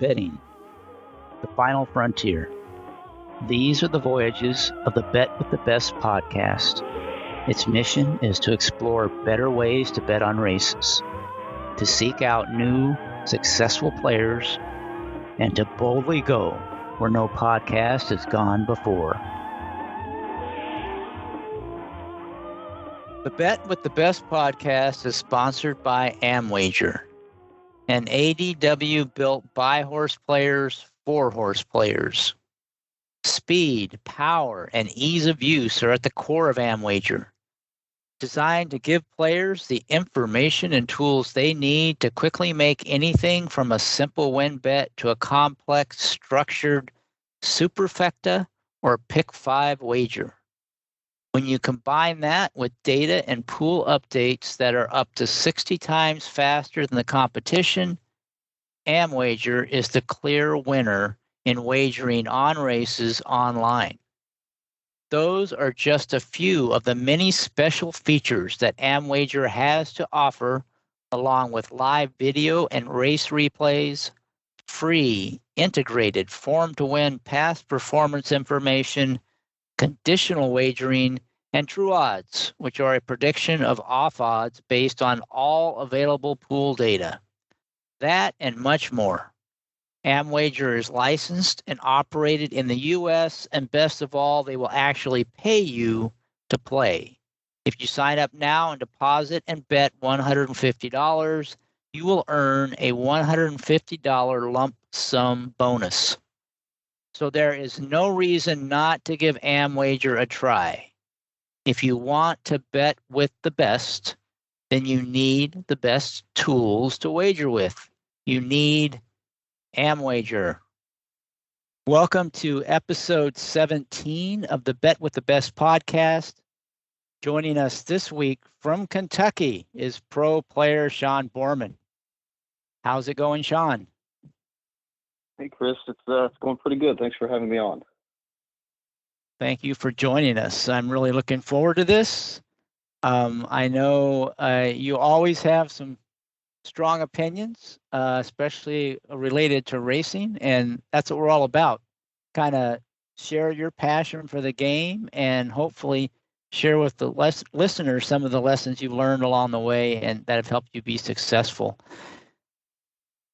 betting, the final frontier. These are the voyages of the Bet with the Best podcast. Its mission is to explore better ways to bet on races, to seek out new, successful players, and to boldly go where no podcast has gone before. The Bet with the Best podcast is sponsored by Amwager, an ADW built by horse players for horse players. Speed, power, and ease of use are at the core of Amwager, designed to give players the information and tools they need to quickly make anything from a simple win bet to a complex, structured superfecta or pick five wager. When you combine that with data and pool updates that are up to 60 times faster than the competition, Amwager is the clear winner in wagering on races online. Those are just a few of the many special features that Amwager has to offer, along with live video and race replays, free, integrated form-to-win past performance information, conditional wagering, and true odds, which are a prediction of off odds based on all available pool data. That and much more. Amwager is licensed and operated in the U.S., and best of all, they will actually pay you to play. If you sign up now and deposit and bet $150, you will earn a $150 lump sum bonus. So there is no reason not to give Amwager a try. If you want to bet with the best, then you need the best tools to wager with. You need Amwager. Welcome to episode 17 of the Bet with the Best podcast. Joining us this week from Kentucky is pro player Sean Borman. How's it going, Sean? Hey, Chris. It's going pretty good. Thanks for having me on. Thank you for joining us. I'm really looking forward to this. I know you always have some strong opinions, especially related to racing, and that's what we're all about. Kind of share your passion for the game and hopefully share with the listeners some of the lessons you've learned along the way and that have helped you be successful.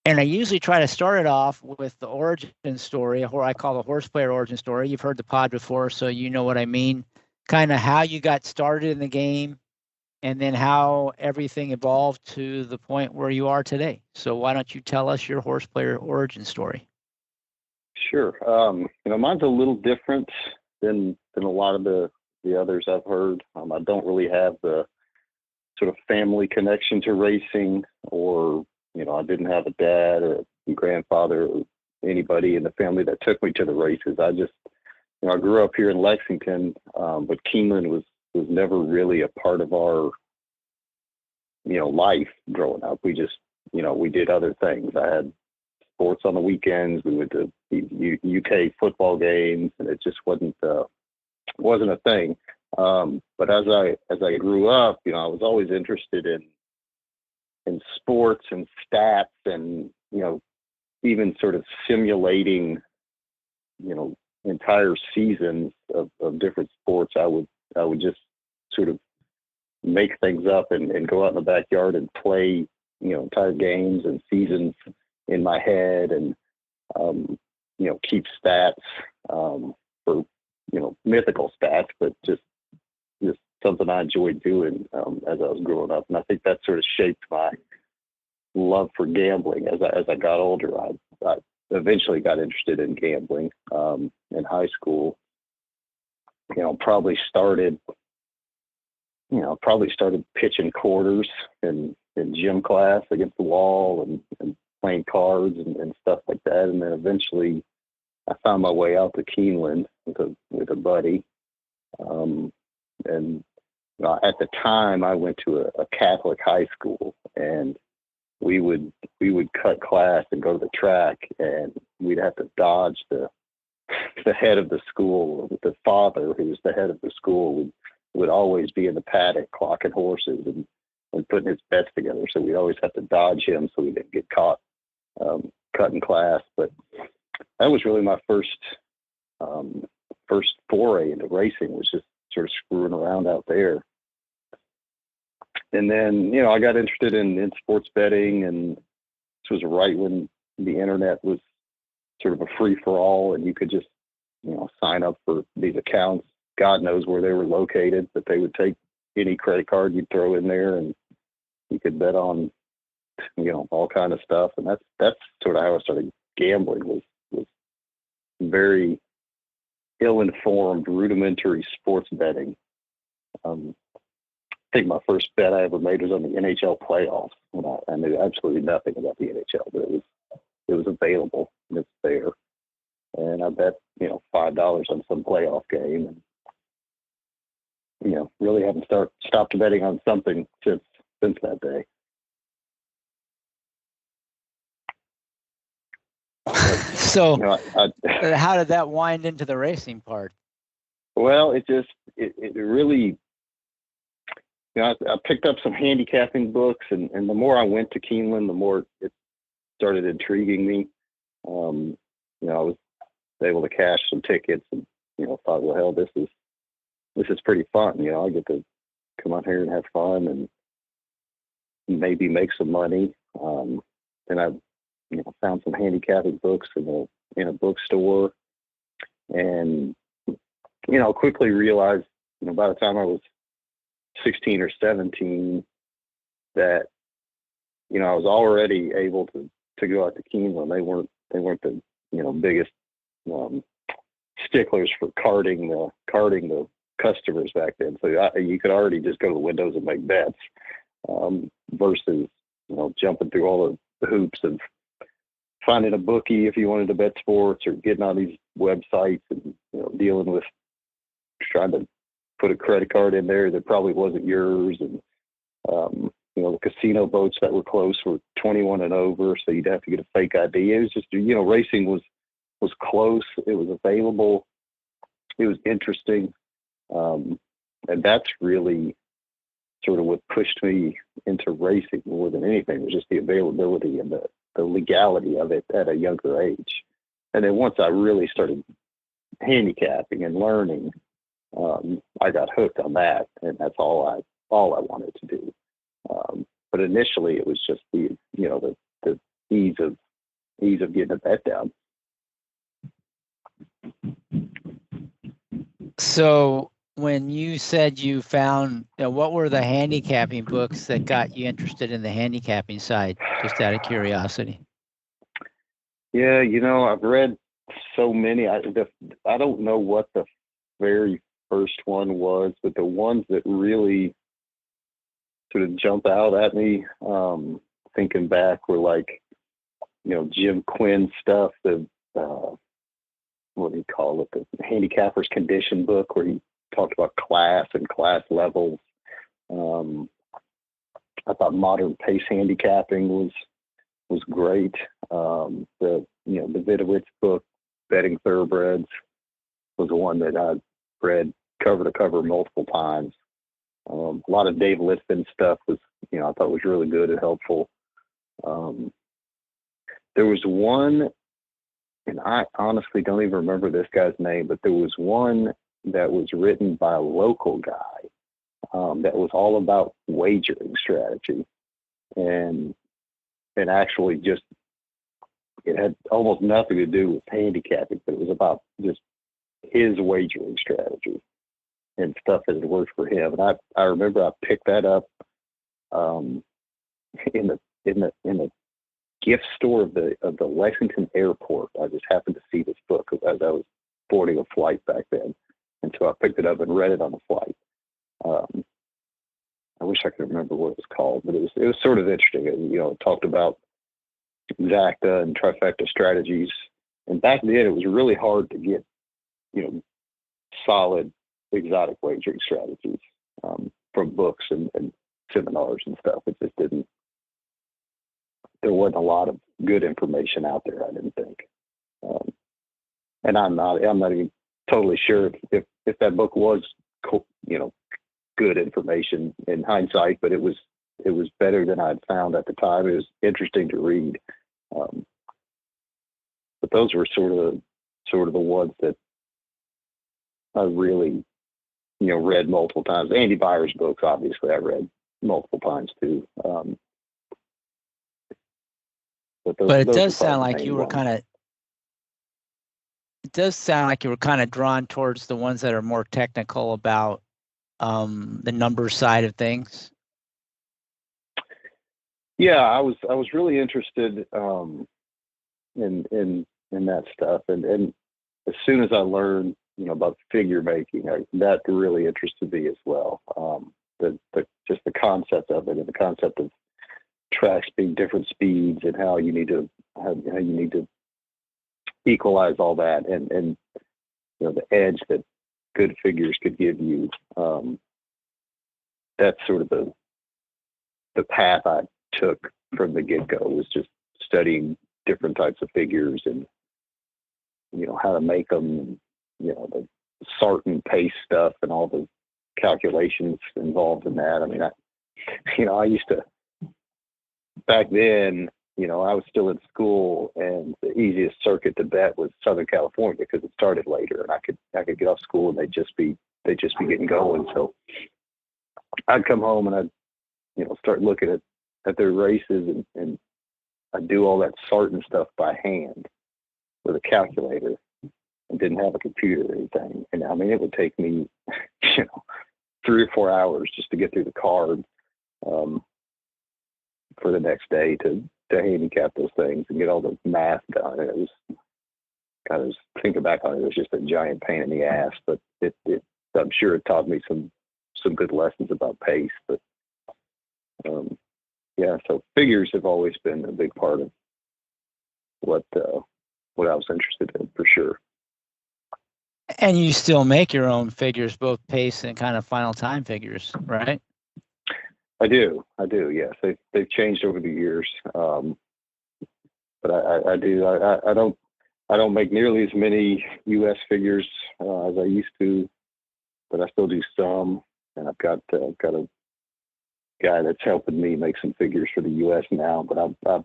And I usually try to start it off with the origin story, or I call the Horseplayer origin story. You've heard the pod before, so you know what I mean. Kind of how you got started in the game, and then how everything evolved to the point where you are today. So why don't you tell us your Horseplayer origin story? Sure. Mine's a little different than a lot of the others I've heard. I don't really have the sort of family connection to racing, or I didn't have a dad or a grandfather or anybody in the family that took me to the races. I just, I grew up here in Lexington, but Keeneland was never really a part of our, life growing up. We just, we did other things. I had sports on the weekends. We went to UK football games, and it just wasn't a thing. But as I grew up, I was always interested in sports and stats, and even sort of simulating entire seasons of different sports. I would just sort of make things up and go out in the backyard and play entire games and seasons in my head, and keep stats for mythical stats, but just something I enjoyed doing as I was growing up. And I think that sort of shaped my love for gambling. As I got older, I eventually got interested in gambling in high school. Probably started pitching quarters in gym class against the wall and playing cards and stuff like that. And then eventually I found my way out to Keeneland with a buddy. And at the time, I went to a Catholic high school, and we would cut class and go to the track, and we'd have to dodge the head of the school. The father, who was the head of the school, would always be in the paddock clocking horses and putting his bets together. So we'd always have to dodge him so we didn't get caught cutting class. But that was really my first foray into racing, was just sort of screwing around out there. And then, I got interested in sports betting, and this was right when the internet was sort of a free for all, and you could just, sign up for these accounts. God knows where they were located, but they would take any credit card you'd throw in there, and you could bet on, all kind of stuff. And that's sort of how I started gambling, was very ill-informed, rudimentary sports betting. I think my first bet I ever made was on the NHL playoffs, when I knew absolutely nothing about the NHL, but it was available and it's there. And I bet, $5 on some playoff game, and really haven't stopped betting on something since that day. So, how did that wind into the racing part? Well, it really, I picked up some handicapping books, and the more I went to Keeneland, the more it started intriguing me. I was able to cash some tickets, and thought, well, hell, this is pretty fun. I get to come out here and have fun and maybe make some money. And I found some handicapping books in a bookstore, and quickly realized by the time I was 16 or 17 that I was already able to go out to Keeneland. They weren't the biggest sticklers for carding the customers back then. So you could already just go to the windows and make bets, versus jumping through all the hoops of finding a bookie if you wanted to bet sports, or getting on these websites and dealing with trying to put a credit card in there that probably wasn't yours, and the casino boats that were close were 21 and over, so you'd have to get a fake ID. It was just racing was close, it was available, it was interesting, and that's really sort of what pushed me into racing more than anything, was just the availability and the legality of it at a younger age. And then once I really started handicapping and learning, I got hooked on that, and that's all I wanted to do. But initially, it was just the ease of getting a bet down. So, when you said you found, what were the handicapping books that got you interested in the handicapping side, just out of curiosity? Yeah, I've read so many. I don't know what the very first one was, but the ones that really sort of jump out at me, thinking back, were like, Jim Quinn stuff, what do you call it, the handicapper's condition book, where he talked about class and class levels. I thought Modern Pace Handicapping was great. The Vidowitz book, Betting Thoroughbreds, was the one that I read cover to cover multiple times. A lot of Dave Liston stuff was, I thought was really good and helpful. There was one, and I honestly don't even remember this guy's name, but there was one that was written by a local guy, that was all about wagering strategy, and actually just, it had almost nothing to do with handicapping, but it was about just his wagering strategy and stuff that had worked for him. And I remember I picked that up in the gift store of the Lexington airport. I just happened to see this book as I was boarding a flight back then, and so I picked it up and read it on the flight. I wish I could remember what it was called, but it was sort of interesting. It talked about exacta and trifecta strategies, and back then it was really hard to get solid exotic wagering strategies from books and seminars and stuff. It just didn't. There wasn't a lot of good information out there, I didn't think. And I'm not even totally sure if that book was, good information in hindsight, but it was better than I'd found at the time. It was interesting to read. but those were sort of the ones that I really, read multiple times. Andy Byer's books, obviously, I read multiple times too. But it does sound like you were kind of. It does sound like you were kind of drawn towards the ones that are more technical about the number side of things. Yeah, I was really interested in that stuff, and as soon as I learned about figure making, that really interested me as well. Just the concept of it, and the concept of tracks being different speeds, and how you need to equalize all that, and the edge that good figures could give you. That's sort of the path I took from the get-go, was just studying different types of figures, and how to make them, the sort and pace stuff, and all the calculations involved in that. I mean, I used to, back then, I was still in school, and the easiest circuit to bet was Southern California, because it started later, and I could get off school and they'd just be getting going. So I'd come home and I'd start looking at their races, and I'd do all that sorting stuff by hand with a calculator, and didn't have a computer or anything. And I mean, it would take me 3 or 4 hours just to get through the card for the next day to handicap those things and get all the math done. And it was kind of, thinking back on it, it was just a giant pain in the ass, but it I'm sure it taught me some good lessons about pace. But yeah, so figures have always been a big part of what I was interested in, for sure. And you still make your own figures, both pace and kind of final time figures, right? I do. Yes, they've changed over the years, but I do. I don't make nearly as many U.S. figures as I used to, but I still do some. And I've got a guy that's helping me make some figures for the U.S. now. But I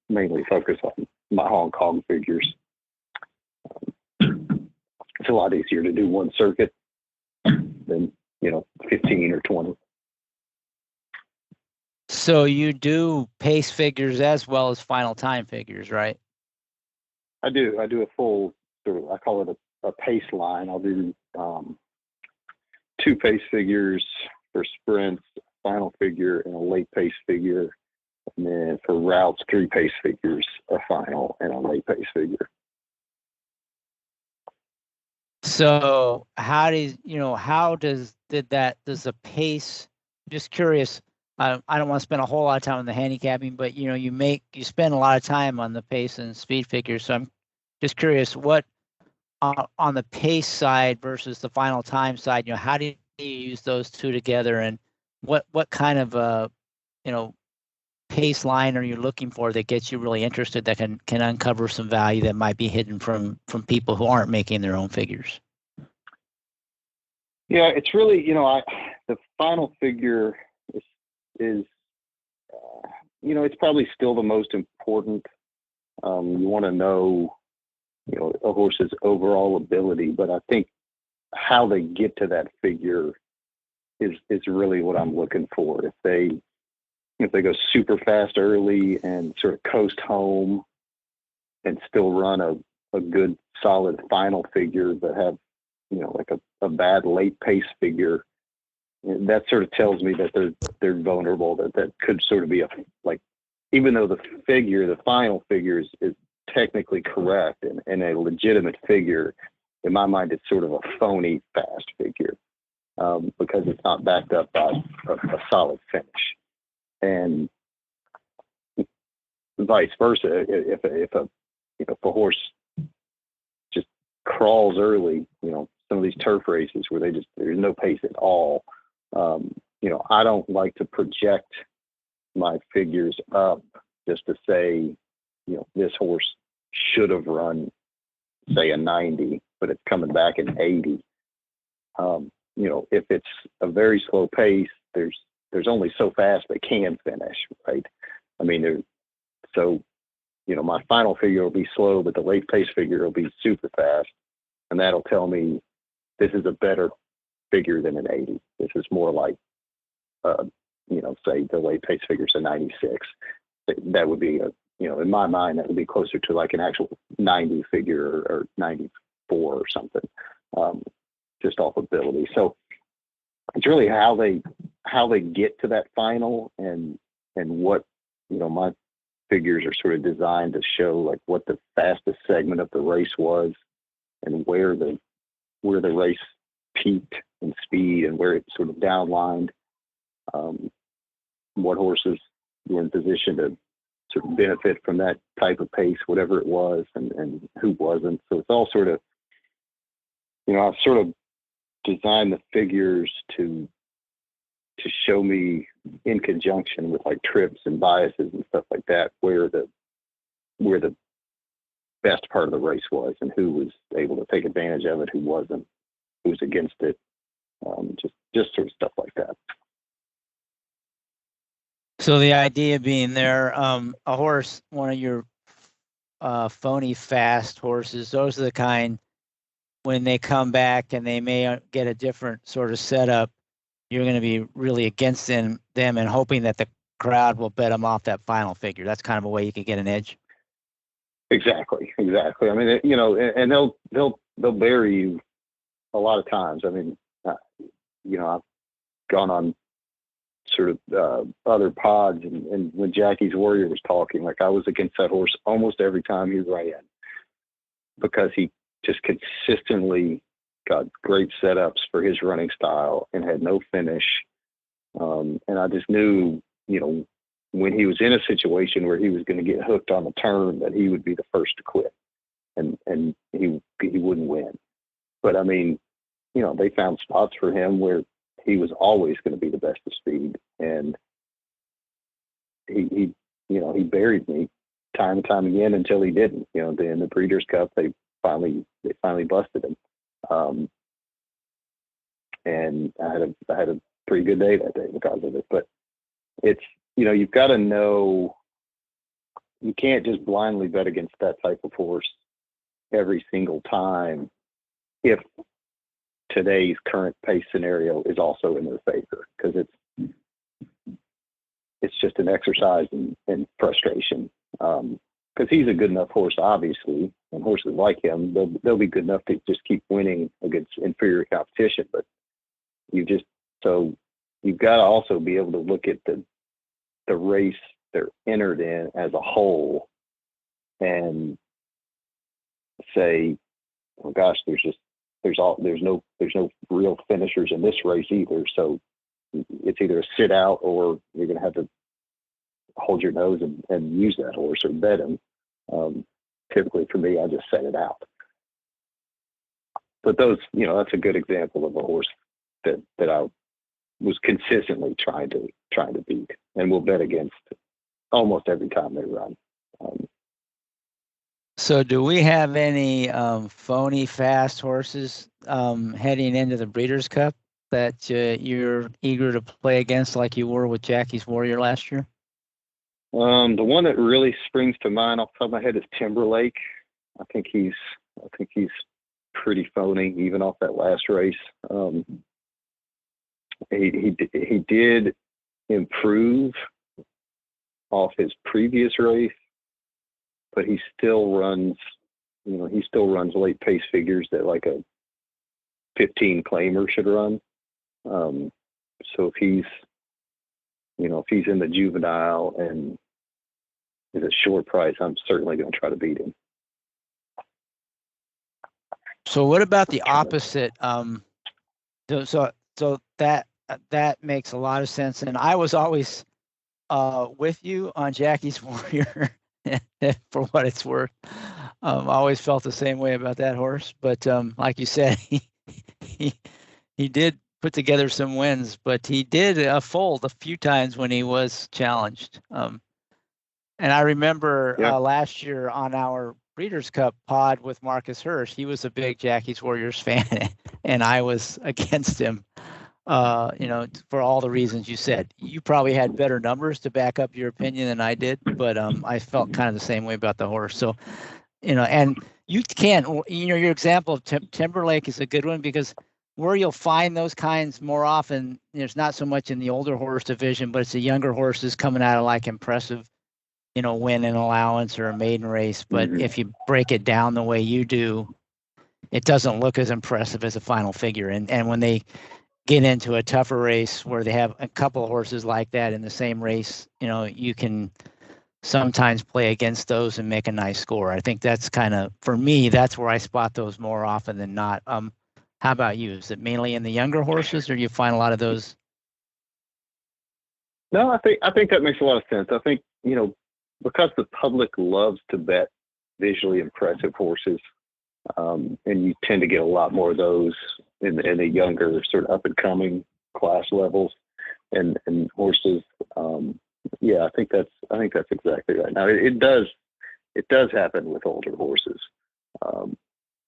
mainly focus on my Hong Kong figures. It's a lot easier to do one circuit than 15 or 20. So you do pace figures as well as final time figures, right? I do a full sort of, I call it a pace line. I'll do 2 pace figures for sprints, final figure, and a late pace figure. And then for routes, 3 pace figures, a final, and a late pace figure. So does the pace, just curious, I don't want to spend a whole lot of time on the handicapping, but you spend a lot of time on the pace and speed figures. So I'm just curious, what on the pace side versus the final time side, how do you use those two together, and what kind of pace line are you looking for that gets you really interested, that can uncover some value that might be hidden from people who aren't making their own figures? Yeah, it's really, the final figure is it's probably still the most important. You want to know, a horse's overall ability, but I think how they get to that figure is really what I'm looking for. If they go super fast early and sort of coast home and still run a good solid final figure, but have like a bad late pace figure, that sort of tells me that they're vulnerable. That could sort of be even though the final figure is technically correct and a legitimate figure, in my mind it's sort of a phony fast figure, because it's not backed up by a solid finish. And vice versa, if a horse just crawls early, some of these turf races where there's no pace at all, I don't like to project my figures up just to say, this horse should have run, say, a 90, but it's coming back in 80. If it's a very slow pace, there's only so fast they can finish, right? I mean, so my final figure will be slow, but the late pace figure will be super fast. And that'll tell me this is a better figure than an 80. This is more like, say the late pace figure's a 96. That would be in my mind, that would be closer to like an actual 90 figure or 94 or something, just off ability. So it's really how they get to that final and what, my figures are sort of designed to show like what the fastest segment of the race was and where the race peaked in speed and where it sort of downlined, what horses were in position to sort of benefit from that type of pace, whatever it was, and who wasn't. So it's all sort of, I've sort of designed the figures to show me in conjunction with like trips and biases and stuff like that, where the best part of the race was and who was able to take advantage of it, who wasn't, who was against it, just sort of stuff like that. So the idea being there, a horse, one of your phony fast horses, those are the kind when they come back and they may get a different sort of setup, you're going to be really against them and hoping that the crowd will bet them off that final figure. That's kind of a way you could get an edge. Exactly. I mean, and they'll bury you a lot of times. I mean, I've gone on sort of other pods, and when Jackie's Warrior was talking, like I was against that horse almost every time he ran because he just consistently got great setups for his running style and had no finish. And I just knew, when he was in a situation where he was going to get hooked on the turn, that he would be the first to quit and he wouldn't win. But I mean, they found spots for him where he was always going to be the best of speed. And he buried me time and time again until he didn't. In the Breeders' Cup, they finally busted him. And I had a pretty good day that day because of it. But it's, you've got to know, you can't just blindly bet against that type of horse every single time if today's current pace scenario is also in their favor, because it's just an exercise in frustration. Because he's a good enough horse, obviously, and horses like him, they'll be good enough to just keep winning against inferior competition. But you've got to also be able to look at the race they're entered in as a whole and say, oh gosh, there's no real finishers in this race either. So it's either a sit out or you're going to have to hold your nose and use that horse or bet him. Typically for me, I just set it out. But those, that's a good example of a horse that I was consistently trying to beat and will bet against almost every time they run. So do we have any phony fast horses heading into the Breeders' Cup that you're eager to play against like you were with Jackie's Warrior last year? The one that really springs to mind off the top of my head is Timberlake. I think he's pretty phony, even off that last race. He did improve off his previous race, but he still runs late pace figures that like a 15 claimer should run. So if he's in the juvenile and is a short price, I'm certainly going to try to beat him. So what about the opposite? So that makes a lot of sense. And I was always with you on Jackie's Warrior for what it's worth. I always felt the same way about that horse. But like you said, he did put together some wins, but he did fold a few times when he was challenged. And I remember last year on our Breeders' Cup pod with Marcus Hirsch, he was a big Jackie's Warriors fan, and I was against him. for all the reasons you said. You probably had better numbers to back up your opinion than I did, but I felt kind of the same way about the horse. So, and you can't, your example of Timberlake is a good one, because where you'll find those kinds more often, there's not so much in the older horse division, but it's the younger horses coming out of like impressive, win an allowance or a maiden race. But if you break it down the way you do, it doesn't look as impressive as a final figure. And when they get into a tougher race where they have a couple of horses like that in the same race, you can sometimes play against those and make a nice score. I think that's kind of, for me, that's where I spot those more often than not. How about you? Is it mainly in the younger horses, or do you find a lot of those? No, I think that makes a lot of sense. I think, because the public loves to bet visually impressive horses, and you tend to get a lot more of those in the younger sort of up and coming class levels and horses. Yeah, I think that's exactly right. Now it does happen with older horses,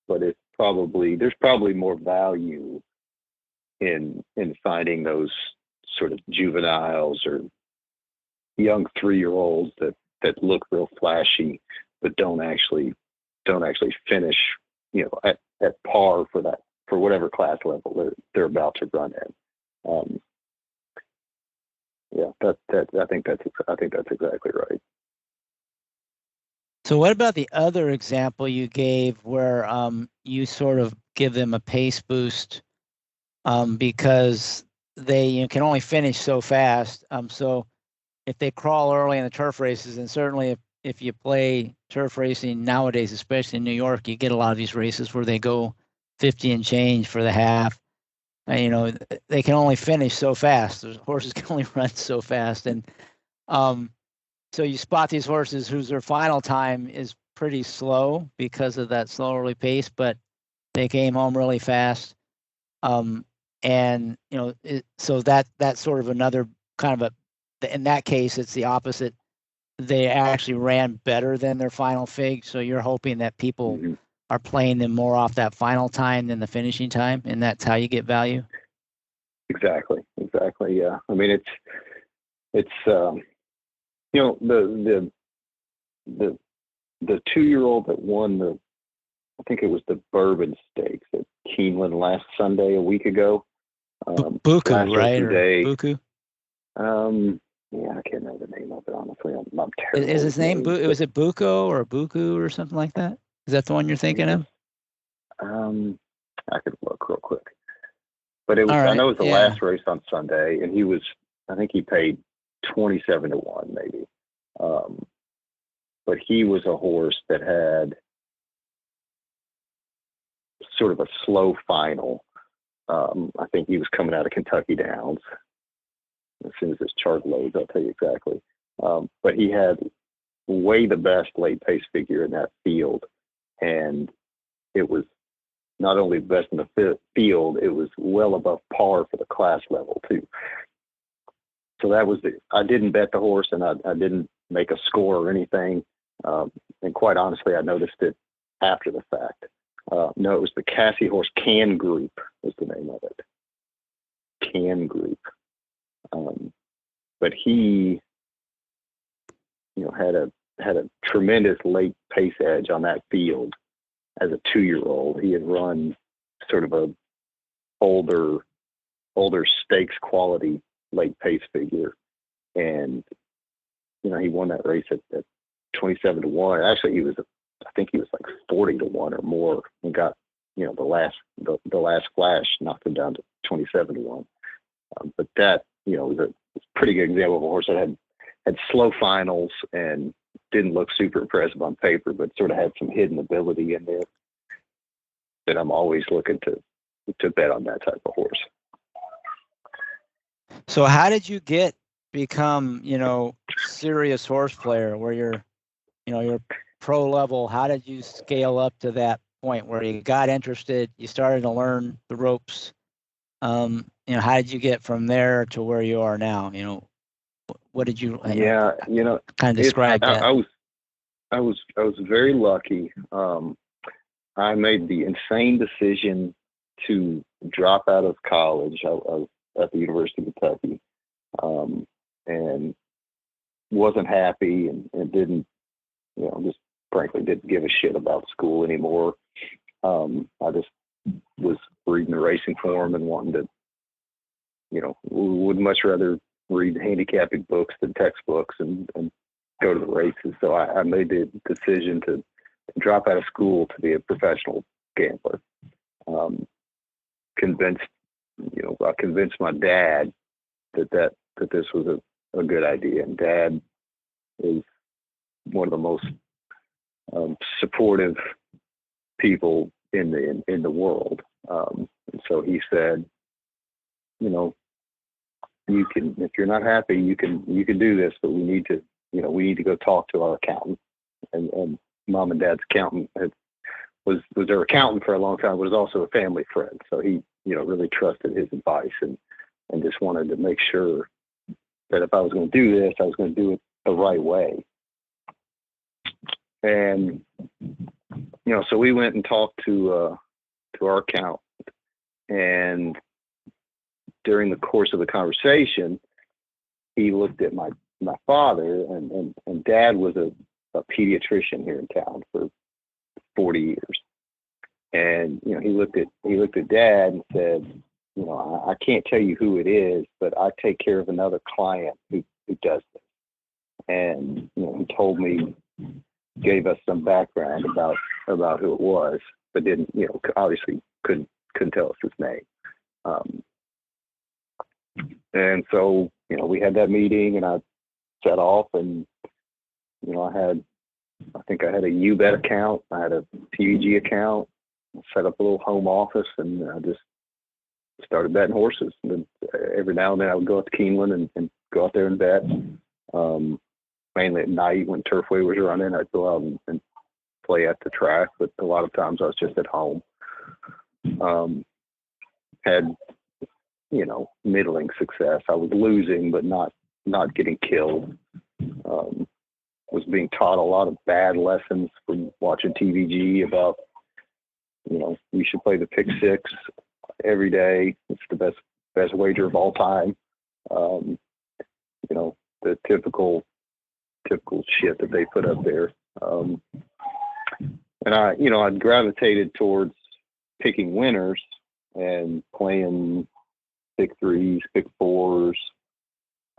but there's probably more value in finding those sort of juveniles or young 3-year-olds that look real flashy but don't actually finish at par for whatever class level they're about to run at. I think that's exactly right. So what about the other example you gave where you sort of give them a pace boost because they can only finish so fast. So if they crawl early in the turf races, and certainly if you play turf racing nowadays, especially in New York, you get a lot of these races where they go 50 and change for the half. They can only finish so fast. The horses can only run so fast. And so you spot these horses whose their final time is pretty slow because of that slow early pace, but they came home really fast. So that's sort of another kind of in that case, it's the opposite. They actually ran better than their final fig. So you're hoping that people are playing them more off that final time than the finishing time, and that's how you get value. Exactly. Yeah. I mean, it's the 2-year-old that won I think it was the Bourbon Stakes at Keeneland last Sunday, a week ago. Buku, right? Or Buku? Yeah, I can't remember the name of it, honestly. I'm terrible. Is his name, was it Buko or Buku or something like that? Is that the one you're thinking of? I could look real quick. But it was, right, I know it was the last race on Sunday, and I think he paid 27 to 1, maybe. But he was a horse that had sort of a slow final. I think he was coming out of Kentucky Downs. As soon as this chart loads, I'll tell you exactly. But he had way the best late pace figure in that field. And it was not only best in the field, it was well above par for the class level too. So I didn't bet the horse, and I didn't make a score or anything. And quite honestly, I noticed it after the fact. No, it was the Cassie horse Can Group was the name of it. Can Group. But he, had a tremendous late pace edge on that field as a 2-year-old. He had run sort of a older stakes quality late pace figure, and he won that race at 27 to 1. Actually, I think he was like 40 to 1 or more, and got the last flash knocked him down to 27 to 1. But that was a pretty good example of a horse that had slow finals and didn't look super impressive on paper, but sort of had some hidden ability in there. That I'm always looking to bet on that type of horse. So how did you become serious horse player where you're pro level? How did you scale up to that point where you got interested, you started to learn the ropes? How did you get from there to where you are now? What did you? Kind of describe that. I was very lucky. I made the insane decision to drop out of college. I at the University of Kentucky, and wasn't happy and didn't, just frankly didn't give a shit about school anymore. I just was reading the racing form and wanting to, would much rather read handicapping books than textbooks and go to the races. So I made the decision to drop out of school to be a professional gambler. I convinced my dad that this was a good idea. And Dad is one of the most supportive people in the world. And so he said, you can, if you're not happy, you can do this, but we need to go talk to our accountant. And Mom and Dad's accountant was their accountant for a long time, but was also a family friend. So he, really trusted his advice and just wanted to make sure that if I was going to do this, I was going to do it the right way. And, so we went and talked to our accountant, and during the course of the conversation, he looked at my father, and Dad was a pediatrician here in town for 40 years. And, he looked at Dad and said, I can't tell you who it is, but I take care of another client who does this. And, he told me, gave us some background about who it was, but didn't, obviously couldn't tell us his name. And so, we had that meeting, and I set off, and, I think I had a UBET account. I had a TVG account, set up a little home office, and I just started betting horses. And then every now and then I would go out to Keeneland and go out there and bet. Mainly at night when Turfway was running, I'd go out and play at the track, but a lot of times I was just at home. Had, middling success. I was losing, but not getting killed. Was being taught a lot of bad lessons from watching TVG about, you should play the pick six every day. It's the best wager of all time. The typical shit that they put up there. And I'd gravitated towards picking winners and playing pick threes, pick fours.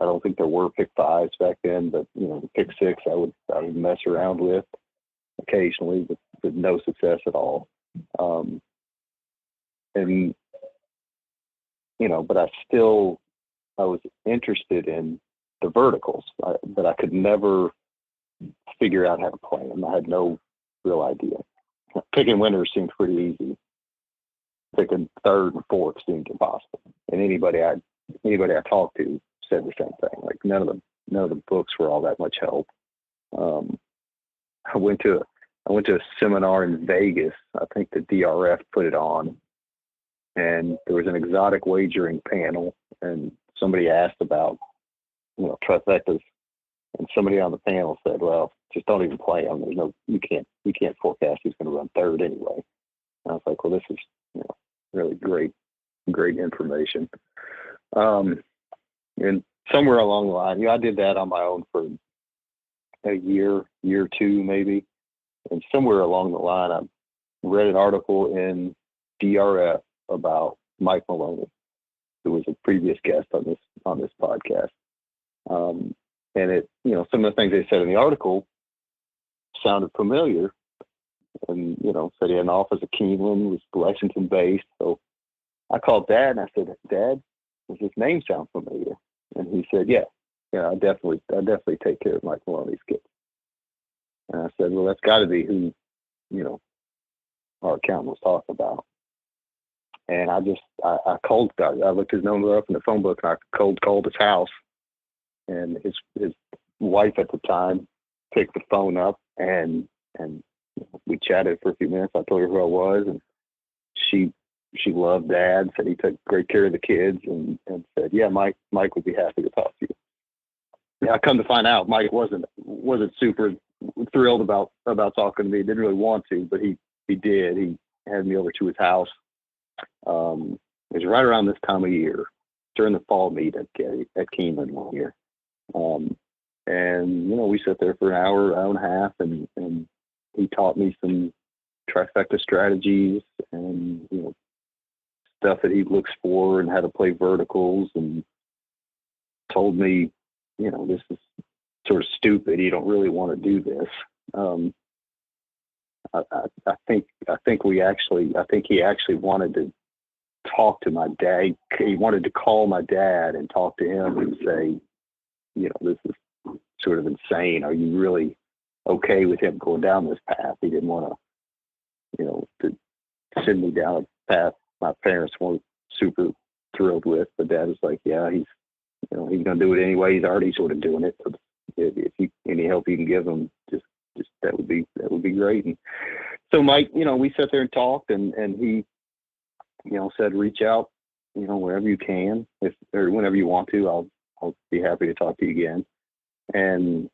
I don't think there were pick fives back then, but the pick six I would mess around with occasionally, with no success at all. But I was interested in the verticals, but I could never figure out how to play them. I had no real idea. Picking winners seemed pretty easy. Picking third and fourth seemed impossible. And anybody I talked to said the same thing. Like none of the books were all that much help. I went to a seminar in Vegas. I think the DRF put it on, and there was an exotic wagering panel, and somebody asked about trifectas, and somebody on the panel said, "Well, just don't even play them. You can't forecast who's going to run third anyway." And I was like, "Well, this is really great information." And somewhere along the line, I did that on my own for a year or two maybe, and somewhere along the line, I read an article in DRF about Mike Maloney, who was a previous guest on this podcast. And it, some of the things they said in the article sounded familiar, and said he had an office at Keeneland, was Lexington based. So I called Dad and I said, "Dad, does his name sound familiar?" And he said, "Yeah, I definitely take care of Mike Maloney's kids." And I said, "Well, that's got to be who our accountant was talking about." And I looked his number up in the phone book, and I cold called his house. And his wife at the time picked the phone up, and we chatted for a few minutes. I told her who I was, and she loved Dad, said he took great care of the kids, and said, "Yeah, Mike would be happy to talk to you." Yeah, I come to find out Mike wasn't super thrilled about talking to me. He didn't really want to, but he did. He had me over to his house. It was right around this time of year, during the fall meet at Keeneland one year. And, we sat there for an hour and a half, and he taught me some trifecta strategies and, stuff that he looks for and how to play verticals, and told me, this is sort of stupid. You don't really want to do this. I think he actually wanted to talk to my dad. He wanted to call my dad and talk to him and say, this is sort of insane. Are you really okay with him going down this path? He didn't want to send me down a path my parents weren't super thrilled with. But Dad was like, yeah, he's going to do it anyway. He's already sort of doing it. So if you any help you can give him, just that would be great. And so Mike, we sat there and talked, and he, said, reach out, wherever you can, or whenever you want to. I'll be happy to talk to you again. And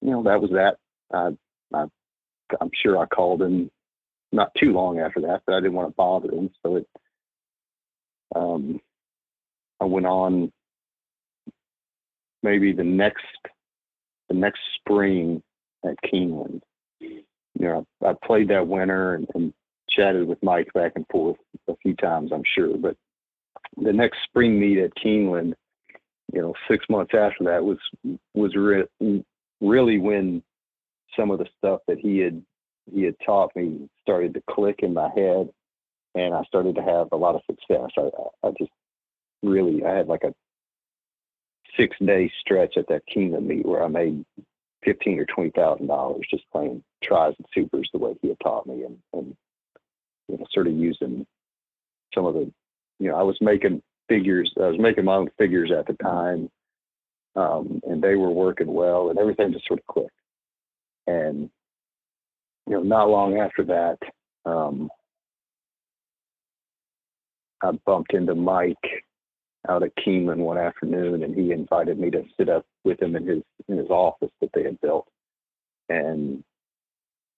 that was that. I'm sure I called him not too long after that, but I didn't want to bother him. So I went on maybe the next spring at Keeneland. I played that winter and chatted with Mike back and forth a few times, I'm sure. But the next spring meet at Keeneland, 6 months after that was really when some of the stuff that he had taught me started to click in my head, and I started to have a lot of success. I just really, I had like a 6-day stretch at that Keeneland meet where I made $15,000 or $20,000 just playing tries and supers the way he had taught me, and sort of using some of the, I was making my own figures at the time, and they were working well, and everything just sort of clicked. And not long after that, I bumped into Mike out at Keeneland one afternoon, and he invited me to sit up with him in his office that they had built. And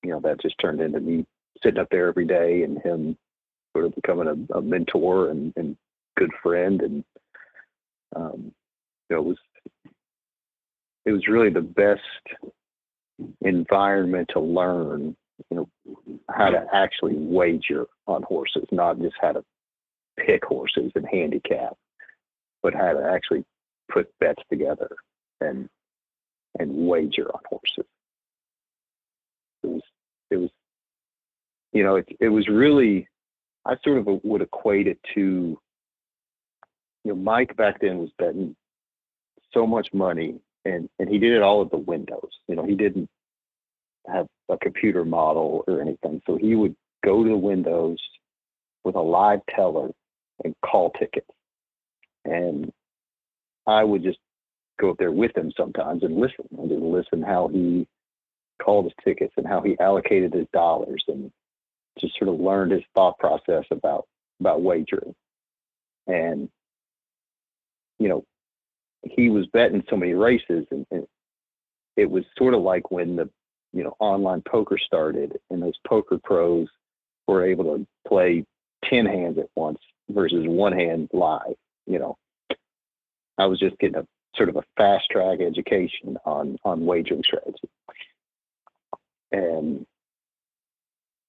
that just turned into me sitting up there every day, and him sort of becoming a mentor and good friend. And it was really the best environment to learn how to actually wager on horses, not just how to pick horses and handicap, but how to actually put bets together and wager on horses. It was really, I sort of would equate it to, Mike back then was betting so much money, and he did it all at the windows. He didn't have a computer model or anything. So he would go to the windows with a live teller and call tickets. And I would just go up there with him sometimes and listen how he called his tickets and how he allocated his dollars, and just sort of learned his thought process about wagering. And, he was betting so many races, and it was sort of like when the, online poker started, and those poker pros were able to play 10 hands at once versus one hand live. I was just getting a sort of a fast track education on wagering strategy. And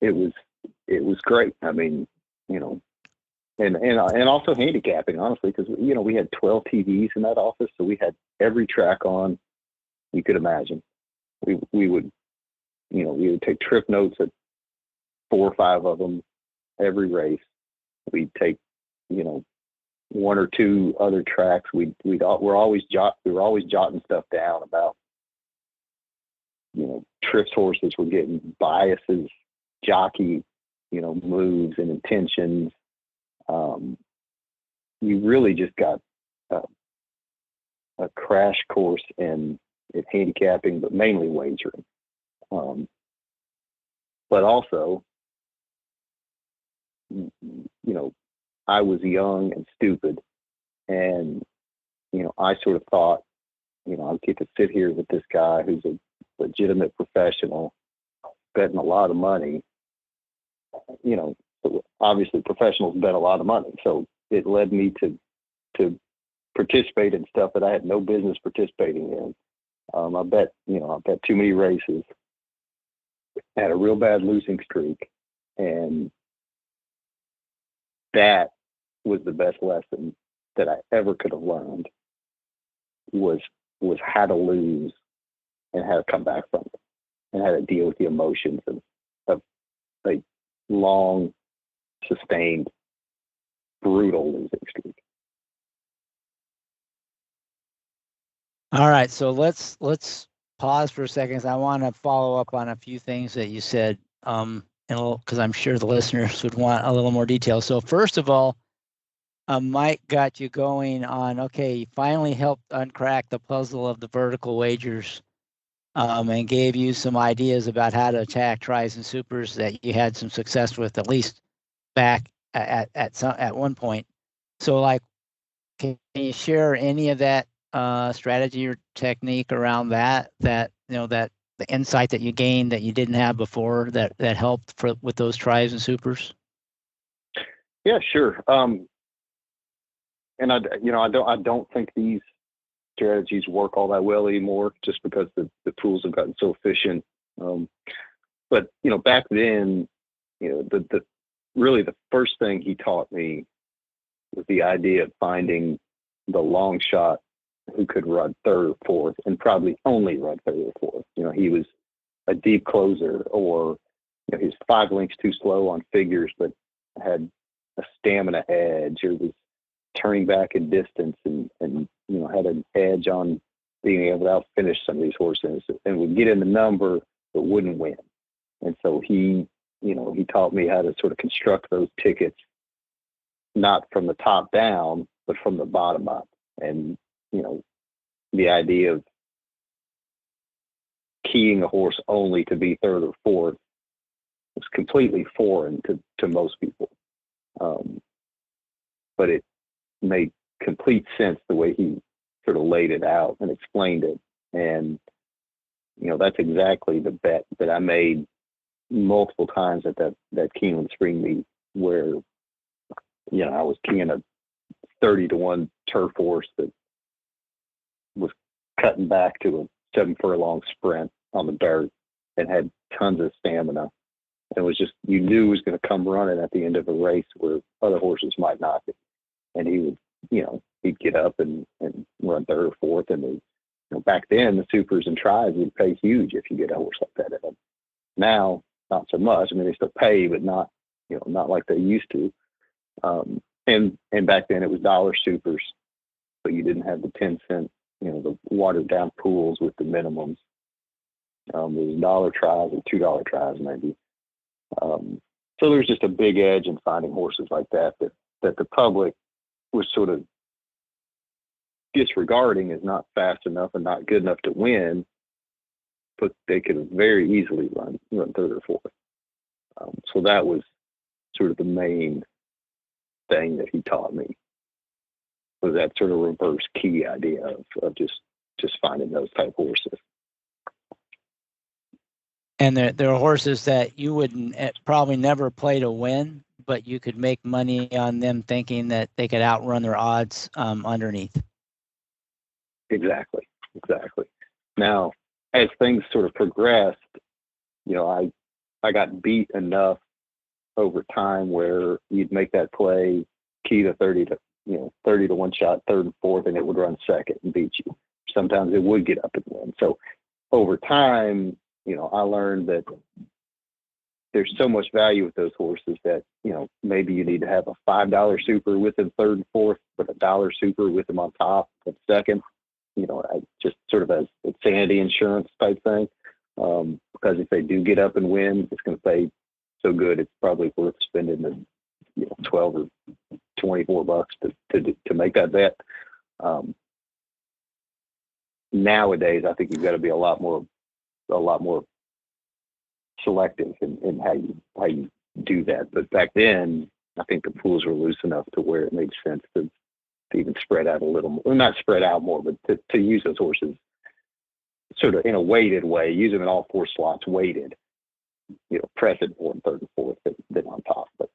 it was great. I mean, and also handicapping, honestly, because, we had 12 TVs in that office. So we had every track on you could imagine. We would take trip notes at 4 or 5 of them every race. We'd take, one or two other tracks. We were always jotting stuff down about, trips horses were getting, biases, jockey, moves and intentions. You really just got a crash course in handicapping, but mainly wagering. But also, I was young and stupid, and, I sort of thought, I get to sit here with this guy who's a legitimate professional, betting a lot of money. Obviously professionals bet a lot of money. So it led me to participate in stuff that I had no business participating in. I bet too many races, had a real bad losing streak, and that was the best lesson that I ever could have learned was how to lose and how to come back from it and how to deal with the emotions of a long, sustained, brutal losing streak. All right, so let's pause for a second. I want to follow up on a few things that you said, because I'm sure the listeners would want a little more detail. So first of all, Mike got you going on, okay, he finally helped uncrack the puzzle of the vertical wagers, and gave you some ideas about how to attack tries and supers that you had some success with, at least back at one point. So, like, can you share any of that strategy or technique around that the insight that you gained that you didn't have before that helped with those tries and supers? Yeah, sure. And I don't think these strategies work all that well anymore, just because the tools have gotten so efficient. But back then, the really the first thing he taught me was the idea of finding the long shot who could run third or fourth, and probably only run third or fourth. He was a deep closer, or he was 5 lengths too slow on figures, but had a stamina edge, or was turning back in distance and had an edge on being able to outfinish some of these horses, and would get in the number but wouldn't win. And so he taught me how to sort of construct those tickets, not from the top down, but from the bottom up. And the idea of keying a horse only to be third or fourth was completely foreign to most people. But it made complete sense the way he sort of laid it out and explained it. And, that's exactly the bet that I made multiple times at that Keeneland Spring meet, where, I was keying a 30-1 turf horse that was cutting back to a 7 furlong sprint on the dirt and had tons of stamina. And was just, you knew it was going to come running at the end of a race where other horses might not be. And he would, he'd get up and run third or fourth. And back then, the supers and tries would pay huge if you get a horse like that. Now, not so much. I mean, they still pay, but not like they used to. And back then it was dollar supers, so you didn't have the 10-cent, the watered down pools with the minimums. There was $1 tries and $2 tries maybe. So there's just a big edge in finding horses like that the public was sort of disregarding as not fast enough and not good enough to win, but they could very easily run third or fourth. So that was sort of the main thing that he taught me, was that sort of reverse key idea of just finding those type horses. And there are horses that you wouldn't probably never play to win, but you could make money on them thinking that they could outrun their odds underneath. Exactly. Now, as things sort of progressed, I got beat enough over time where you'd make that play, key to 30 to 1 shot, third and fourth, and it would run second and beat you. Sometimes it would get up and win. So over time, I learned that there's so much value with those horses that, maybe you need to have a $5 super with them third and fourth, but $1 super with them on top of second, just sort of as insanity insurance type thing. Because if they do get up and win, it's going to pay so good, it's probably worth spending the $12 or $24 to make that bet. Nowadays, I think you've got to be a lot more selective in how you do that. But back then, I think the pools were loose enough to where it made sense to even spread out a little more. Well, not spread out more, but to use those horses sort of in a weighted way, use them in all 4 slots weighted, press it more in third and fourth than on top. But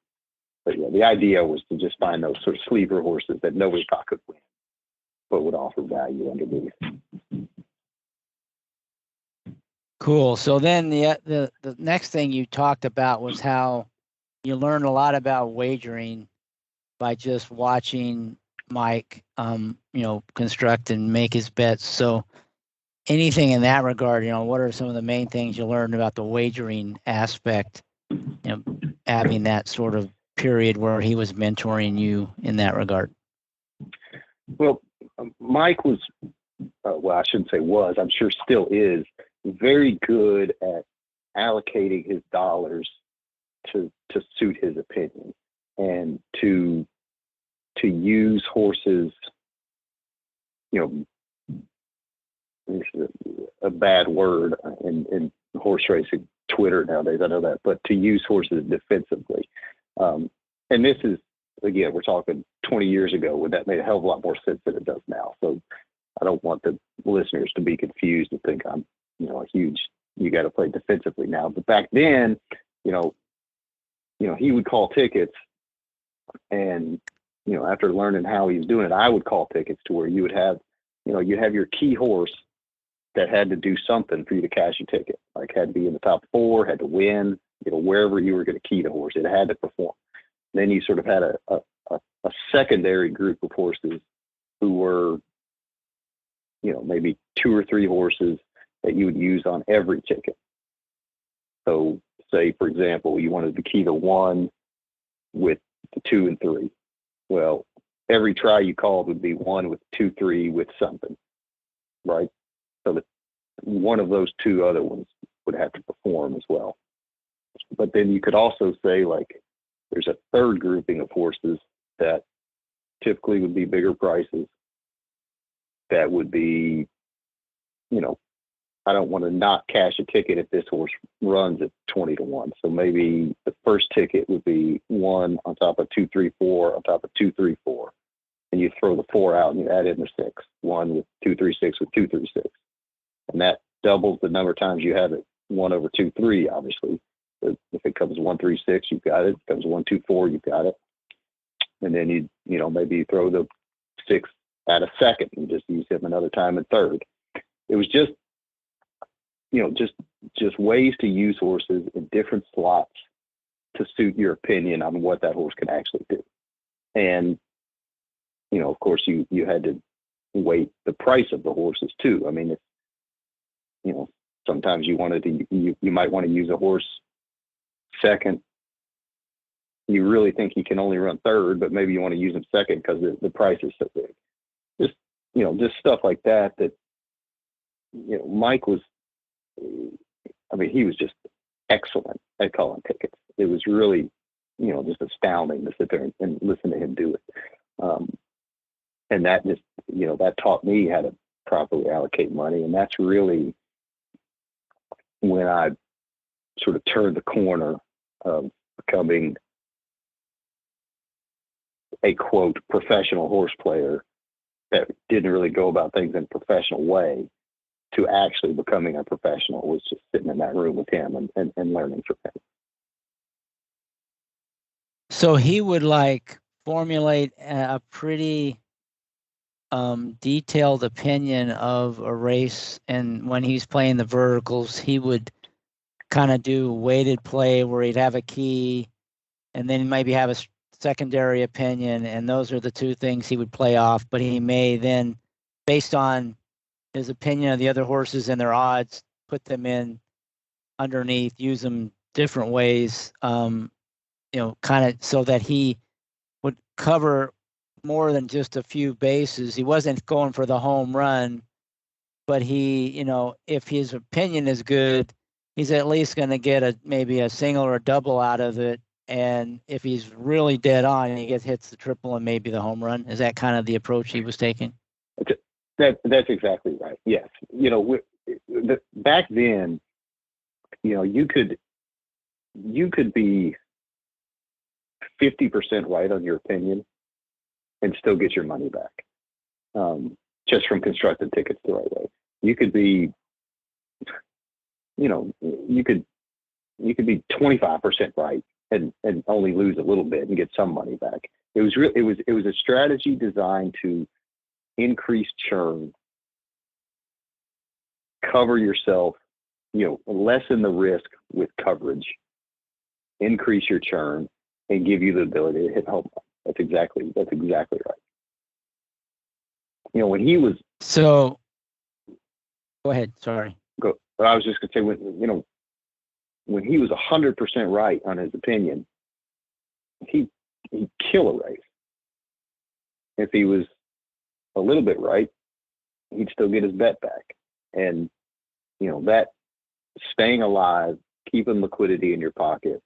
yeah, the idea was to just find those sort of sleeper horses that nobody thought could win. but would offer value underneath. Cool. So then the next thing you talked about was how you learn a lot about wagering by just watching Mike, construct and make his bets. So anything in that regard, what are some of the main things you learned about the wagering aspect, having that sort of period where he was mentoring you in that regard? Well, Mike was, I shouldn't say was, I'm sure still is, very good at allocating his dollars to suit his opinion and to use horses, this is a bad word in horse racing Twitter nowadays, I know that, but to use horses defensively. And this is, again, we're talking 20 years ago when that made a hell of a lot more sense than it does now. So I don't want the listeners to be confused and think I'm, a huge, you got to play defensively now. But back then, he would call tickets, and, after learning how he was doing it, I would call tickets to where you would have, you'd have your key horse that had to do something for you to cash your ticket, like had to be in the top 4, had to win, wherever you were going to key the horse, it had to perform. Then you sort of had a secondary group of horses who were, maybe 2 or 3 horses that you would use on every ticket. So say, for example, you wanted to key the 1 with the 2 and 3. Well, every try you called would be 1 with 2, 3 with something, right? So that one of those 2 other ones would have to perform as well. But then you could also say, like, there's a third grouping of horses that typically would be bigger prices that would be, I don't want to not cash a ticket if this horse runs at 20 to 1. So maybe the first ticket would be 1 on top of 2, 3, 4 on top of 2, 3, 4. And you throw the 4 out and you add in the 6, 1 with 2, 3, 6 with 2, 3, 6. And that doubles the number of times you have it 1 over 2, 3, obviously. If it comes 1, 3, 6, you've got it. If it comes 1, 2, 4, you've got it. And then maybe you throw the 6 at a second and just use him another time in third. It was just, just ways to use horses in different slots to suit your opinion on what that horse can actually do. And, of course, you had to weight the price of the horses too. I mean, sometimes you might want to use a horse second. You really think he can only run third, but maybe you want to use him second because the price is so big. Just stuff like that. Mike was, he was just excellent at calling tickets. It was really, just astounding to sit there and listen to him do it. And that just, that taught me how to properly allocate money. And that's really when I sort of turned the corner of becoming a, quote, professional horse player that didn't really go about things in a professional way to actually becoming a professional, was just sitting in that room with him and learning from him. So he would formulate a pretty detailed opinion of a race, and when he's playing the verticals, he would kind of do weighted play where he'd have a key and then maybe have a secondary opinion, and those are the 2 things he would play off. But he may then, based on his opinion of the other horses and their odds, put them in underneath, use them different ways, kind of so that he would cover more than just a few bases. He wasn't going for the home run, but he, if his opinion is good, he's at least going to get maybe a single or a double out of it. And if he's really dead on, he hits the triple and maybe the home run. Is that kind of the approach he was taking? That's exactly right. Yes. Back then, you could be 50% right on your opinion and still get your money back, just from constructing tickets the right way. You could be, you could be 25% right and only lose a little bit and get some money back. It was a strategy designed to increase churn, cover yourself, lessen the risk with coverage, increase your churn, and give you the ability to hit home run. That's exactly right. When he was So, go ahead. Sorry. I was just gonna say when he was 100% right on his opinion, he'd kill a race. If he was a little bit right, he'd still get his bet back. And that staying alive, keeping liquidity in your pocket,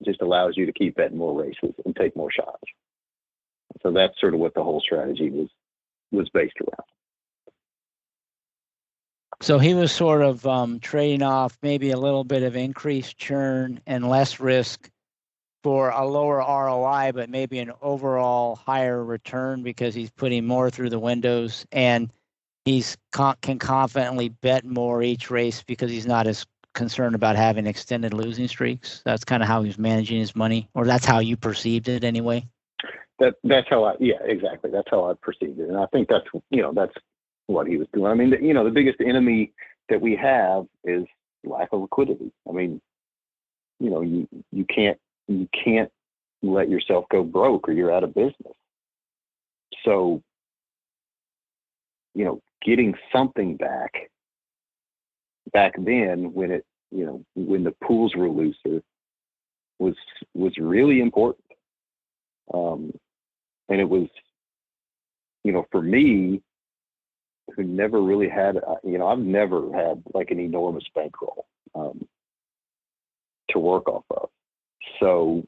just allows you to keep betting more races and take more shots. So that's sort of what the whole strategy was based around. So he was sort of trading off maybe a little bit of increased churn and less risk for a lower ROI, but maybe an overall higher return because he's putting more through the windows, and he's can confidently bet more each race because he's not as concerned about having extended losing streaks. That's kind of how he's managing his money, or that's how you perceived it anyway. That's how exactly. That's how I perceived it, and I think that's what he was doing. I mean, the biggest enemy that we have is lack of liquidity. I mean, you can't let yourself go broke or you're out of business. So, getting something back then when when the pools were looser was really important. And it was, for me, who never really had, I've never had like an enormous bankroll to work off of. So,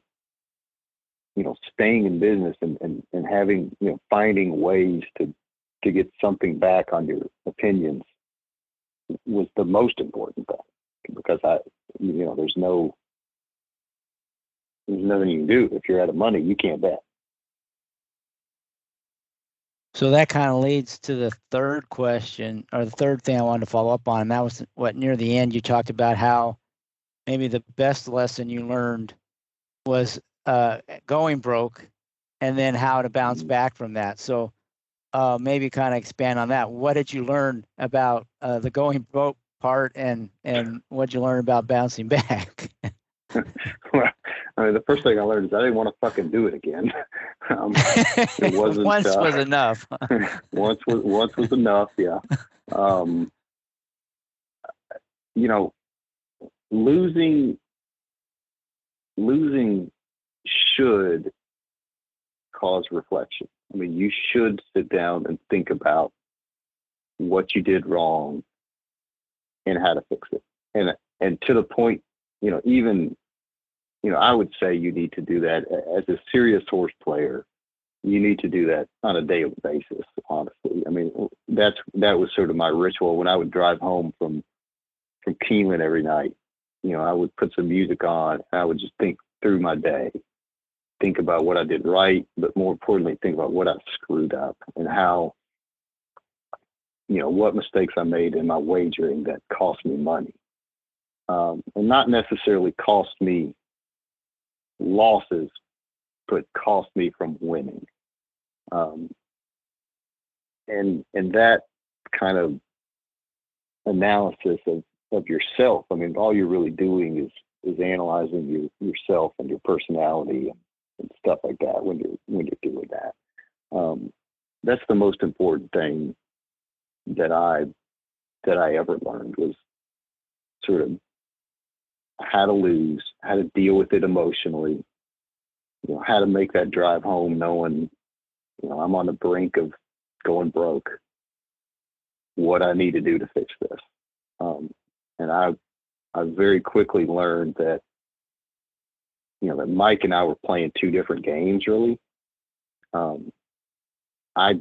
staying in business and having, finding ways to get something back on your opinions was the most important thing, because there's nothing you can do. If you're out of money, you can't bet. So that kind of leads to the third question, or the third thing I wanted to follow up on, and that was what near the end you talked about how maybe the best lesson you learned was going broke, and then how to bounce back from that. So maybe kind of expand on that. What did you learn about the going broke part, and what did you learn about bouncing back? Well, I mean, the first thing I learned is I didn't want to fucking do it again. It wasn't once was enough. once was enough. Yeah. Losing should cause reflection. I mean, you should sit down and think about what you did wrong and how to fix it. And to the point, even, I would say you need to do that as a serious horse player. You need to do that on a daily basis, honestly. I mean, that was sort of my ritual when I would drive home from Keeneland every night. I would put some music on, and I would just think through my day, think about what I did right, but more importantly, think about what I screwed up and how, what mistakes I made in my wagering that cost me money. And not necessarily cost me losses, but cost me from winning. And that kind of analysis of yourself, I mean, all you're really doing is analyzing yourself and your personality and stuff like that when you're doing that. That's the most important thing that I ever learned, was sort of how to lose, how to deal with it emotionally, how to make that drive home knowing, I'm on the brink of going broke, what I need to do to fix this. And I very quickly learned that, that Mike and I were playing two different games, really. I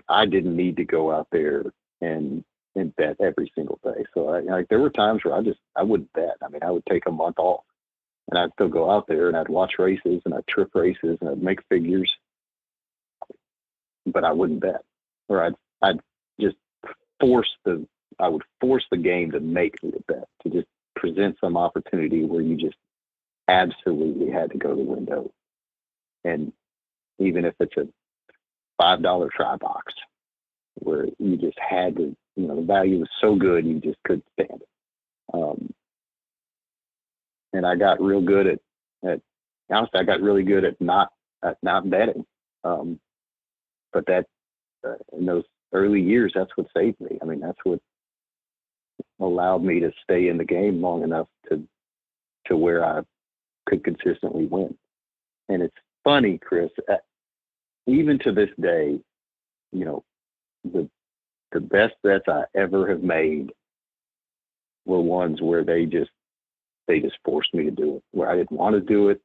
didn't need to go out there and bet every single day. So there were times where I wouldn't bet. I mean, I would take a month off, and I'd still go out there and I'd watch races and I'd trip races and I'd make figures, but I wouldn't bet, or I'd just force the game to make me a bet, to just present some opportunity where you just absolutely had to go to the window. And even if it's a $5 try box, where you just had to, the value was so good you just couldn't stand it. And I got real good at honestly, I got really good at not betting. But that in those early years, that's what saved me. I mean, that's what allowed me to stay in the game long enough to where I could consistently win. And it's funny, Chris, even to this day, the best bets I ever have made were ones where they just forced me to do it, where I didn't want to do it.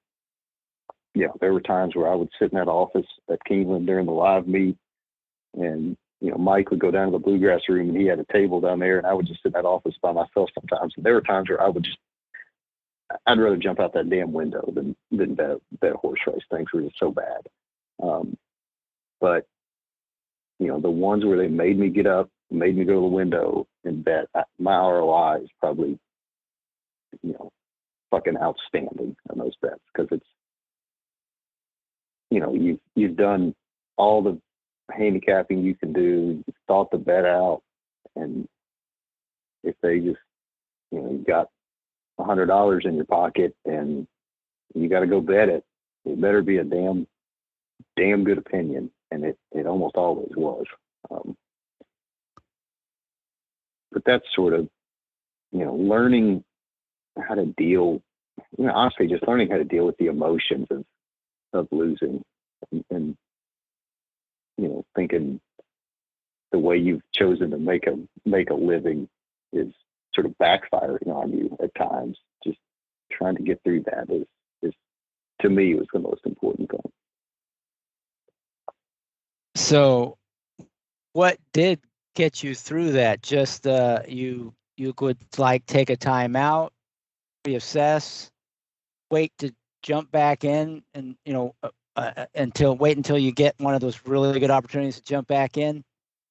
There were times where I would sit in that office at Keeneland during the live meet, and Mike would go down to the bluegrass room, and he had a table down there, and I would just sit in that office by myself sometimes. And there were times where I'd rather jump out that damn window than bet a horse race. Things were just so bad. But the ones where they made me get up, made me go to the window and bet, my ROI is probably fucking outstanding on those bets, because it's you've done all the handicapping you can do, you've thought the bet out, and if they just you got $100 in your pocket and you got to go bet it, it better be a damn good opinion, and it almost always was. But that's sort of learning how to deal, honestly, just learning how to deal with the emotions of losing, and thinking the way you've chosen to make a living is sort of backfiring on you at times. Just trying to get through that is to me was the most important thing. So what did get you through that? Just you could take a time out, reassess, wait to jump back in, and until you get one of those really good opportunities to jump back in.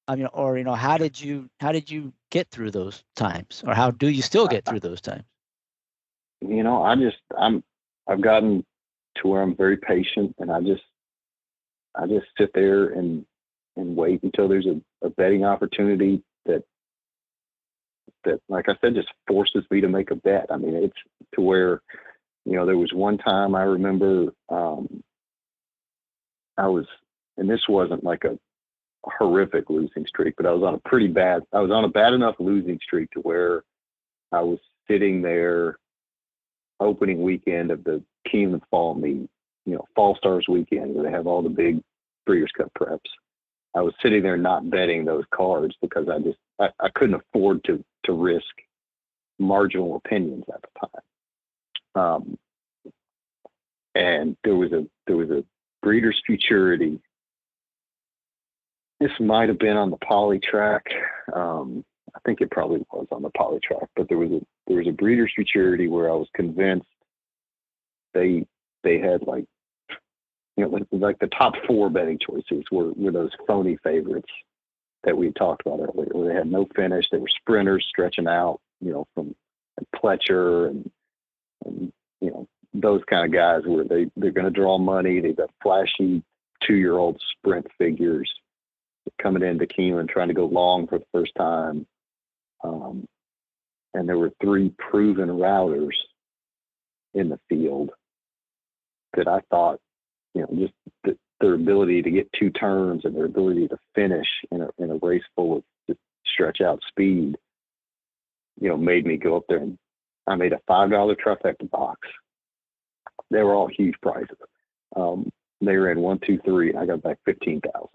Or how did you get through those times, or how do you still get through those times? I've gotten to where I'm very patient, and I just sit there and wait until there's a betting opportunity that, like I said, just forces me to make a bet. I mean, it's to where, there was one time I remember, and this wasn't like a horrific losing streak, but I was on a bad enough losing streak to where I was sitting there opening weekend of the Keeneland Fall meet, Fall Stars weekend, where they have all the big Breeders' Cup preps. I was sitting there not betting those cards because I couldn't afford to risk marginal opinions at the time. And there was a Breeders' Futurity. This might have been on the poly track. I think it probably was on the poly track, but there was a Breeders' Futurity where I was convinced they had like the top 4 betting choices were those Phony favorites that we talked about earlier, where they had no finish. They were sprinters stretching out, from Pletcher and those kind of guys where they're going to draw money. They've got flashy 2-year-old sprint figures coming into Keeneland trying to go long for the first time. And there were 3 proven routers in the field that I thought, just their ability to get 2 turns and their ability to finish in a race full of just stretch out speed, made me go up there, and I made a $5 trifecta box. They were all huge prizes. They ran 1, 2, 3, and I got back 15,000.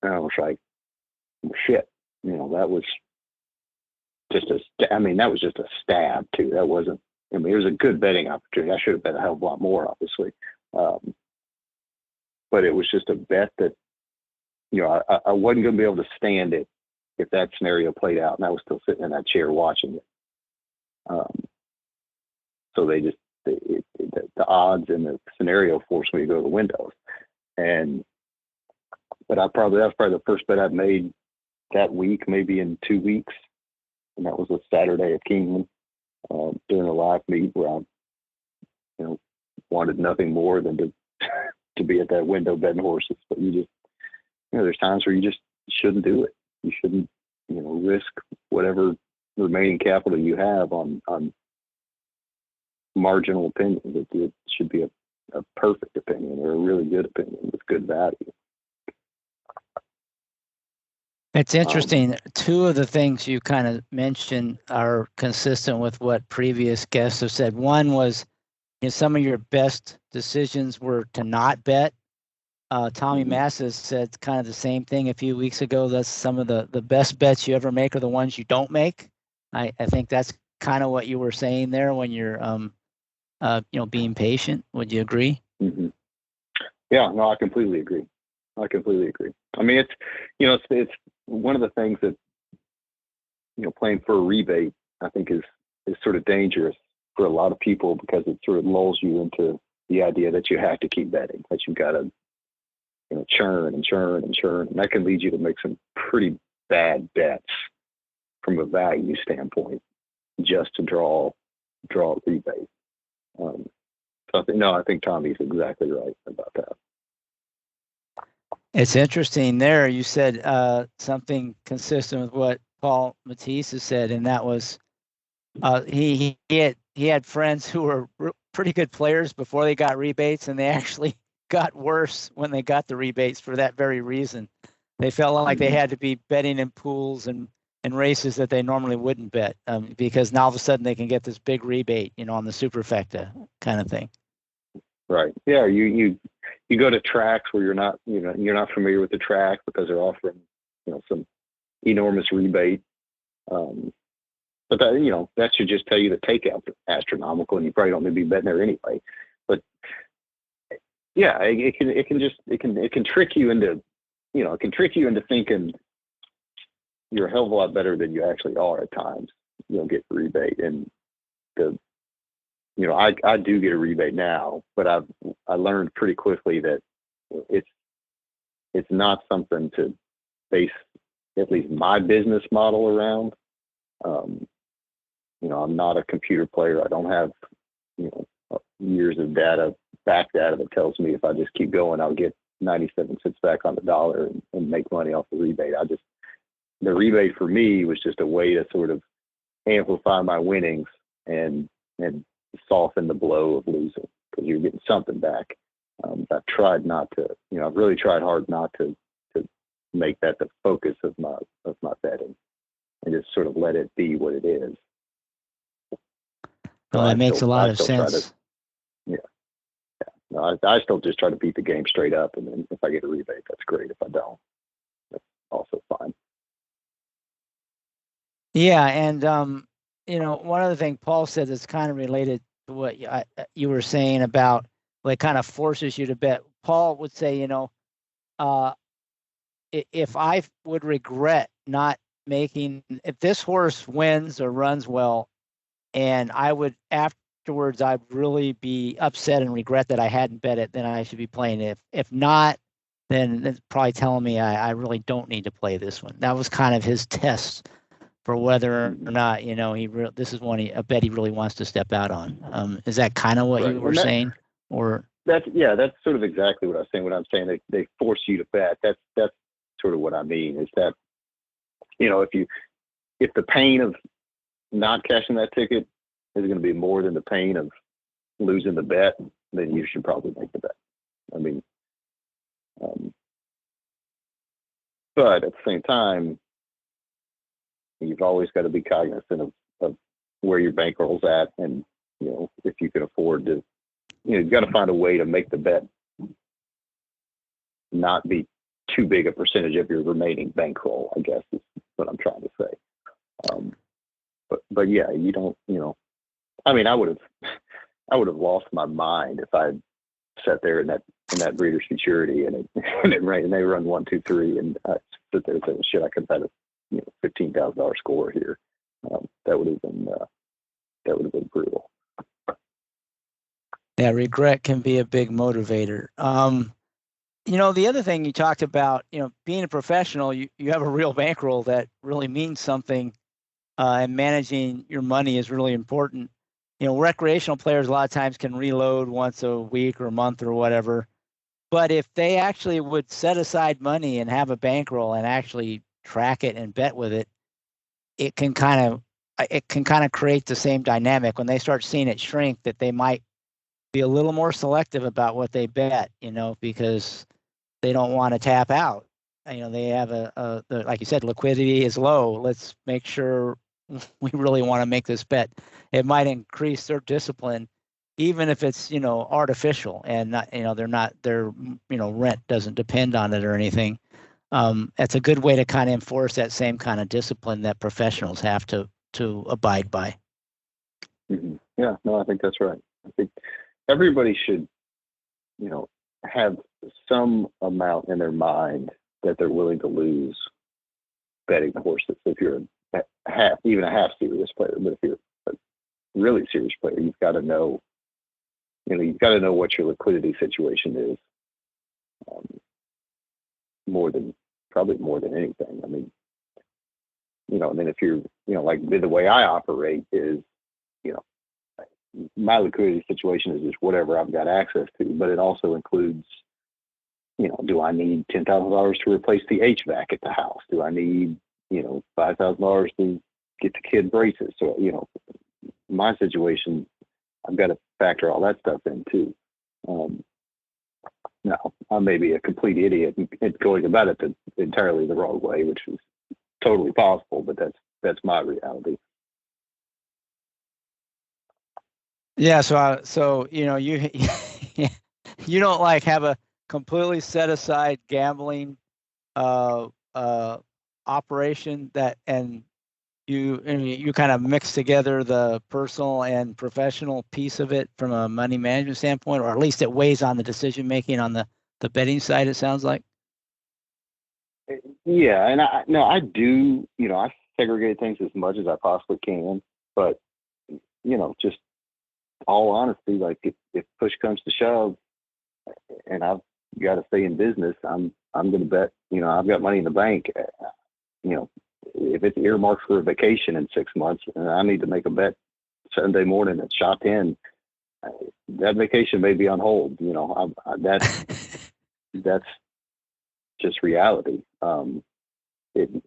And I was like, shit, that was just a stab too. That wasn't, it was a good betting opportunity. I should have bet a hell of a lot more, obviously. But it was just a bet that, I wasn't going to be able to stand it if that scenario played out, and I was still sitting in that chair watching it. So the odds in the scenario forced me to go to the windows. But that was probably the first bet I've made that week, maybe in 2 weeks. And that was a Saturday at Keeneland, during a live meet where I, wanted nothing more than to be at that window betting horses. But there's times where you just shouldn't do it. You shouldn't, risk whatever remaining capital you have on marginal opinion. It should be a perfect opinion or a really good opinion with good value. It's interesting. Two of the things you kind of mentioned are consistent with what previous guests have said. One was, some of your best decisions were to not bet. Tommy Massis said kind of the same thing a few weeks ago. That's some of the best bets you ever make are the ones you don't make. I think that's kind of what you were saying there when you're, being patient. Would you agree? Mm-hmm. Yeah, no, I completely agree. I mean, it's one of the things that, playing for a rebate, I think is sort of dangerous for a lot of people because it sort of lulls you into the idea that you have to keep betting, that you've got to, churn and churn and churn. And that can lead you to make some pretty bad bets from a value standpoint just to draw a rebate. So I think Tommy's exactly right about that. It's interesting there. You said something consistent with what Paul Matisse has said, and that was he had friends who were pretty good players before they got rebates, and they actually got worse when they got the rebates for that very reason. They felt like they had to be betting in pools and races that they normally wouldn't bet because now all of a sudden they can get this big rebate, on the superfecta kind of thing. Right. Yeah. You go to tracks where you're not familiar with the track because they're offering, some enormous rebate. But that should just tell you the takeout astronomical, and you probably don't need to be betting there anyway. But yeah, it can trick you into, thinking you're a hell of a lot better than you actually are at times. You'll get the rebate, and I do get a rebate now, but I learned pretty quickly that it's not something to base at least my business model around. I'm not a computer player. I don't have, years of back data that tells me if I just keep going, I'll get 97 cents back on the dollar and make money off the rebate. The rebate for me was just a way to sort of amplify my winnings and soften the blow of losing because you're getting something back. I've tried not to, I've really tried hard not to make that the focus of my betting and just sort of let it be what it is. Well, that makes a lot of sense. No, I still just try to beat the game straight up, and then if I get a rebate, that's great. If I don't, that's also fine. Yeah, and one other thing Paul said that's kind of related to what you were saying about like kind of forces you to bet. Paul would say, if I would regret not making, if this horse wins or runs well, and I would afterwards, I'd really be upset and regret that I hadn't bet it, then I should be playing it. If not, then it's probably telling me I really don't need to play this one. That was kind of his test for whether or not, this is a bet he really wants to step out on. Is that kind of what you were saying? Or that's sort of exactly what I was saying. When I'm saying they force you to bet, that's sort of what I mean. Is that, if the pain of not cashing that ticket is going to be more than the pain of losing the bet, then you should probably make the bet. I mean, but at the same time, you've always got to be cognizant of where your bankroll's at, and if you can afford to, you've got to find a way to make the bet not be too big a percentage of your remaining bankroll, I guess is what I'm trying to say. But yeah, you don't, I mean, I would have lost my mind if I sat there in that Breeders' Futurity and it rained and they run 1, 2, 3, and I sit there and say, shit, I could have had a $15,000 score here. That would have been brutal. Yeah, regret can be a big motivator. The other thing you talked about, being a professional, you have a real bankroll that really means something, and managing your money is really important. Recreational players a lot of times can reload once a week or a month or whatever. But if they actually would set aside money and have a bankroll and actually track it and bet with it, it can kind of create the same dynamic when they start seeing it shrink, that they might be a little more selective about what they bet, because they don't want to tap out. They have like you said, liquidity is low. Let's make sure we really want to make this bet. It might increase their discipline, even if it's, artificial and not, their rent doesn't depend on it or anything. It's a good way to kind of enforce that same kind of discipline that professionals have to abide by. Mm-hmm. Yeah, no, I think that's right. I think everybody should, have some amount in their mind that they're willing to lose betting the horses. If you're even a half serious player, but if you're a really serious player, you've got to know, what your liquidity situation is. Probably more than anything. I mean, and then if you're, like the way I operate is, my liquidity situation is just whatever I've got access to, but it also includes, do I need $10,000 to replace the HVAC at the house? Do I need, $5,000 to get the kid braces? So, my situation, I've got to factor all that stuff in too. Now, I may be a complete idiot and going about it entirely the wrong way, which is totally possible, but that's my reality. Yeah, so you you don't like have a completely set aside gambling operation that, and you kind of mix together the personal and professional piece of it from a money management standpoint, or at least it weighs on the decision making on the betting side, it sounds like. Yeah, and I do, I segregate things as much as I possibly can, but just all honesty, like if push comes to shove and I've got to stay in business, I'm going to bet, I've got money in the bank, if it's earmarked for a vacation in 6 months and I need to make a bet Sunday morning at shot 10, that vacation may be on hold. That's just reality. Now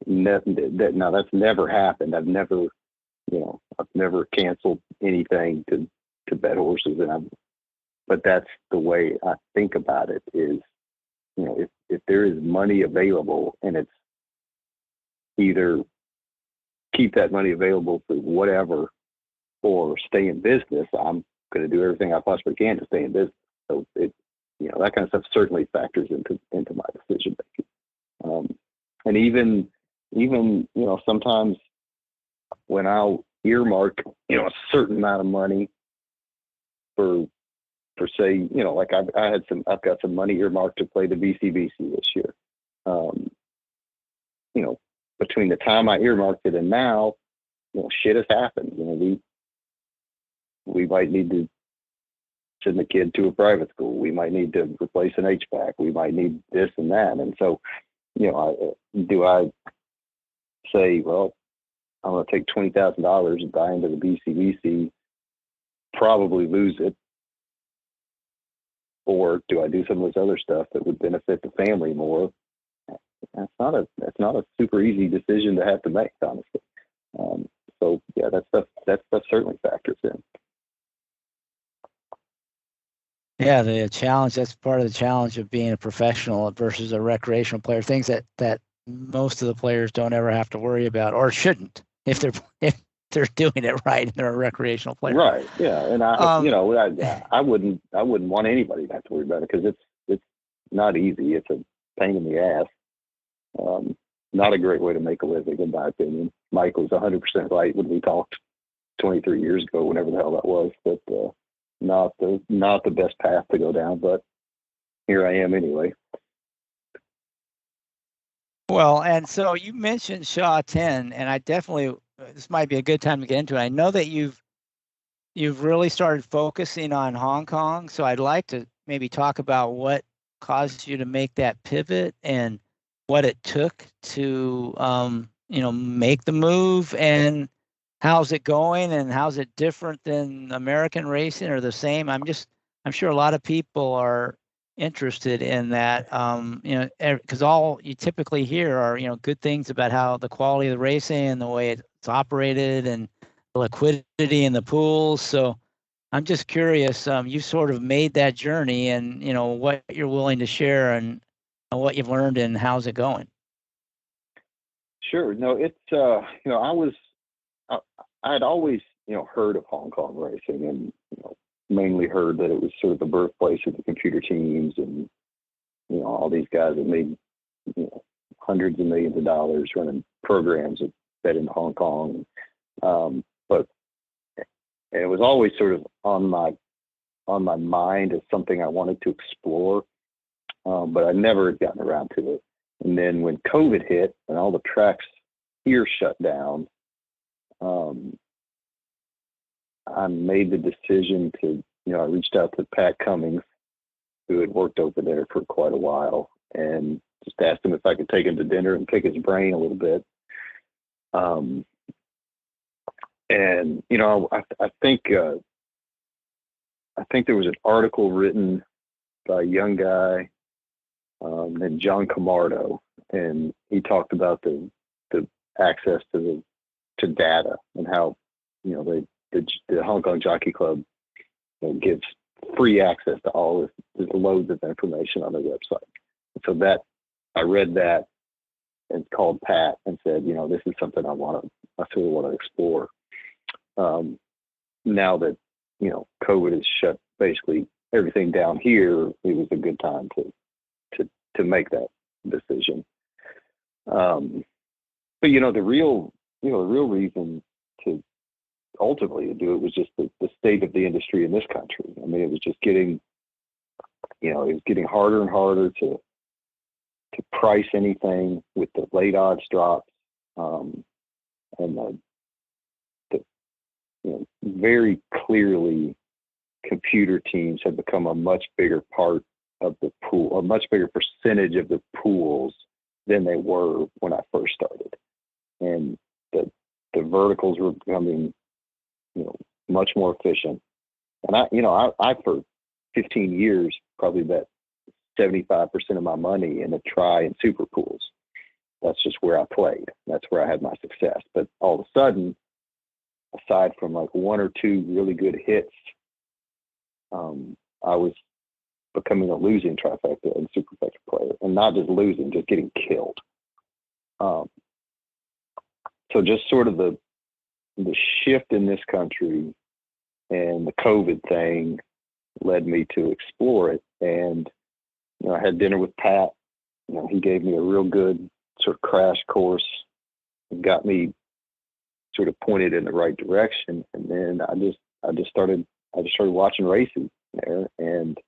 that's never happened. I've never canceled anything to bet horses, but that's the way I think about it is, if there is money available and it's either keep that money available for whatever or stay in business, I'm going to do everything I possibly can to stay in business. So that kind of stuff certainly factors into my decision making. And even sometimes when I'll earmark a certain amount of money for say, like I've got some money earmarked to play the BCBC this year. Between the time I earmarked it and now, shit has happened. We might need to send the kid to a private school. We might need to replace an HVAC. We might need this and that. And so, do I say, well, I'm going to take $20,000 and buy into the BCBC, probably lose it? Or do I do some of this other stuff that would benefit the family more? That's not a super easy decision to have to make, honestly. So yeah, that stuff certainly factors in. Yeah, the challenge, that's part of the challenge of being a professional versus a recreational player. Things that most of the players don't ever have to worry about, or shouldn't, if they're doing it right and they're a recreational player. Right. Yeah. And I wouldn't want anybody to have to worry about it, because it's not easy. It's a pain in the ass. Not a great way to make a living, in my opinion. Mike was 100% right when we talked 23 years ago, whenever the hell that was, but not the best path to go down, but here I am anyway. Well, and so you mentioned Shaw 10, and I definitely, this might be a good time to get into it. I know that you've really started focusing on Hong Kong, so I'd like to maybe talk about what caused you to make that pivot and what it took to make the move, and how's it going, and how's it different than American racing, or the same? I'm sure a lot of people are interested in that. Because all you typically hear are, good things about how the quality of the racing and the way it's operated and the liquidity in the pools. So I'm just curious, you sort of made that journey and, what you're willing to share and what you've learned and how's it going? Sure. No, it's, I'd always, heard of Hong Kong racing and, mainly heard that it was sort of the birthplace of the computer teams and, all these guys that made, hundreds of millions of dollars running programs that fed into Hong Kong. But it was always sort of on my mind as something I wanted to explore, but I never had gotten around to it. And then when COVID hit and all the tracks here shut down, I made the decision to, I reached out to Pat Cummings, who had worked over there for quite a while, and just asked him if I could take him to dinner and pick his brain a little bit. And I think there was an article written by a young guy named John Camardo, and he talked about the access to data and how the Hong Kong Jockey Club gives free access to all this loads of information on their website. And so that I read that and called Pat and said, this is something I sort of want to explore. Now that COVID has shut basically everything down here, it was a good time to make that decision. But the real reason to ultimately to do it was just the state of the industry in this country. I mean, it was just getting, it was getting harder and harder to price anything with the late odds drops, and the very clearly computer teams have become a much bigger part of the pool, a much bigger percentage of the pools than they were when I first started. And the verticals were becoming, much more efficient. And I for 15 years probably bet 75% of my money in the tri and super pools. That's just where I played. That's where I had my success. But all of a sudden, aside from like one or two really good hits, I was becoming a losing trifecta and superfecta player, and not just losing, just getting killed. So just sort of the shift in this country and the COVID thing led me to explore it. And, I had dinner with Pat. He gave me a real good sort of crash course and got me sort of pointed in the right direction. And then I just started watching racing there. And,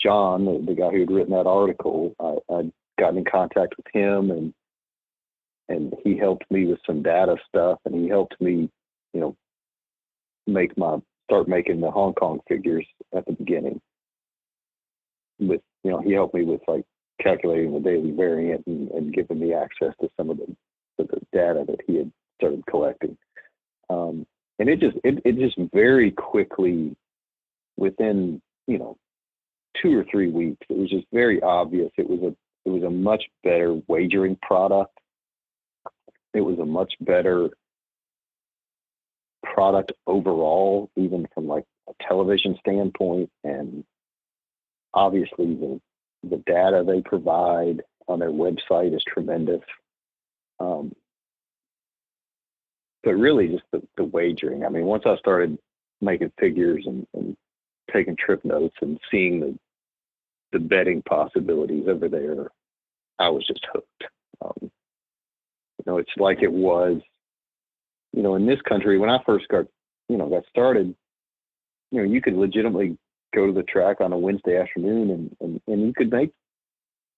John, the guy who had written that article, I'd gotten in contact with him and he helped me with some data stuff, and he helped me, start making the Hong Kong figures at the beginning. With, he helped me with like calculating the daily variant and giving me access to some of the data that he had started collecting. And it just very quickly, within 2 or 3 weeks, it was just very obvious. It was a much better wagering product. It was a much better product overall, even from like a television standpoint, and obviously the data they provide on their website is tremendous. But really just the wagering. I mean, once I started making figures and taking trip notes and seeing the betting possibilities over there, I was just hooked. It's like it was, in this country, when I first got started, you could legitimately go to the track on a Wednesday afternoon and you could make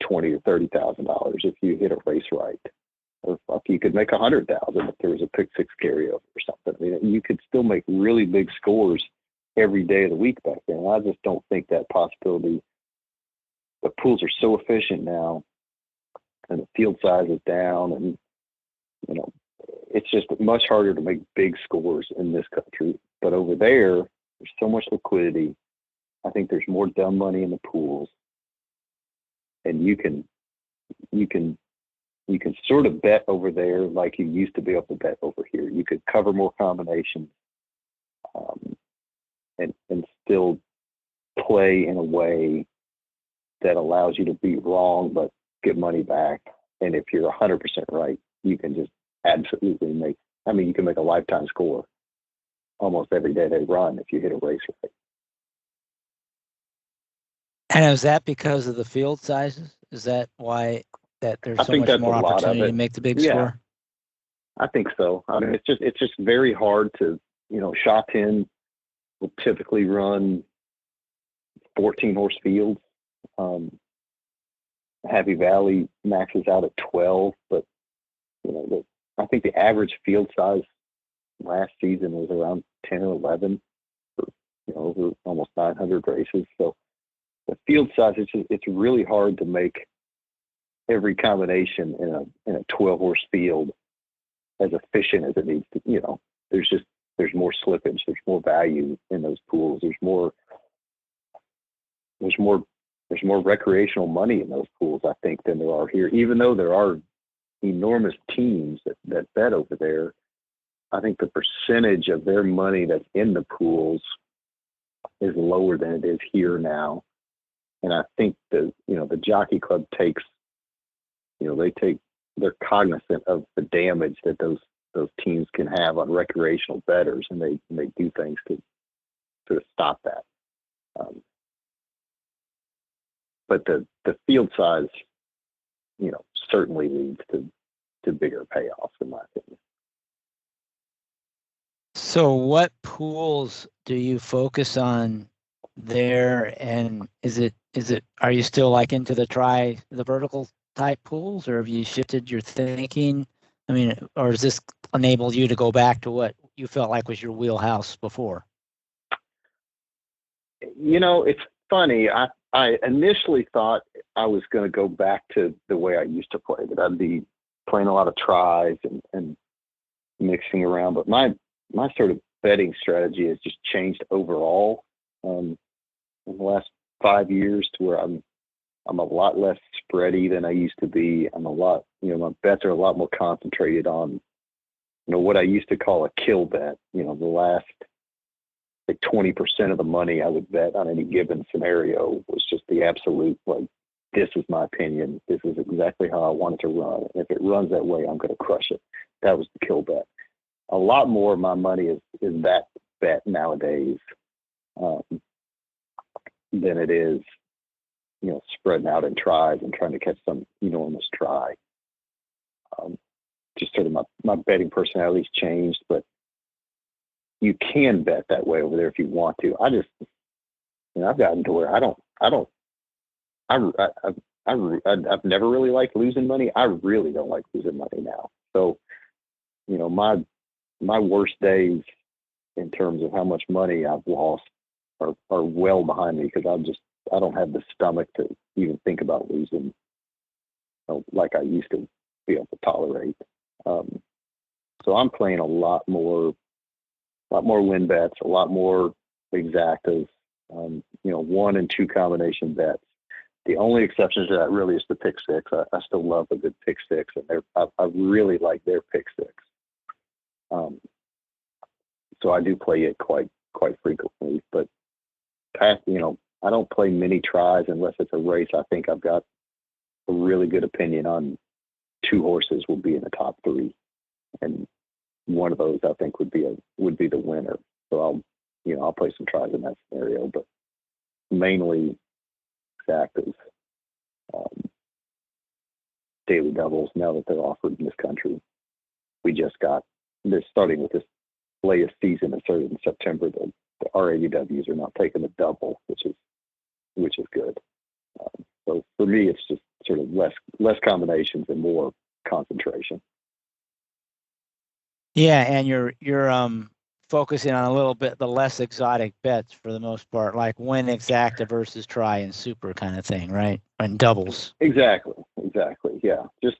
$20,000 or $30,000 if you hit a race right. Or you could make $100,000 if there was a pick six carryover or something. I mean, you could still make really big scores every day of the week back then. I just don't think that possibility. The pools are so efficient now, and the field size is down, and it's just much harder to make big scores in this country. But over there, there's so much liquidity. I think there's more dumb money in the pools, and you can sort of bet over there like you used to be able to bet over here. You could cover more combinations, and still play in a way that allows you to be wrong but get money back. And if you're 100% right, you can just absolutely make. I mean, you can make a lifetime score almost every day they run if you hit a race right. And is that because of the field sizes? Is that why that there's so much more opportunity to make the big score? I think so. I mean, it's just very hard to, Shot 10 will typically run 14 horse fields. Happy Valley maxes out at 12, but I think the average field size last season was around 10 or 11 for over almost 900 races. So the field size, it's really hard to make every combination in a 12 horse field as efficient as it needs to. There's more slippage, there's more value in those pools. There's more recreational money in those pools, I think, than there are here. Even though there are enormous teams that bet over there, I think the percentage of their money that's in the pools is lower than it is here now. And I think the Jockey Club they're cognizant of the damage that those teams can have on recreational bettors, and they do things to sort of stop that. But the field size, certainly leads to bigger payoffs, in my opinion. So what pools do you focus on there? And are you still like into the vertical type pools, or have you shifted your thinking? I mean, or does this enable you to go back to what you felt like was your wheelhouse before? It's funny. I initially thought I was going to go back to the way I used to play, that I'd be playing a lot of tries and mixing around. But my sort of betting strategy has just changed overall in the last 5 years, to where I'm a lot less spready than I used to be. I'm a lot, my bets are a lot more concentrated on, what I used to call a kill bet. The last 20% of the money I would bet on any given scenario was just the absolute, like, this is my opinion. This is exactly how I want it to run. And if it runs that way, I'm going to crush it. That was the kill bet. A lot more of my money is that bet nowadays than it is, spreading out in tries and trying to catch some enormous try. Just sort of my betting personality's changed, but you can bet that way over there if you want to. I've gotten to where I've never really liked losing money. I really don't like losing money now. So, my worst days in terms of how much money I've lost are well behind me, because I don't have the stomach to even think about losing like I used to be able to tolerate. So I'm playing a lot more win bets, a lot more exactas, 1 and 2 combination bets. The only exception to that really is the pick six. I still love a good pick six, and I really like their pick six. So I do play it quite frequently, but I don't play many tries unless it's a race I think I've got a really good opinion on. 2 horses will be in the top 3, and one of those I think would be the winner. So I'll play some tries in that scenario, but mainly exactas, daily doubles, now that they're offered in this country. They're starting with this latest season that started in September. The RADWs are not taking the double, which is good. So for me, it's just sort of less combinations and more concentration. Yeah, and you're focusing on a little bit the less exotic bets for the most part, like win exacta versus try and super kind of thing, right? And doubles. Exactly. Yeah, just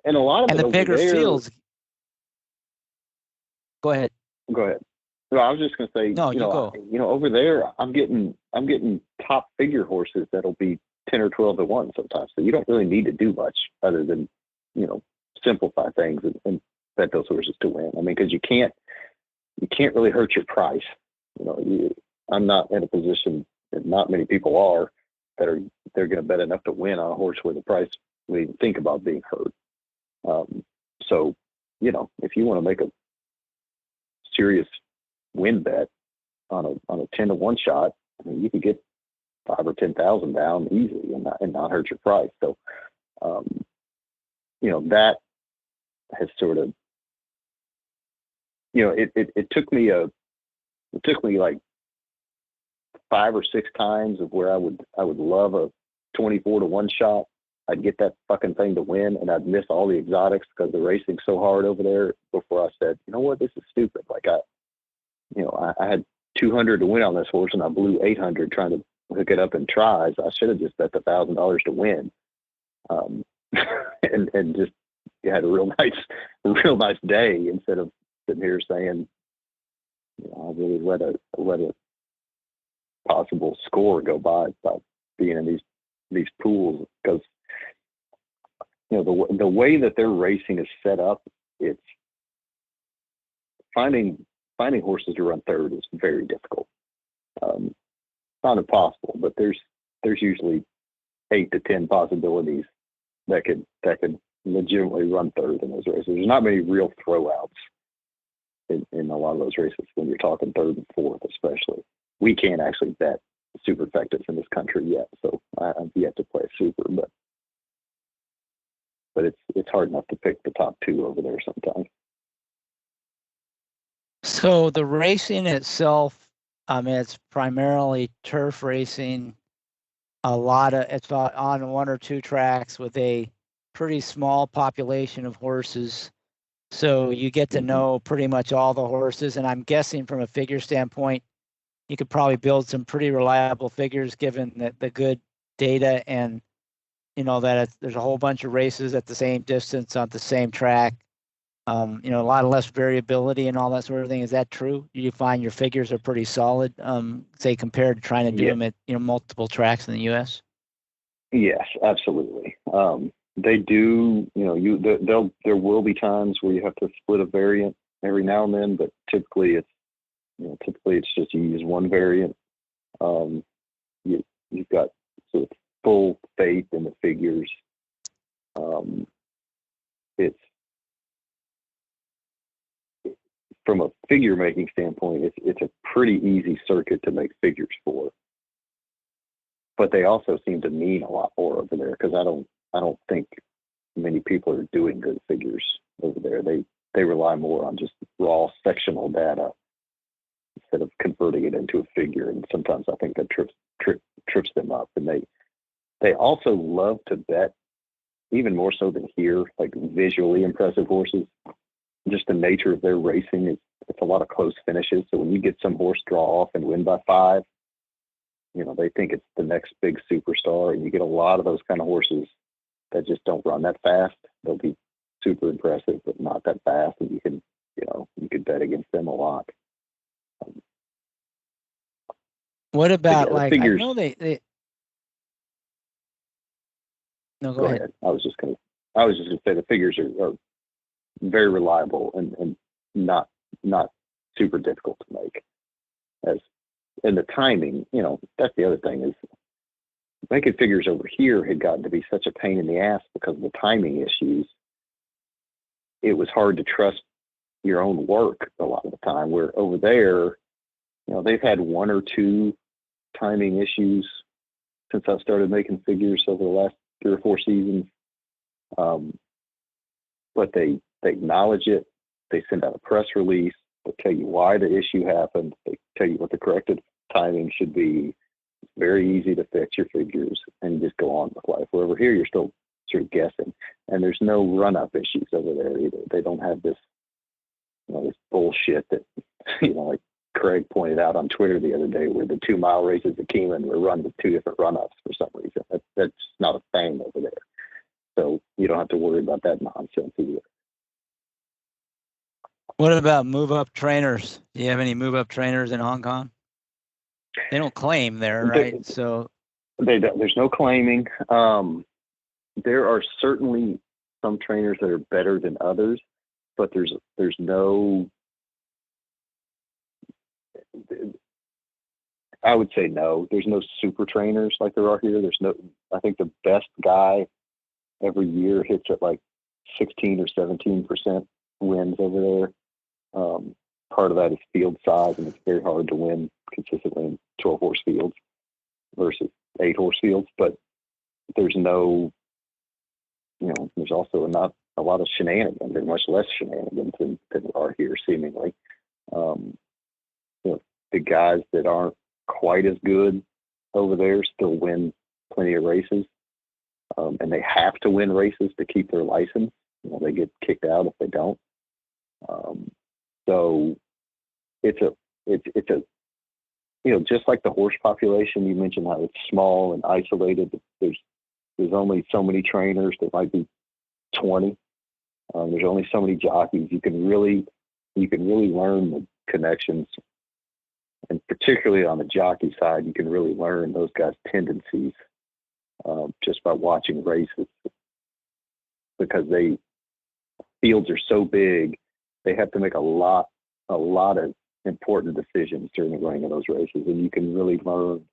and a lot of and it the bigger there, fields. Go ahead. Well, I was just going to say, No, you go. over there, I'm getting top figure horses that'll be 10 or 12 to 1 sometimes. So you don't really need to do much other than, simplify things and bet those horses to win. I mean, because you can't really hurt your price. I'm not in a position, and not many people are, they're going to bet enough to win on a horse where the price would even think about being hurt. So, if you want to make a serious win bet on a 10 to 1 shot, I mean, you could get 5 or 10,000 down easily and not hurt your price. So, that has sort of, it took me like 5 or 6 times of where I would love a 24 to 1 shot. I'd get that fucking thing to win, and I'd miss all the exotics because the racing's so hard over there before I said, you know what, this is stupid. Like I had 200 to win on this horse, and I blew 800 trying to hook it up in tries. I should have just bet the $1,000 to win, and just had a real nice day instead of sitting here saying, I really let a possible score go by being in these pools, because the way that their racing is set up, it's finding horses to run third is very difficult. Not impossible, but there's usually 8 to 10 possibilities that could legitimately run third in those races. There's not many real throwouts in a lot of those races when you're talking third and fourth, especially. We can't actually bet super effectives in this country yet, so I've yet to play super, but it's hard enough to pick the top 2 over there sometimes. So the racing itself, it's primarily turf racing. It's on 1 or 2 tracks with a pretty small population of horses. So you get to know pretty much all the horses. And I'm guessing from a figure standpoint, you could probably build some pretty reliable figures given the good data and, that there's a whole bunch of races at the same distance on the same track. A lot of less variability and all that sort of thing. Is that true? Do you find your figures are pretty solid, say, compared to trying to do them at, multiple tracks in the U.S.? Yes, absolutely. They do, there will be times where you have to split a variant every now and then, but typically it's just you use one variant. You've got sort of full faith in the figures. It's from a figure making standpoint, it's a pretty easy circuit to make figures for. But they also seem to mean a lot more over there, because I don't think many people are doing good figures over there. They rely more on just raw sectional data instead of converting it into a figure, and sometimes I think that trips them up. And they also love to bet, even more so than here, like visually impressive horses. Just the nature of their racing it's a lot of close finishes. So when you get some horse draw off and win by 5, they think it's the next big superstar, and you get a lot of those kind of horses that just don't run that fast. They'll be super impressive, but not that fast, and you could bet against them a lot. What about figures? I know they No, go ahead. I was just gonna say the figures are very reliable and not super difficult to make. And the timing, that's the other thing, is making figures over here had gotten to be such a pain in the ass because of the timing issues. It was hard to trust your own work a lot of the time, where over there, they've had 1 or 2 timing issues since I started making figures over the last 3 or 4 seasons. But they acknowledge it. They send out a press release. They tell you why the issue happened. They tell you what the corrected timing should be. It's very easy to fix your figures and just go on with life. Where over here, you're still sort of guessing. And there's no run-up issues over there either. They don't have this, this bullshit that, like Craig pointed out on Twitter the other day, where the 2-mile races at Keeneland were run with 2 different run-ups for some reason. That's not a thing over there. So you don't have to worry about that nonsense either. What about move-up trainers? Do you have any move-up trainers in Hong Kong? They don't claim there, right? So there's no claiming. There are certainly some trainers that are better than others, but there's no. I would say no. There's no super trainers like there are here. There's no. I think the best guy every year hits at like 16 or 17% wins over there. Part of that is field size, and it's very hard to win consistently in 12-horse fields versus 8-horse fields. But there's no, there's also not a lot of shenanigans. There's much less shenanigans than there are here, seemingly. The guys that aren't quite as good over there still win plenty of races, and they have to win races to keep their license. They get kicked out if they don't. So it's a just like the horse population, you mentioned how it's small and isolated. There's only so many trainers. There might be 20. There's only so many jockeys. You can really learn the connections, and particularly on the jockey side, you can really learn those guys' tendencies just by watching races, because fields are so big. They have to make a lot of important decisions during the running of those races, and you can really learn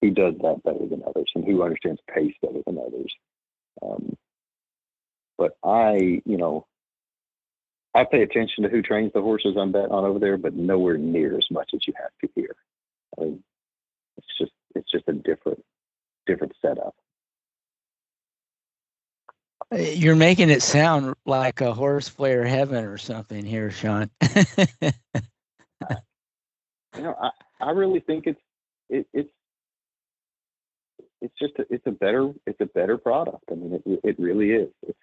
who does that better than others and who understands pace better than others. But I pay attention to who trains the horses I'm betting on over there, but nowhere near as much as you have to here. I mean, it's just a different setup. You're making it sound like a Horseplayer heaven or something here, Sean. I really think it's a better product. I mean, it really is. It's,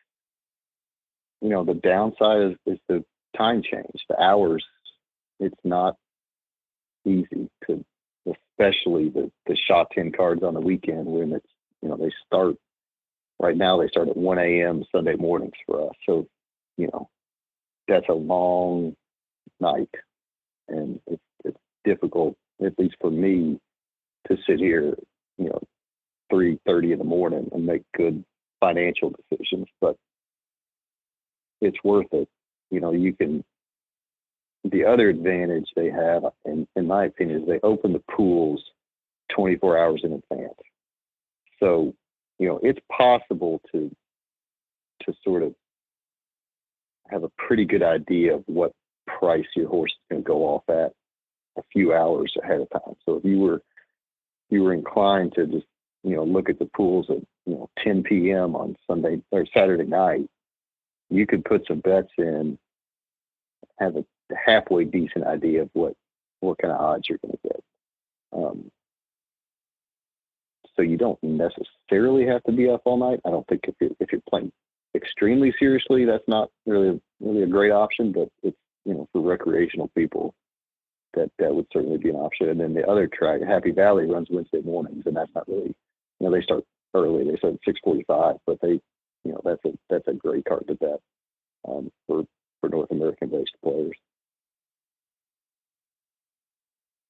the downside is the time change, the hours. It's not easy to, especially the shot 10 cards on the weekend when it's, they start. Right now, they start at 1 a.m. Sunday mornings for us. So, that's a long night. And it's difficult, at least for me, to sit here, 3:30 in the morning and make good financial decisions. But it's worth it. The other advantage they have, in my opinion, is they open the pools 24 hours in advance. So, it's possible to sort of have a pretty good idea of what price your horse is going to go off at a few hours ahead of time. So if you were inclined to just, look at the pools at, 10 p.m. on Sunday or Saturday night, you could put some bets in, have a halfway decent idea of what kind of odds you're going to get. So you don't necessarily have to be up all night. I don't think if you're playing extremely seriously, that's not really a great option. But it's for recreational people, that would certainly be an option. And then the other track, Happy Valley, runs Wednesday mornings, and that's not really they start early. They start at 6:45, but that's a great card to bet for North American based players.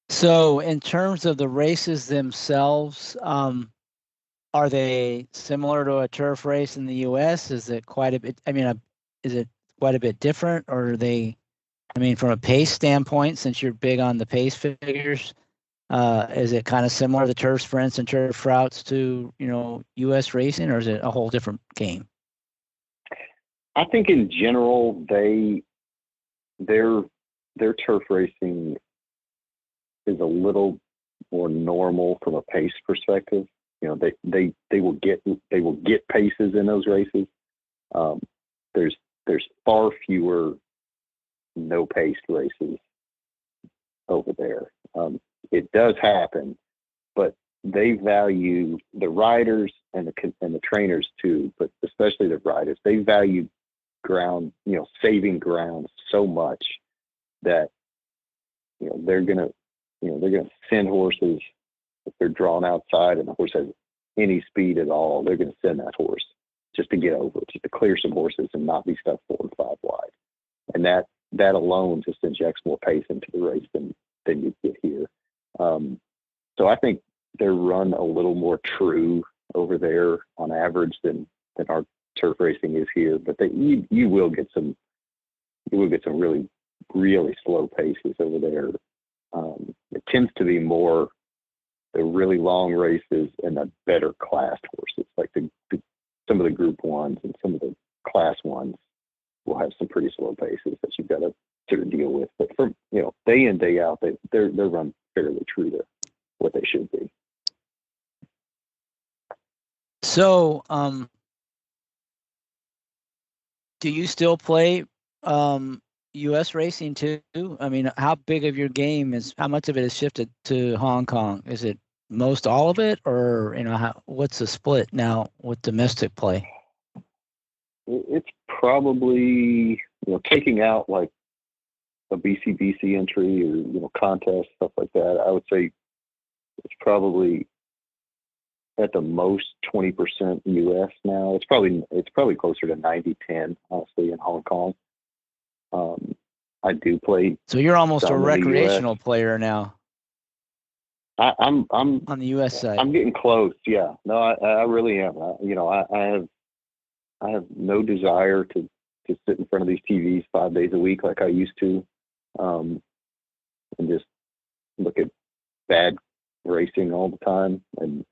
So in terms of the races themselves, are they similar to a turf race in the U.S.? Is it quite a bit? Is it quite a bit different, or are they? From a pace standpoint, since you're big on the pace figures, is it kind of similar, the turf sprints and turf routes, to U.S. racing, or is it a whole different game? I think in general their turf racing is a little more normal from a pace perspective. They will get paces in those races. There's far fewer no paced races over there. It does happen, but they value the riders and the trainers too, but especially the riders. They value ground, saving ground so much that they're gonna send horses if they're drawn outside and the horse has any speed at all. They're gonna send that horse just to get over, just to clear some horses and not be stuck 4 and 5 wide. And that that alone just injects more pace into the race than you get here. So I think they're run a little more true over there on average than our turf racing is here. But you will get some really, really slow paces over there. It tends to be more the really long races and the better classed horses, like some of the Group 1s and some of the Class 1s will have some pretty slow paces that you've got to sort of deal with. But from day in, day out, they're run fairly true to what they should be. So, do you still play U.S. racing too? I mean, how big of your game how much of it is shifted to Hong Kong? Is it most all of it, or what's the split now with domestic play? It's probably taking out like a BCBC entry or contest, stuff like that. I would say it's probably at the most 20% U.S. now. It's probably closer to 90-10, honestly, in Hong Kong. I do play. So you're almost a recreational player now. I'm on the U.S. side. I'm getting close. Yeah, no, I really am. I have no desire to sit in front of these TVs 5 days a week like I used to, and just look at bad racing all the time and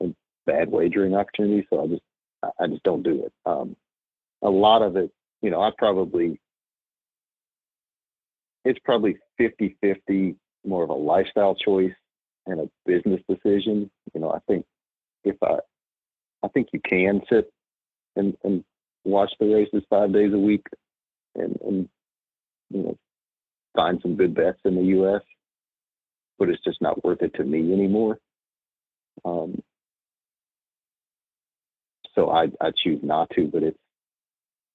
bad wagering opportunities. So I just don't do it. A lot of it, it's probably 50-50, more of a lifestyle choice and a business decision. I think I think you can sit and watch the races 5 days a week and find some good bets in the U.S., but it's just not worth it to me anymore. So I choose not to, but it's,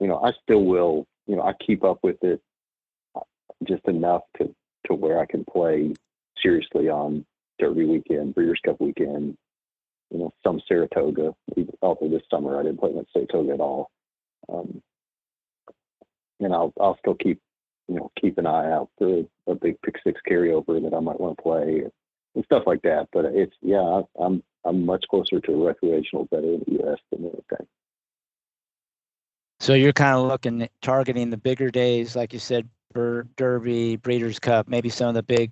I still will, I keep up with it just enough to where I can play seriously on Derby weekend, Breeders' Cup weekend, some Saratoga. Although this summer I didn't play much Saratoga at all. And I'll still keep an eye out for a big pick six carryover that I might want to play and stuff like that. But I'm much closer to a recreational bettor in the U.S. than anything. So you're kind of targeting the bigger days, like you said, for Derby, Breeders' Cup, maybe some of the big,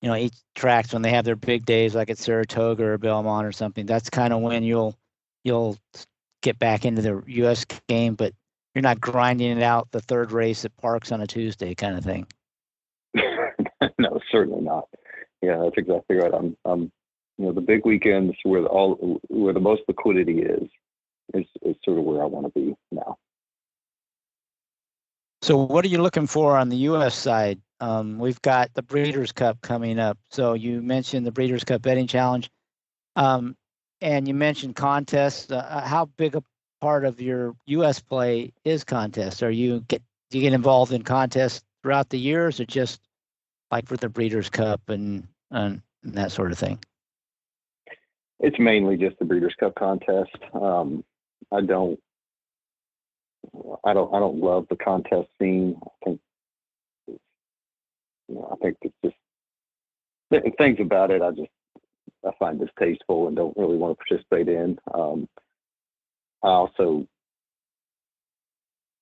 each tracks when they have their big days, like at Saratoga or Belmont or something. That's kind of when you'll get back into the U.S. game, but you're not grinding it out the third race at Parks on a Tuesday kind of thing. No, certainly not. Yeah, that's exactly right. I'm the big weekends where the most liquidity is sort of where I want to be now. So what are you looking for on the U.S. side? We've got the Breeders' Cup coming up. So you mentioned the Breeders' Cup Betting Challenge, and you mentioned contests. How big a part of your U.S. play is contests? Do you get involved in contests throughout the years, or just like for the Breeders' Cup and that sort of thing? It's mainly just the Breeders' Cup contest. I don't love the contest scene. I think it's just things about it I find distasteful and don't really want to participate in. I also,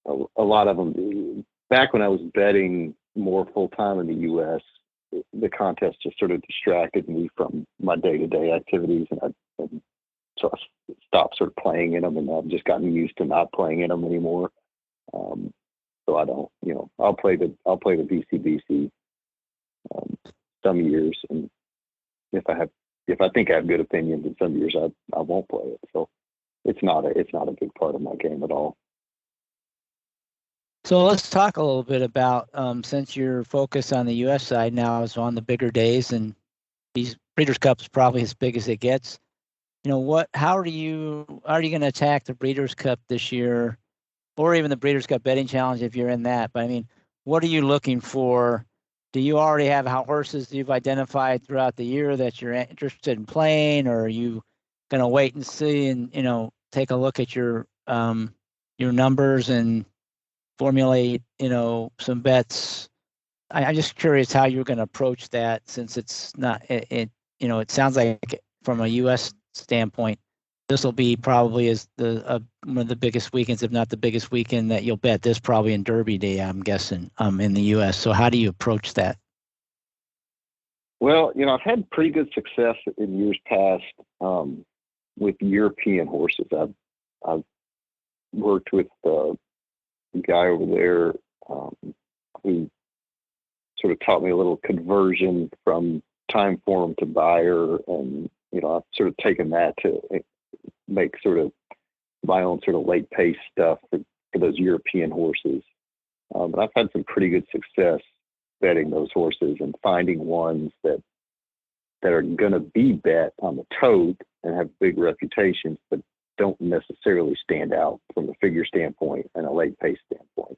a lot of them, back when I was betting more full time in the U.S., the contest just sort of distracted me from my day-to-day activities, and so I stopped sort of playing in them, and I've just gotten used to not playing in them anymore. So I don't, I'll play the BCBC some years, and if I think I have good opinions, in some years I won't play it. So it's not a big part of my game at all. So let's talk a little bit about, since your focus on the U.S. side now is on the bigger days, and these Breeders' Cup is probably as big as it gets. How are you going to attack the Breeders' Cup this year, or even the Breeders' Cup Betting Challenge if you're in that? But I mean, what are you looking for? Do you already have horses you've identified throughout the year that you're interested in playing, or are you going to wait and see and take a look at your numbers and formulate some bets I'm just curious how you're going to approach that, since it's not. It it sounds like from a U.S. standpoint, this will be probably one of the biggest weekends, if not the biggest weekend that you'll bet. This probably in Derby Day, I'm guessing, in the U.S. So how do you approach that? Well, I've had pretty good success in years past with European horses. I've worked with a guy over there who sort of taught me a little conversion from time form to buyer, and I've sort of taken that to make sort of my own sort of late pace stuff for those European horses. But I've had some pretty good success betting those horses and finding ones that are going to be bet on the tote and have big reputations, but don't necessarily stand out from a figure standpoint and a late pace standpoint.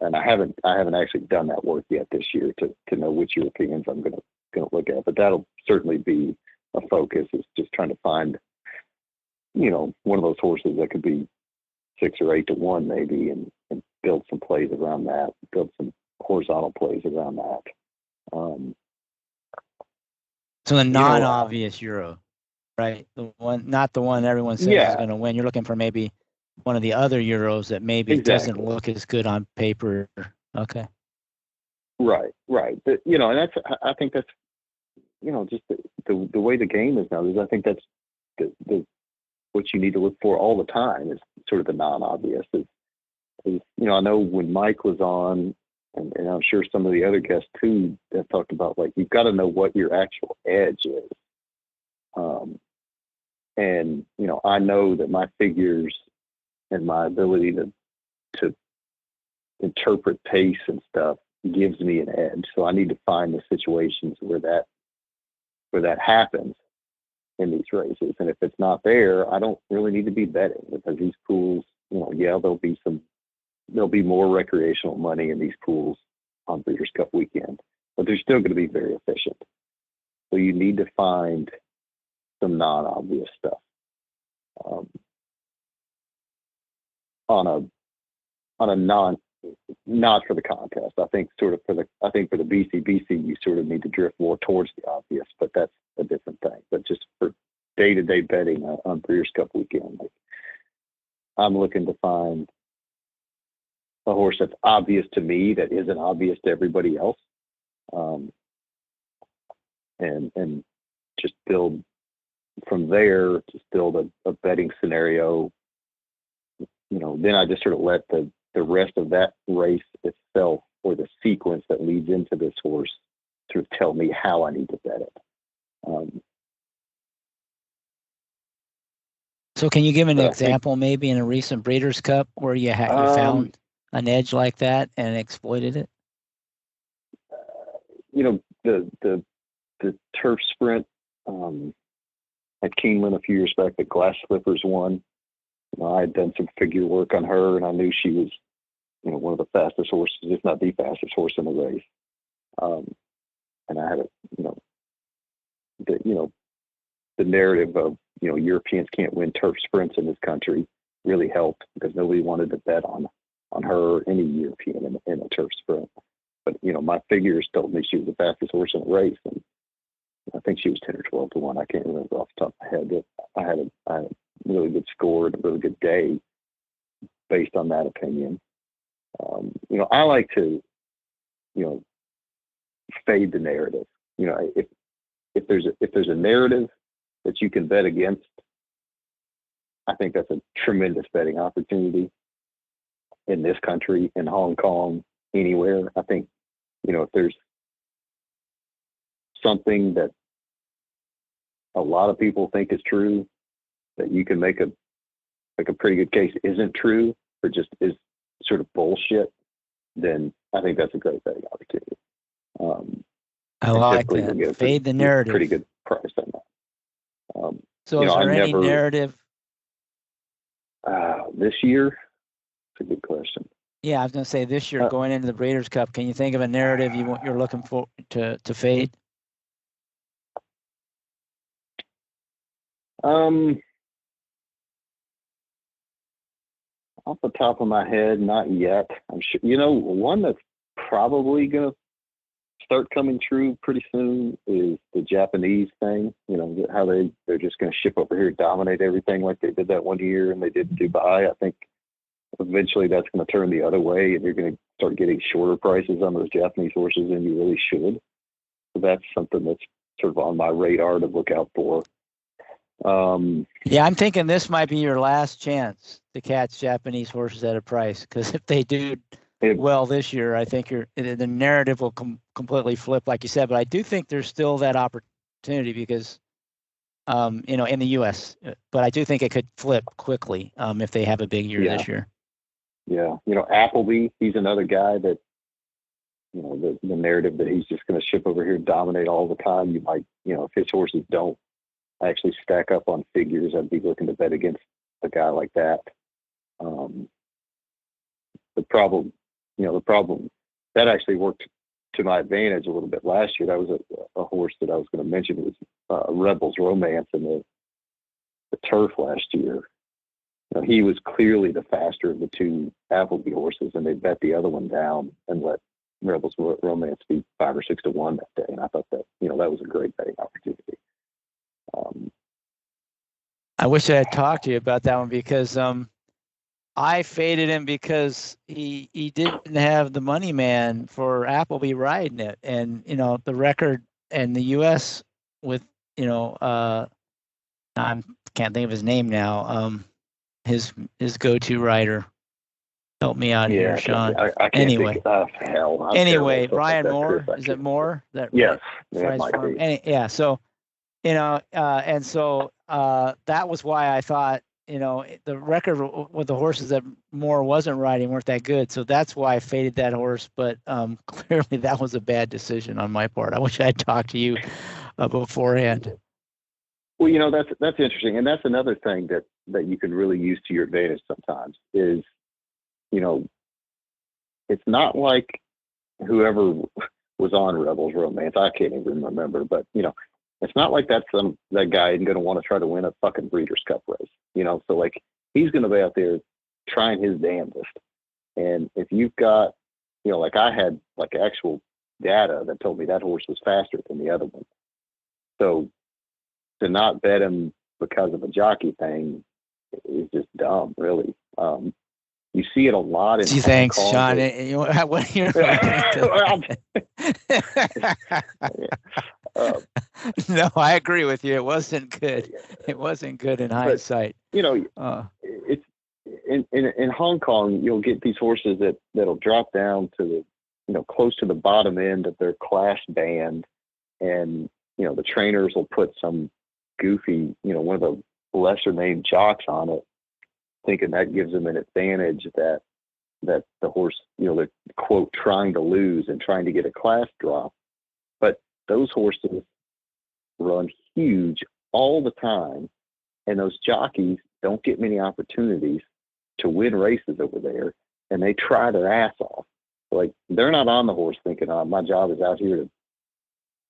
And I haven't actually done that work yet this year to know which Europeans I'm going to look at, but that'll certainly be a focus, is just trying to find, one of those horses that could be 6 or 8 to 1 maybe, and build some plays around that, build some horizontal plays around that. So the non-obvious Euro, right? Not the one everyone says is going to win. You're looking for maybe one of the other Euros that maybe doesn't look as good on paper. Okay. Right. But, and I think that's, just the way the game is now. I think that's the what you need to look for all the time is sort of the non-obvious. I know when Mike was on, and I'm sure some of the other guests too, that talked about, like, you've got to know what your actual edge is. And I know that my figures and my ability to interpret pace and stuff gives me an edge. So I need to find the situations where that happens in these races. And if it's not there, I don't really need to be betting, because these pools, there'll be more recreational money in these pools on Breeders' Cup weekend, but they're still going to be very efficient. So you need to find some non-obvious stuff on a not for the contest. I think for the BCBC, you sort of need to drift more towards the obvious, but that's a different thing. But just for day-to-day betting on Breeders' Cup weekend, I'm looking to find a horse that's obvious to me that isn't obvious to everybody else, and just build from there. Just build a betting scenario. Then I just sort of let the rest of that race itself, or the sequence that leads into this horse, sort of tell me how I need to bet it. So can you give an example, maybe in a recent Breeders' Cup where you found an edge like that and exploited it? The turf sprint at Keeneland a few years back that Glass Slippers won. I had done some figure work on her, and I knew she was, one of the fastest horses, if not the fastest horse in the race. And I had the narrative of, Europeans can't win turf sprints in this country really helped, because nobody wanted to bet on her or any European in a turf sprint. But, my figures told me she was the fastest horse in the race, and I think she was 10 or 12 to 1. I can't remember off the top of my head, but I had a really good score and a really good day based on that opinion. I like to, fade the narrative. If there's a narrative that you can bet against, I think that's a tremendous betting opportunity in this country, in Hong Kong, anywhere. I think, if there's something that a lot of people think is true, that you can make a pretty good case isn't true, or just is sort of bullshit, then I think that's a great betting opportunity. I like that. Fade the narrative. Pretty good price on that. So is there any narrative? This year? That's a good question. Yeah, I was going to say this year, going into the Breeders' Cup, can you think of a narrative you're looking for to fade? Off the top of my head, not yet. I'm sure, one that's probably going to start coming true pretty soon is the Japanese thing. How they're just going to ship over here, dominate everything like they did that one year and they did in Dubai. I think eventually that's going to turn the other way and you're going to start getting shorter prices on those Japanese horses than you really should. So that's something that's sort of on my radar to look out for. Yeah, I'm thinking this might be your last chance to catch Japanese horses at a price, because if they do well this year, I think the narrative will completely flip, like you said. But I do think there's still that opportunity because, in the U.S. But I do think it could flip quickly if they have a big year this year. Yeah, Appleby, he's another guy that, the narrative that he's just going to ship over here and dominate all the time. You might, if his horses don't actually stack up on figures, I'd be looking to bet against a guy like that. The problem that actually worked to my advantage a little bit last year. That was a horse that I was going to mention. It was Rebels Romance in the turf last year. He was clearly the faster of the two Appleby horses, and they bet the other one down and let Rebels Romance be 5 or 6 to 1 that day. And I thought that that was a great betting opportunity. I wish I had talked to you about that one, because I faded him because he didn't have the money man for Appleby riding it, and the record in the U.S. with I can't think of his name now. His go-to rider. Help me out here, Sean. I can't anyway, think of, hell. Anyway, Ryan Moore. Is it Moore? Yes. It might be. Yeah. So, and so that was why I thought, the record with the horses that Moore wasn't riding weren't that good. So that's why I faded that horse. But clearly that was a bad decision on my part. I wish I had talked to you beforehand. Well, that's interesting. And that's another thing that you can really use to your advantage sometimes is, it's not like whoever was on Rebels Romance, I can't even remember, but, it's not like that guy isn't going to want to try to win a fucking Breeders' Cup race, so like he's going to be out there trying his damnedest. And if you've got, like I had like actual data that told me that horse was faster than the other one. So to not bet him because of a jockey thing is just dumb, really. You see it a lot in. Thanks, Sean. No, I agree with you. It wasn't good. It wasn't good in hindsight. It's in Hong Kong. You'll get these horses that'll drop down to the, close to the bottom end of their class band, and the trainers will put some goofy, one of the lesser named jocks on it, thinking that gives them an advantage that the horse, they're quote trying to lose and trying to get a class drop. But those horses run huge all the time, and those jockeys don't get many opportunities to win races over there, and they try their ass off. Like, they're not on the horse thinking, my job is out here to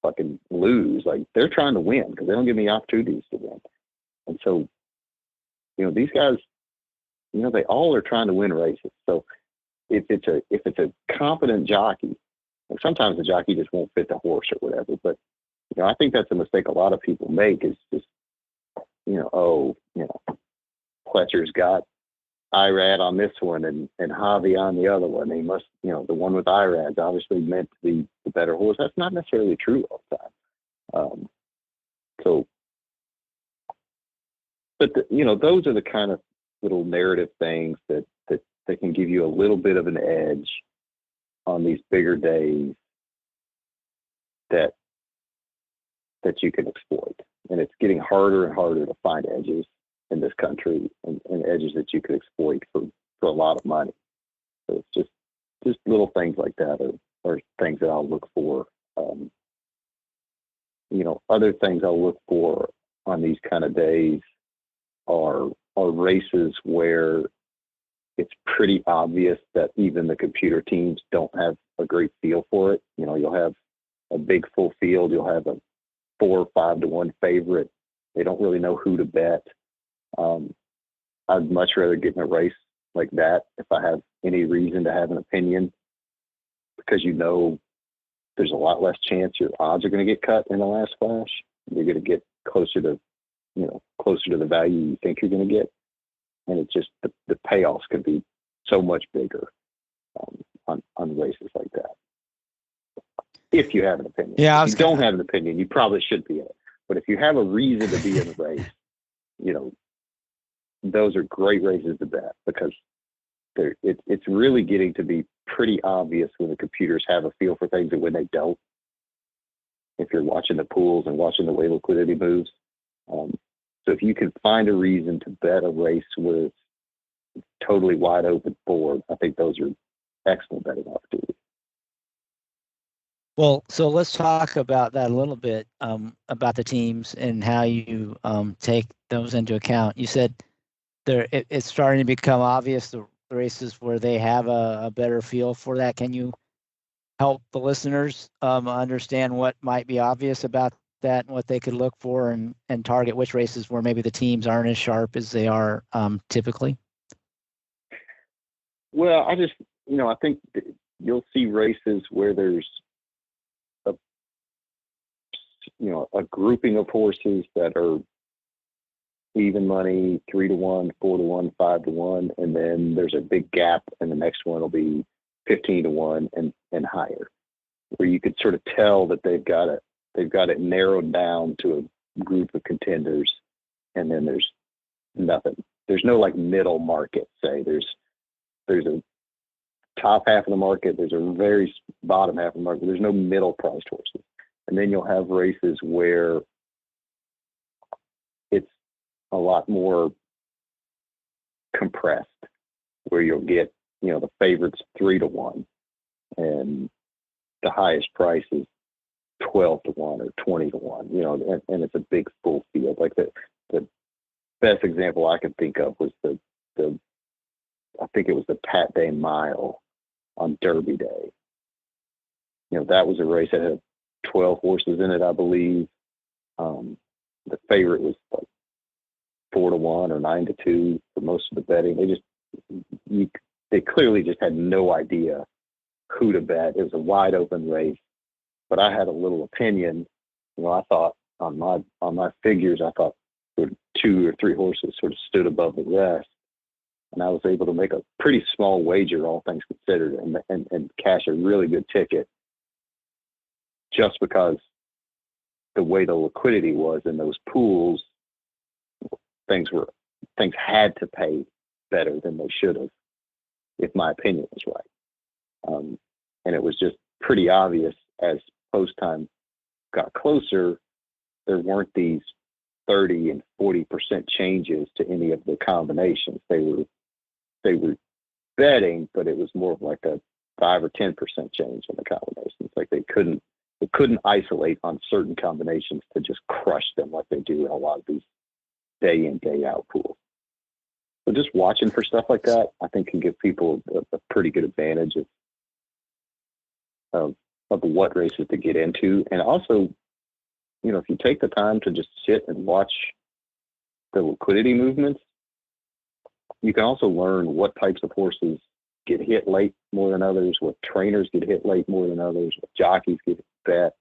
fucking lose. Like, they're trying to win because they don't give me opportunities to win. And so, these guys, they all are trying to win races. So if it's a competent jockey, and sometimes the jockey just won't fit the horse or whatever, but I think that's a mistake a lot of people make is just, Fletcher's got Irad on this one and Javi on the other one. He must, the one with Irad's obviously meant to be the better horse. That's not necessarily true all the time. But those are the kind of little narrative things that can give you a little bit of an edge on these bigger days that you can exploit. And it's getting harder and harder to find edges in this country and edges that you could exploit for a lot of money. So it's just little things like that are things that I'll look for. Other things I'll look for on these kind of days are races where it's pretty obvious that even the computer teams don't have a great feel for it. You'll have a big full field. You'll have a 4 or 5 to 1 favorite. They don't really know who to bet. I'd much rather get in a race like that, if I have any reason to have an opinion, because there's a lot less chance your odds are going to get cut in the last flash. You're going to get closer to the value you think you're going to get. And it's just the payoffs can be so much bigger on races like that. If you have an opinion. Yeah, if you don't have an opinion, you probably should be in it. But if you have a reason to be in the race, those are great races to bet, because it's really getting to be pretty obvious when the computers have a feel for things and when they don't. If you're watching the pools and watching the way liquidity moves. So if you can find a reason to bet a race where it's totally wide open board, I think those are excellent betting opportunities. Well, so let's talk about that a little bit, about the teams and how you take those into account. You said it's starting to become obvious, the races where they have a better feel for that. Can you help the listeners understand what might be obvious about that and what they could look for and target which races where maybe the teams aren't as sharp as they are typically? Well, I think you'll see races where there's a grouping of horses that are even money, 3-1, 4-1, 5-1, and then there's a big gap, and the next one will be 15-1 and higher, where you could sort of tell that they've got it narrowed down to a group of contenders, and then there's nothing. There's no like middle market. Say there's a top half of the market, there's a very bottom half of the market. There's no middle priced horses. And then you'll have races where it's a lot more compressed, where you'll get, the favorites 3-1 and the highest price is 12-1 or 20-1, and it's a big full field. Like the best example I can think of was I think it was the Pat Day Mile on Derby Day. That was a race that had 12 horses in it, I believe. The favorite was like 4-1 or 9-2 for most of the betting. They clearly just had no idea who to bet. It was a wide open race, but I had a little opinion. I thought on my figures, I thought sort of 2 or 3 horses sort of stood above the rest, and I was able to make a pretty small wager, all things considered, and cash a really good ticket, just because the way the liquidity was in those pools, things had to pay better than they should have, if my opinion was right. And it was just pretty obvious as post time got closer, there weren't these 30 and 40% changes to any of the combinations. They were betting, but it was more of like a 5 or 10% change in the combinations. Like they couldn't isolate on certain combinations to just crush them like they do in a lot of these day in, day out pools. So just watching for stuff like that, I think, can give people a pretty good advantage of what races to get into. And also, if you take the time to just sit and watch the liquidity movements, you can also learn what types of horses get hit late more than others, what trainers get hit late more than others, what jockeys get bet.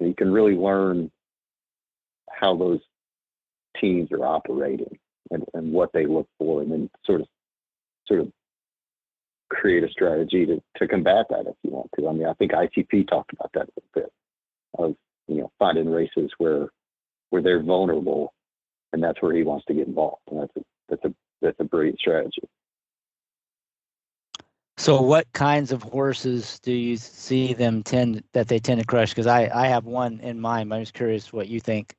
You can really learn how those teams are operating and what they look for, and then sort of create a strategy to combat that if you want to. I mean, I think ITP talked about that a little bit, of finding races where they're vulnerable, and that's where he wants to get involved, and that's a brilliant strategy. So what kinds of horses do you see them tend to crush? Because I have one in mind. I'm just curious what you think.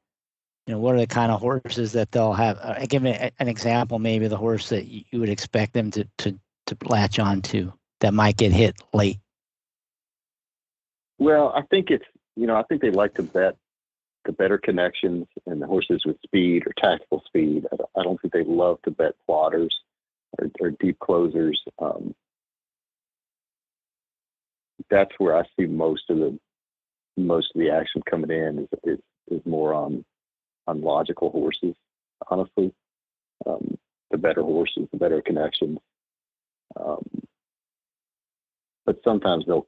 What are the kind of horses that they'll have? Give me an example, maybe the horse that you would expect them to latch on to that might get hit late. Well, I think I think they like to bet the better connections and the horses with speed or tactical speed. I don't think they love to bet plotters or deep closers. That's where I see most of the action coming in is more on logical horses, honestly. The better horses, the better connections. Um, but sometimes they'll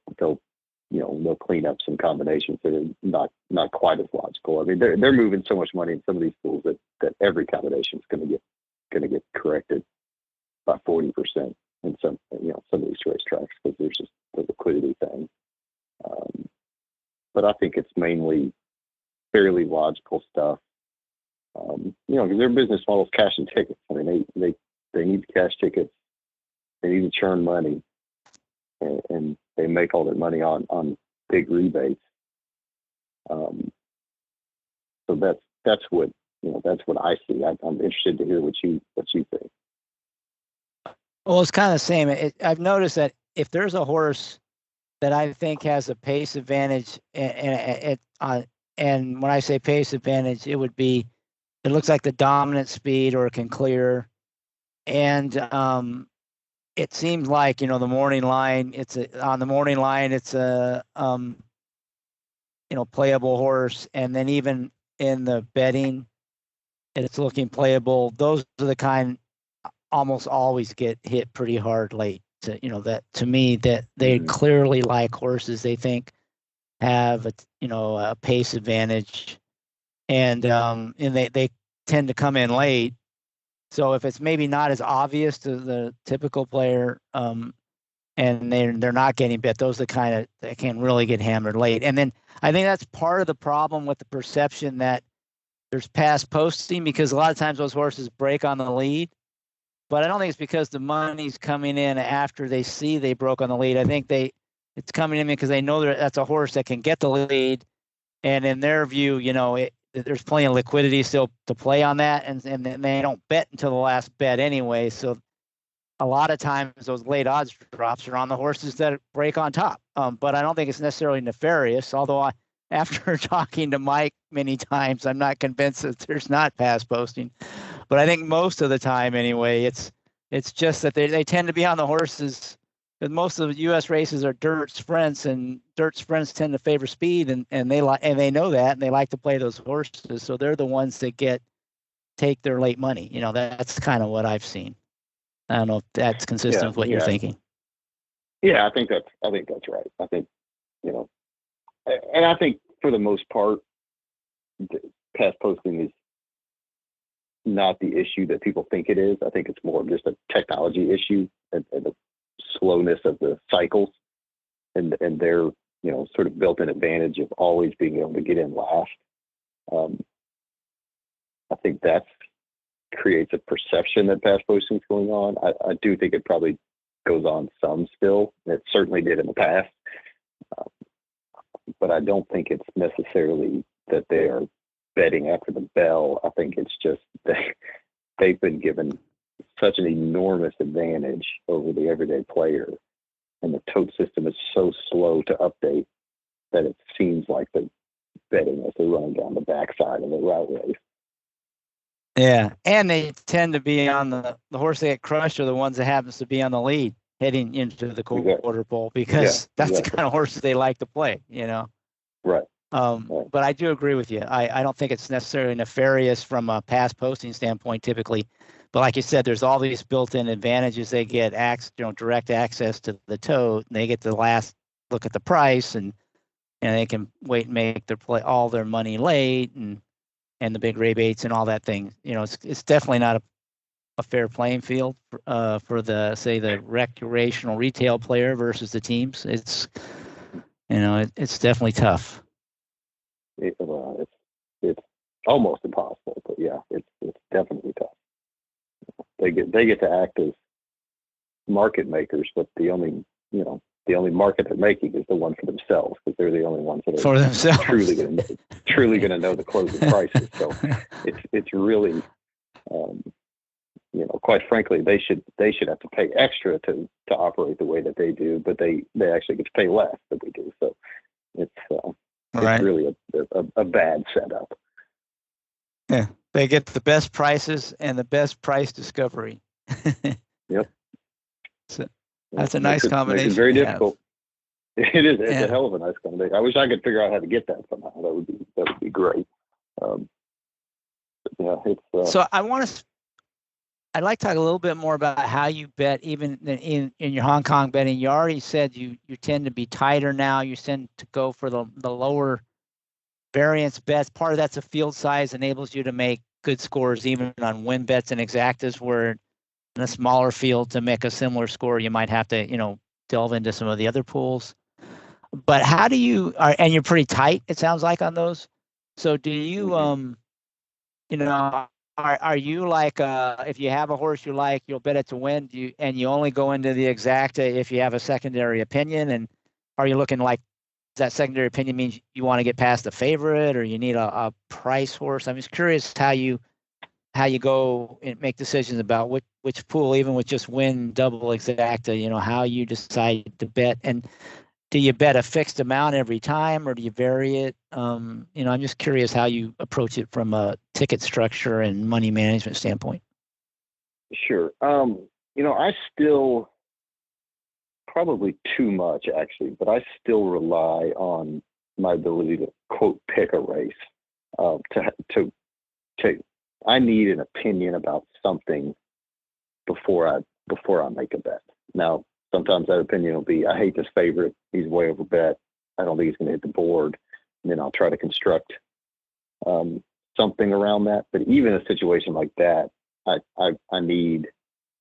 clean up some combinations that are not quite as logical. I mean, they're moving so much money in some of these pools that every combination is going to get corrected by 40% in some of these racetracks because there's just the liquidity thing. But I think it's mainly fairly logical stuff. Because their business model is cash and tickets. I mean, they need cash tickets. They need to churn money, and they make all their money on big rebates. So that's what I see. I'm interested to hear what you think. Well, it's kind of the same. I've noticed that if there's a horse that I think has a pace advantage, and when I say pace advantage, it looks like the dominant speed or it can clear, and it seems like the morning line. It's a playable horse, and then even in the betting, it's looking playable. Those are the kind almost always get hit pretty hard late. That to me that they clearly like horses they think have a pace advantage, and they tend to come in late. So if it's maybe not as obvious to the typical player, and they're not getting bet, those are the kind that can really get hammered late. And then I think that's part of the problem with the perception that there's past posting, because a lot of times those horses break on the lead. But I don't think it's because the money's coming in after they see they broke on the lead. I think it's coming in because they know that's a horse that can get the lead, and in their view, there's plenty of liquidity still to play on that, and they don't bet until the last bet anyway. So a lot of times those late odds drops are on the horses that break on top. But I don't think it's necessarily nefarious. Although after talking to Mike many times, I'm not convinced that there's not past posting. But I think most of the time, anyway, it's just that they tend to be on the horses, because most of the U.S. races are dirt sprints, and dirt sprints tend to favor speed, and they know that, and they like to play those horses, so they're the ones that take their late money. That's kind of what I've seen. I don't know if that's consistent with what you're thinking. Yeah, I think that's right. I think and I think for the most part, past posting is not the issue that people think it is. I think it's more of just a technology issue and the slowness of the cycles and their sort of built-in advantage of always being able to get in last. I think that creates a perception that past posting is going on. I do think it probably goes on some still. It certainly did in the past, but I don't think it's necessarily that they are betting after the bell. I think it's just they've been given such an enormous advantage over the everyday player, and the tote system is so slow to update that it seems like they're betting as they're running down the backside of the route race. Yeah, and they tend to be on the horse that get crushed are the ones that happens to be on the lead heading into the quarter pole, because that's the kind of horses they like to play. Right. But I do agree with you. I don't think it's necessarily nefarious from a past posting standpoint typically. But like you said, there's all these built-in advantages. They get direct access to the tote, and they get the last look at the price, and they can wait and make all their money late, and the big rebates and all that thing. It's definitely not a fair playing field for the recreational retail player versus the teams. It's it's definitely tough. It's almost impossible, but yeah, it's definitely tough. They get to act as market makers, but the only market they're making is the one for themselves, because they're the only ones that are for themselves truly going to know the closing prices. So it's really, quite frankly, they should have to pay extra to operate the way that they do, but they actually get to pay less than we do. So it's really a bad setup. Yeah, they get the best prices and the best price discovery. Yep. So that's a nice combination. It's very difficult. It is. It's a hell of a nice combination. I wish I could figure out how to get that somehow. That would be great. Yeah, it's. So I want to I'd like to talk a little bit more about how you bet, even in your Hong Kong betting. You already said you tend to be tighter now. You tend to go for the lower variance bets. Part of that's a field size, enables you to make good scores even on win bets and exactas, where in a smaller field to make a similar score, you might have to, delve into some of the other pools. But how do you, and you're pretty tight, it sounds like, on those. So do you, are you like, if you have a horse you like, you'll bet it to win, and you only go into the exacta if you have a secondary opinion? And are you looking like that secondary opinion means you want to get past the favorite, or you need a price horse? I'm just curious how you go and make decisions about which pool, even with just win, double, exacta, how you decide to bet. And do you bet a fixed amount every time, or do you vary it? I'm just curious how you approach it from a ticket structure and money management standpoint. Sure. I still, probably too much actually, but I still rely on my ability to quote pick a race. I need an opinion about something before I make a bet. Now, sometimes that opinion will be, I hate this favorite. He's way over bet. I don't think he's going to hit the board. And then I'll try to construct something around that. But even a situation like that, I need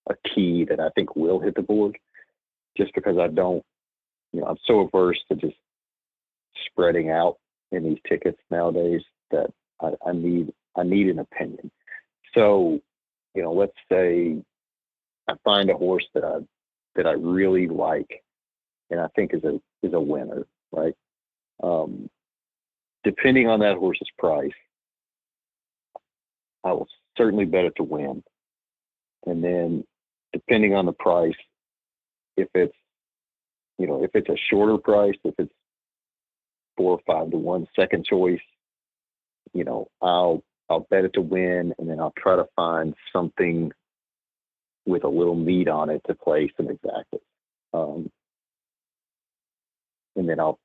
a key that I think will hit the board, just because I don't, I'm so averse to just spreading out in these tickets nowadays that I need an opinion. So, let's say I find a horse that I really like and I think is a winner, right? Depending on that horse's price, I will certainly bet it to win. And then depending on the price, if it's a shorter price, if it's 4 or 5 to 1 second choice, I'll bet it to win, and then I'll try to find something with a little meat on it to play some exactas. And then I'll,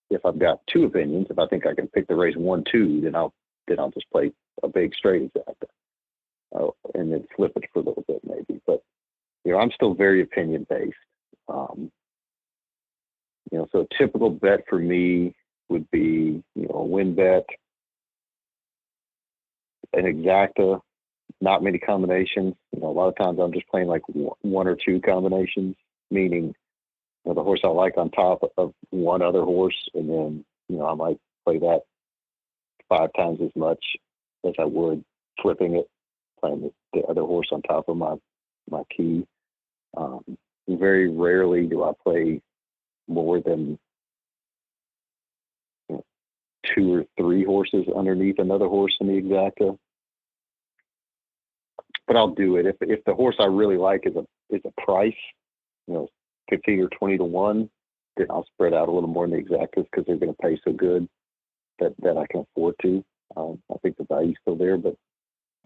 if I've got 2 opinions, if I think I can pick the race 1-2, then I'll just play a big straight exacta, and then flip it for a little bit maybe. But I'm still very opinion based. So a typical bet for me would be, a win bet, an exacta, not many combinations. A lot of times I'm just playing like 1 or 2 combinations, meaning the horse I like on top of one other horse, and then I might play that 5 times as much as I would flipping it, playing the other horse on top of my key. Very rarely do I play more than 2 or 3 horses underneath another horse in the exacta. But I'll do it if the horse I really like is a price, 15 or 20 to 1, then I'll spread out a little more in the exactas because they're going to pay so good that I can afford to. I think the value's still there, but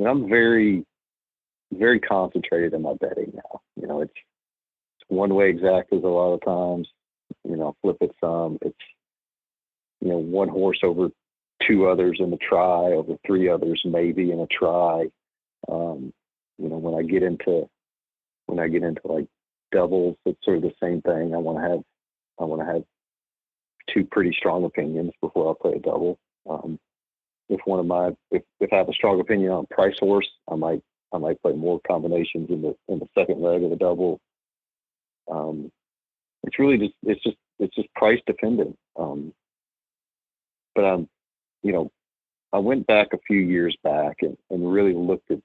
I'm very, very concentrated in my betting now. It's one-way exactas a lot of times. Flip it some. It's 1 horse over 2 others in the try, over 3 others maybe in a try. When I get into like doubles, it's sort of the same thing. I want to have 2 pretty strong opinions before I play a double. If I have a strong opinion on price horse, I might play more combinations in the second leg of the double. It's really just price dependent. But I went back a few years back and really looked at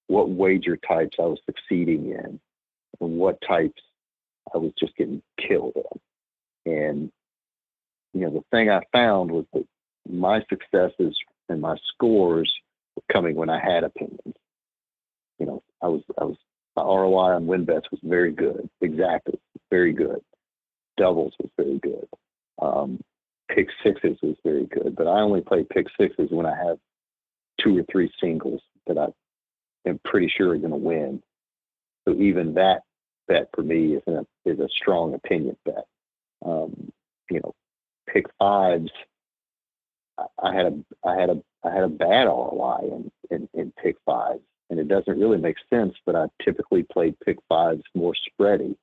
what wager types I was succeeding in and what types I was just getting killed in. And the thing I found was that my successes and my scores were coming when I had opinions. My ROI on win bets was very good. Exactas was very good. Doubles was very good. Pick sixes was very good. But I only play pick sixes when I have 2 or 3 singles that I am pretty sure are going to win. So even that bet for me is a strong opinion bet. Pick fives. I had a bad ROI in pick fives and it doesn't really make sense, but I typically played pick fives more spready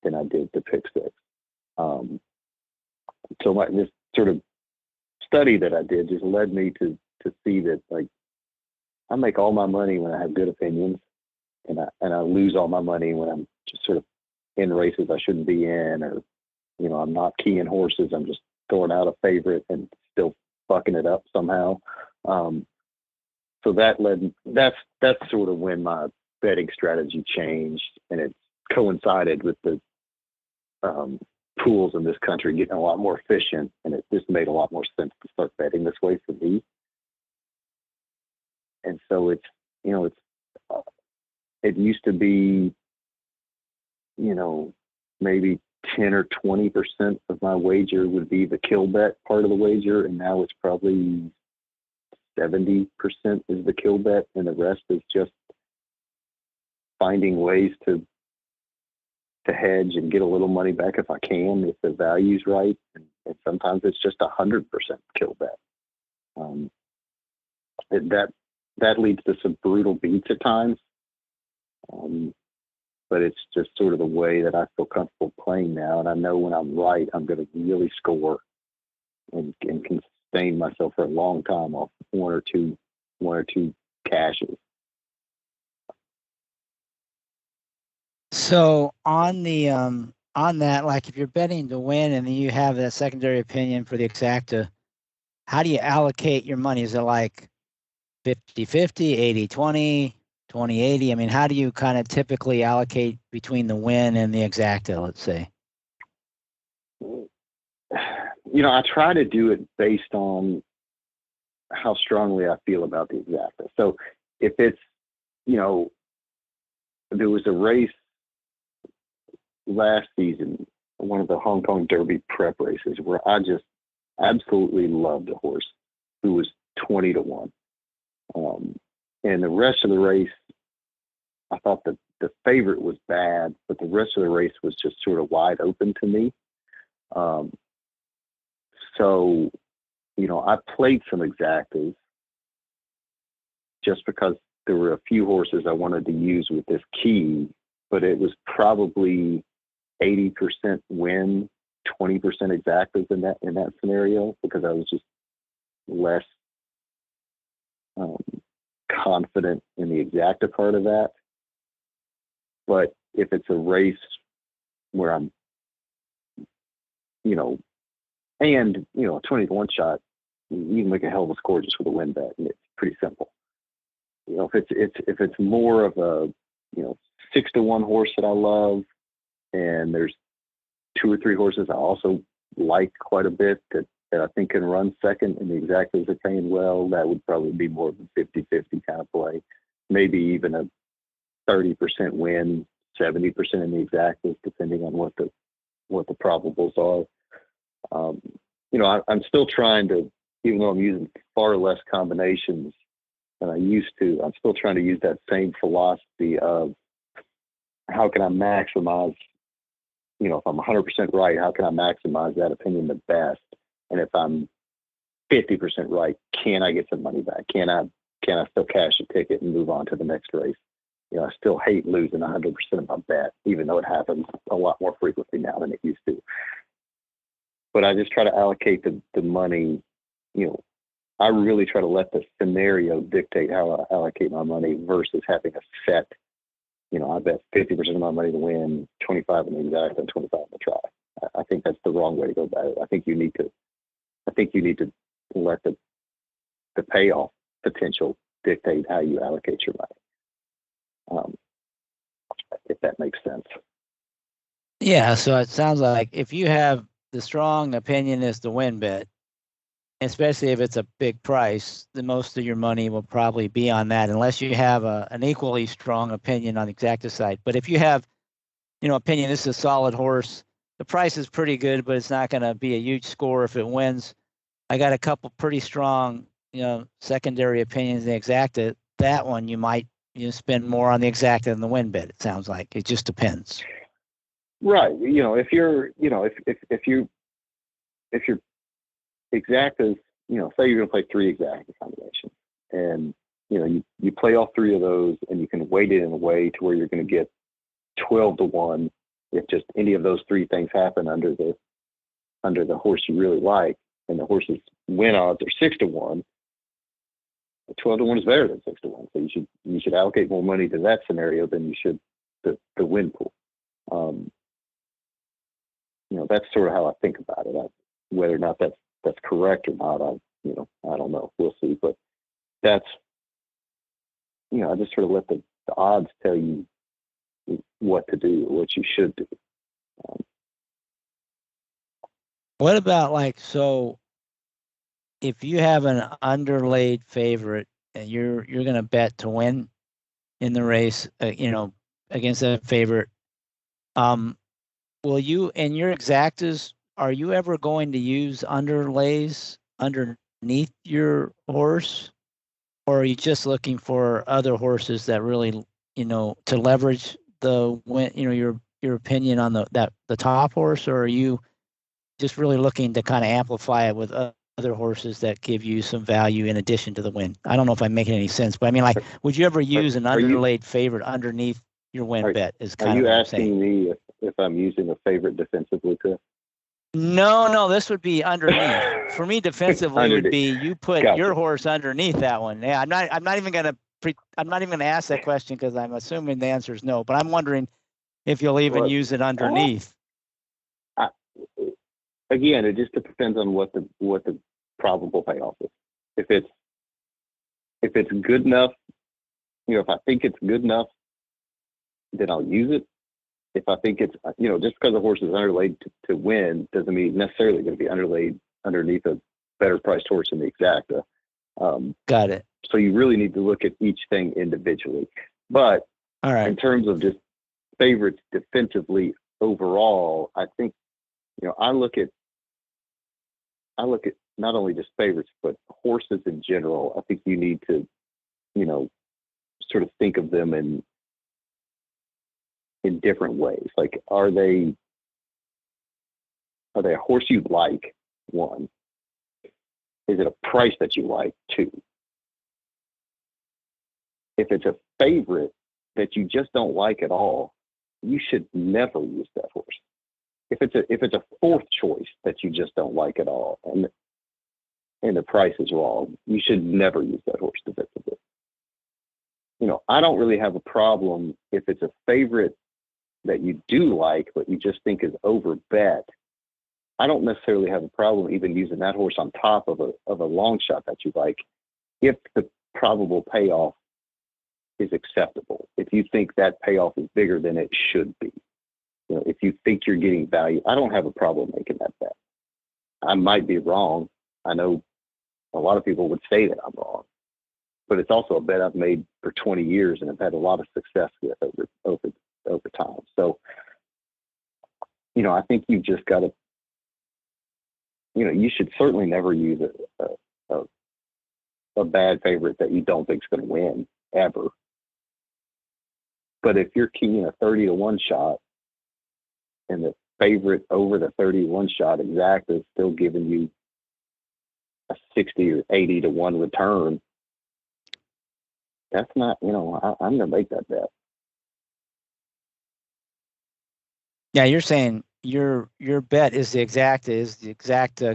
than I did the pick six. So this sort of study that I did just led me to see that, like, I make all my money when I have good opinions, and I lose all my money when I'm just sort of in races I shouldn't be in, or, you know, I'm not keying horses. I'm just throwing out a favorite and still fucking it up somehow. So that's sort of when my betting strategy changed, and it coincided with the pools in this country getting a lot more efficient, and it just made a lot more sense to start betting this way for me. And so it used to be, you know, maybe 10 or 20% of my wager would be the kill bet part of the wager, and now it's probably 70% is the kill bet, and the rest is just finding ways to hedge and get a little money back if I can, if the value's right. And sometimes it's just 100% kill bet. That leads to some brutal beats at times. But it's just sort of the way that I feel comfortable playing now. And I know when I'm right, I'm going to really score and can sustain myself for a long time off one or two cashes. So on that, like if you're betting to win and then you have that secondary opinion for the exacta, how do you allocate your money? Is it like 50-50, 80-20, 20-80? I mean, how do you kind of typically allocate between the win and the exacta, let's say? You know, I try to do it based on how strongly I feel about the exacta. So if it's, you know, there was a race last season, one of the Hong Kong Derby prep races, where I just absolutely loved a horse who was 20-1. And the rest of the race, I thought that the favorite was bad, but the rest of the race was just sort of wide open to me. So, you know, I played some exactas just because there were a few horses I wanted to use with this key, but it was probably 80% win, 20% exactas in that scenario, because I was just less confident in the exacta part of that. But if it's a race where I'm, you know, and, you know, a 20-1 shot, you can make a hell of a score just with a win bet, and it's pretty simple. You know, if it's more of a, you know, 6-1 horse that I love, and there's 2 or 3 horses I also like quite a bit that I think can run second, and the exactas are paying well, that would probably be more of a 50-50 kind of play. Maybe even a 30% win, 70% in the exactas, depending on what the probables are. You know, I'm still trying to, even though I'm using far less combinations than I used to, I'm still trying to use that same philosophy of how can I maximize, you know, if I'm 100% right, how can I maximize that opinion the best? And if I'm 50% right, can I get some money back? Can I still cash a ticket and move on to the next race? You know, I still hate losing 100% of my bet, even though it happens a lot more frequently now than it used to. But I just try to allocate the money. You know, I really try to let the scenario dictate how I allocate my money versus having a set, you know, I bet 50% of my money to win, 25 in the exact, and 25 in the try. I think that's the wrong way to go about it. I think you need to let the payoff potential dictate how you allocate your money. If that makes sense. Yeah, so it sounds like if you have the strong opinion is the win bet, especially if it's a big price, then most of your money will probably be on that, unless you have an equally strong opinion on the exacta side. But if you have, you know, opinion, this is a solid horse, the price is pretty good, but it's not going to be a huge score if it wins. I got a couple pretty strong, you know, secondary opinions in the exacta. That one you might, you know, spend more on the exacta than the win bet. It sounds like it just depends. Right. You know, if you're exactas, you know, say you're going to play 3 exacta combinations, and you play all three of those, and you can weight it in a way to where you're going to get 12-1 if just any of those three things happen under the horse you really like, and the horse's win odds are 6-1. 12-1 is better than 6-1, so you should allocate more money to that scenario than you should the win pool. That's sort of how I think about it. Whether or not that's correct or not, I don't know. We'll see. But that's, I just sort of let the odds tell you what to do, or what you should do. What about so if you have an underlaid favorite and you're going to bet to win in the race, against that favorite, will you, in your exactas, are you ever going to use underlays underneath your horse, or are you just looking for other horses that really, to leverage the win, your opinion on the top horse, or are you just really looking to kind of amplify it with other horses that give you some value in addition to the win? I don't know if I'm making any sense, but I mean, would you ever use an underlaid favorite underneath your win bet? Is kind of what I'm saying. Are you asking me if I'm using a favorite defensively, Chris? No, this would be underneath. For me, defensively would be you put your horse underneath that one. Yeah, I'm not even gonna ask that question because I'm assuming the answer is no. But I'm wondering if you'll even use it underneath. Again, it just depends on what the probable payoff is. If it's good enough, if I think it's good enough, then I'll use it. If I think it's, just because a horse is underlaid to win doesn't mean it's necessarily going to be underlaid underneath a better priced horse in the exacta. Got it. So you really need to look at each thing individually. But all right, in terms of just favorites defensively overall, I think, I look at not only just favorites, but horses in general. I think you need to, sort of think of them in different ways. Like, are they a horse you like? One, is it a price that you like? Two, if it's a favorite that you just don't like at all, you should never use that horse. If it's a fourth choice that you just don't like at all, and the price is wrong, you should never use that horse defensively. I don't really have a problem if it's a favorite that you do like, but you just think is over bet. I don't necessarily have a problem even using that horse on top of a long shot that you like, if the probable payoff is acceptable. If you think that payoff is bigger than it should be, if you think you're getting value, I don't have a problem making that bet. I might be wrong. I know a lot of people would say that I'm wrong, but it's also a bet I've made for 20 years and I've had a lot of success with over time. So, I think you've just got to, you should certainly never use a bad favorite that you don't think is going to win ever. But if you're keying a 30-1 shot and the favorite over the 31 shot exact is still giving you a 60 or 80-1 return, that's not, I'm going to make that bet. Yeah, you're saying your bet is the exact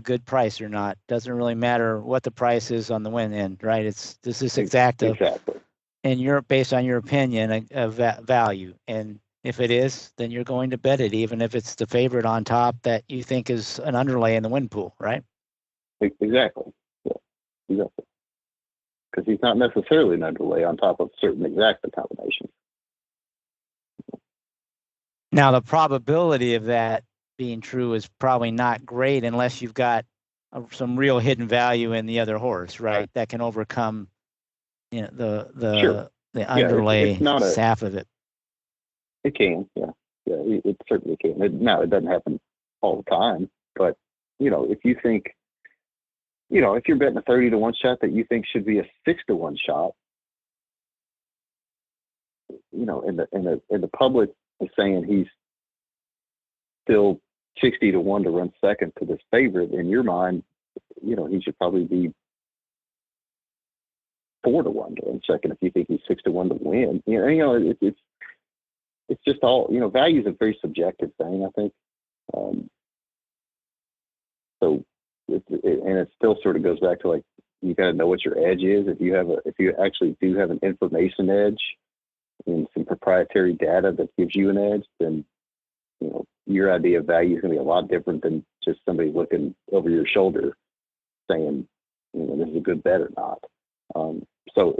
good price or not. Doesn't really matter what the price is on the win end, right? This is exact. Exactly. And you're based on your opinion of value. And if it is, then you're going to bet it, even if it's the favorite on top that you think is an underlay in the win pool, right? Exactly. Yeah, exactly. Because he's not necessarily an underlay on top of certain exacta combinations. Now, the probability of that being true is probably not great unless you've got some real hidden value in the other horse, right? That can overcome, the underlay half of it. It can, yeah, it certainly can. It doesn't happen all the time, but if you think, if you're betting a 30-1 shot that you think should be a 6-1 shot, and the public is saying he's still 60-1 to run second to this favorite, in your mind, he should probably be 4-1 to win second. If you think he's 6-1 to win, it's just all, value is a very subjective thing, I think. So it still sort of goes back to, like, you got to know what your edge is. If you actually do have an information edge and some proprietary data that gives you an edge, then your idea of value is going to be a lot different than just somebody looking over your shoulder saying, this is a good bet or not. So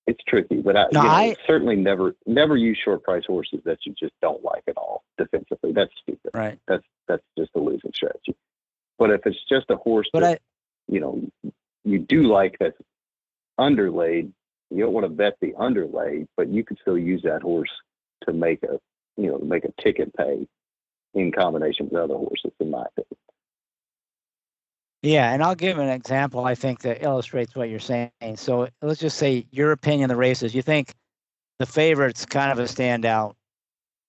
it's tricky, but I certainly never use short price horses that you just don't like at all defensively. That's stupid. Right. That's just a losing strategy. But if it's just a horse you do like that's underlaid, you don't want to bet the underlay, but you could still use that horse to make a ticket pay in combination with other horses, in my opinion. Yeah, and I'll give an example, I think, that illustrates what you're saying. So let's just say your opinion of the races. You think the favorite's kind of a standout.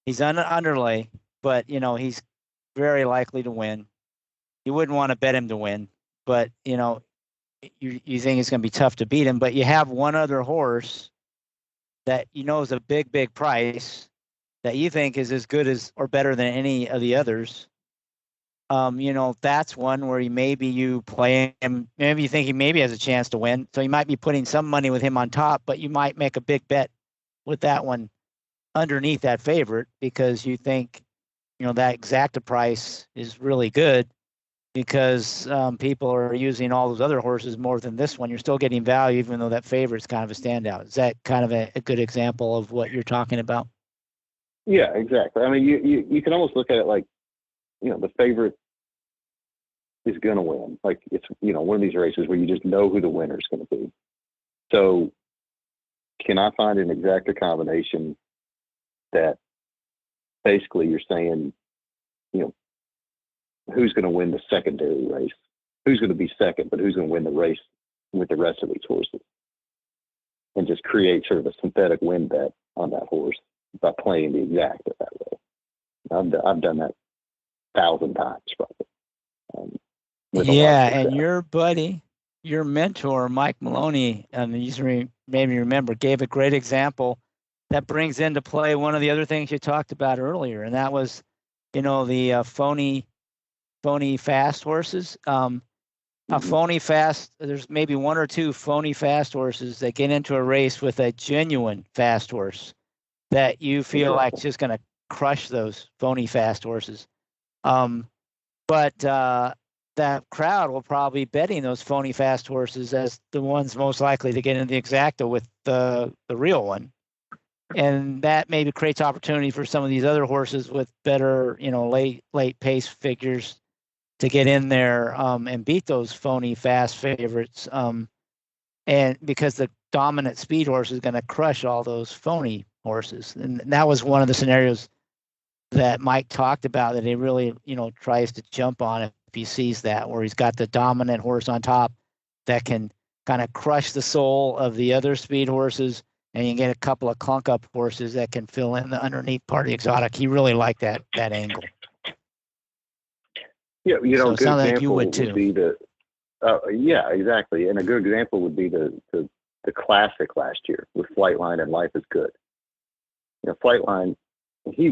He's underlay, but, he's very likely to win. You wouldn't want to bet him to win, but, you think it's going to be tough to beat him. But you have one other horse that is a big, big price that you think is as good as or better than any of the others. That's one where you play him. Maybe you think he maybe has a chance to win. So you might be putting some money with him on top, but you might make a big bet with that one underneath that favorite because you think, that exacta price is really good because people are using all those other horses more than this one. You're still getting value, even though that favorite's kind of a standout. Is that kind of a good example of what you're talking about? Yeah, exactly. I mean, you can almost look at it like, the favorite is going to win. Like, it's, one of these races where you just know who the winner is going to be. So can I find an exacta combination that basically you're saying, who's going to win the secondary race? Who's going to be second, but who's going to win the race with the rest of these horses? And just create sort of a synthetic win bet on that horse by playing the exacta that way. I've done that 1,000 times probably. Yeah, and your buddy, your mentor, Mike Maloney, you maybe remember, gave a great example that brings into play one of the other things you talked about earlier, and that was, the phony fast horses. A phony fast, there's maybe one or two phony fast horses that get into a race with a genuine fast horse that you feel like is just going to crush those phony fast horses. But that crowd will probably be betting those phony fast horses as the ones most likely to get into the exacta with the real one. And that maybe creates opportunity for some of these other horses with better, late pace figures to get in there and beat those phony fast favorites. And because the dominant speed horse is going to crush all those phony horses. And that was one of the scenarios that Mike talked about that he really, tries to jump on if he sees that, where he's got the dominant horse on top that can kind of crush the soul of the other speed horses, and you get a couple of clunk up horses that can fill in the underneath part of the exotic. He really liked that angle. Yeah, so a good example like you would be yeah, exactly. And a good example would be the classic last year with Flightline and Life is Good. Flightline, he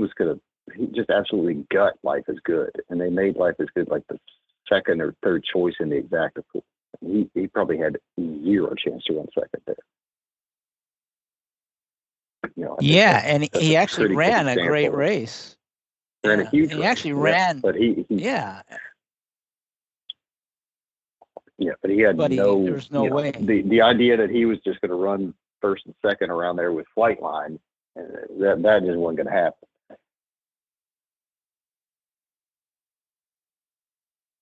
just absolutely gut Life is Good, and they made Life is Good like the second or third choice in the exacta pool. He probably had zero chance to run second there. Yeah, and he actually ran a great race. Ran a huge race. He actually ran. But yeah. Yeah, but he had there's no way. The idea that he was just going to run first and second around there with Flightline, that just wasn't going to happen.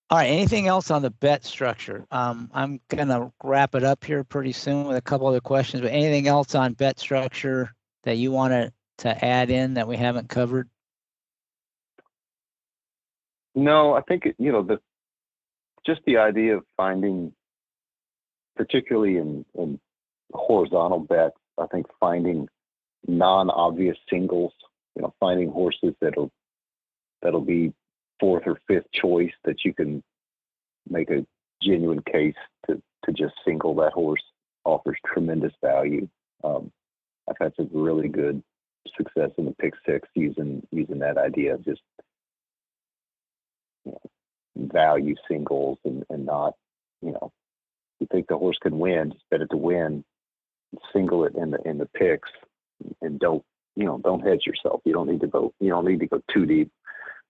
All right. Anything else on the bet structure? I'm going to wrap it up here pretty soon with a couple other questions, but anything else on bet structure that you wanted to add in that we haven't covered? No, I think, just the idea of finding, particularly in horizontal bets, I think finding non-obvious singles, finding horses that'll be fourth or fifth choice that you can make a genuine case to just single that horse offers tremendous value. I've had some really good success in the pick six using that idea of just value singles and not, you think the horse can win, just bet it to win, single it in the picks, and don't hedge yourself. You don't need to go too deep.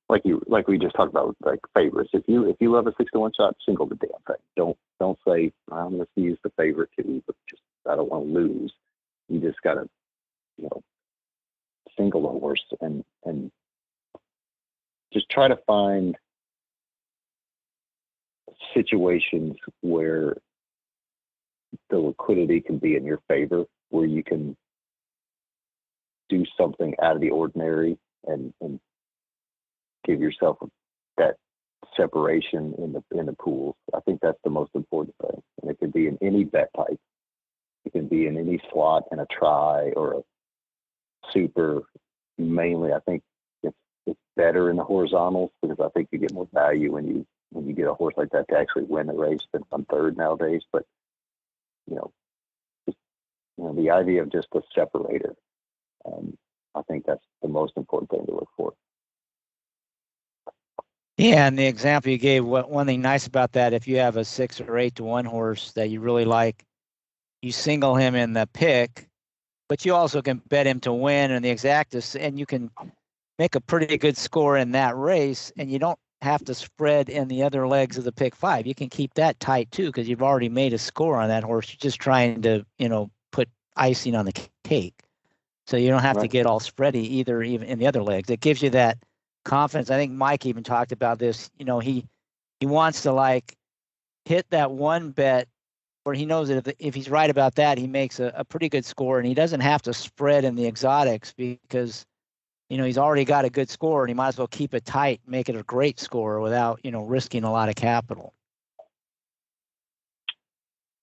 Like we just talked about, like favorites. If you love a 6-1 shot, single the damn thing. Don't say I'm going to use the favorite too, but just I don't want to lose. You just got to single a horse and just try to find situations where the liquidity can be in your favor, where you can do something out of the ordinary and give yourself that separation in the pools. I think that's the most important thing. And it could be in any bet type. It can be in any slot in a try or a super. Mainly, I think it's better in the horizontals because I think you get more value when you get a horse like that to actually win the race than on third nowadays. But the idea of just a separator, I think that's the most important thing to look for. Yeah, and the example you gave, one thing nice about that, if you have a 6 or 8-1 horse that you really like, you single him in the pick, but you also can bet him to win in the exactus, and you can make a pretty good score in that race, and you don't have to spread in the other legs of the pick 5. You can keep that tight too because you've already made a score on that horse. You're just trying to, put icing on the cake. So you don't have to get all spready either, even in the other legs. It gives you that confidence. I think Mike even talked about this. He wants to hit that one bet where he knows that if he's right about that, he makes a pretty good score, and he doesn't have to spread in the exotics because he's already got a good score, and he might as well keep it tight, make it a great score without risking a lot of capital.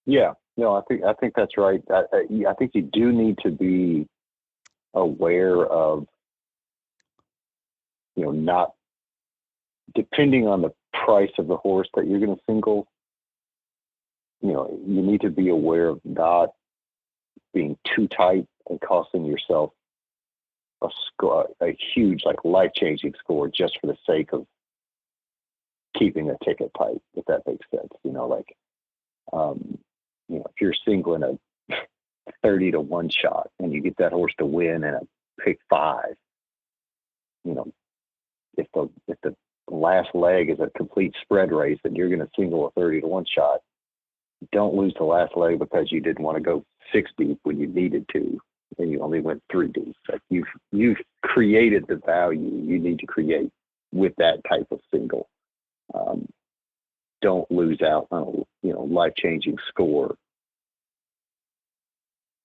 Yeah, no, I think that's right. I think you do need to be aware of not depending on the price of the horse that you're going to single. You need to be aware of not being too tight and costing yourself a huge, life-changing score just for the sake of keeping a ticket tight, if that makes sense. If you're singling a 30-1 shot and you get that horse to win in a pick 5, if the last leg is a complete spread race and you're going to single a 30-1 shot, don't lose the last leg because you didn't want to go 6 deep when you needed to and you only went 3 deep. You've created the value you need to create with that type of single. Don't lose out on life-changing score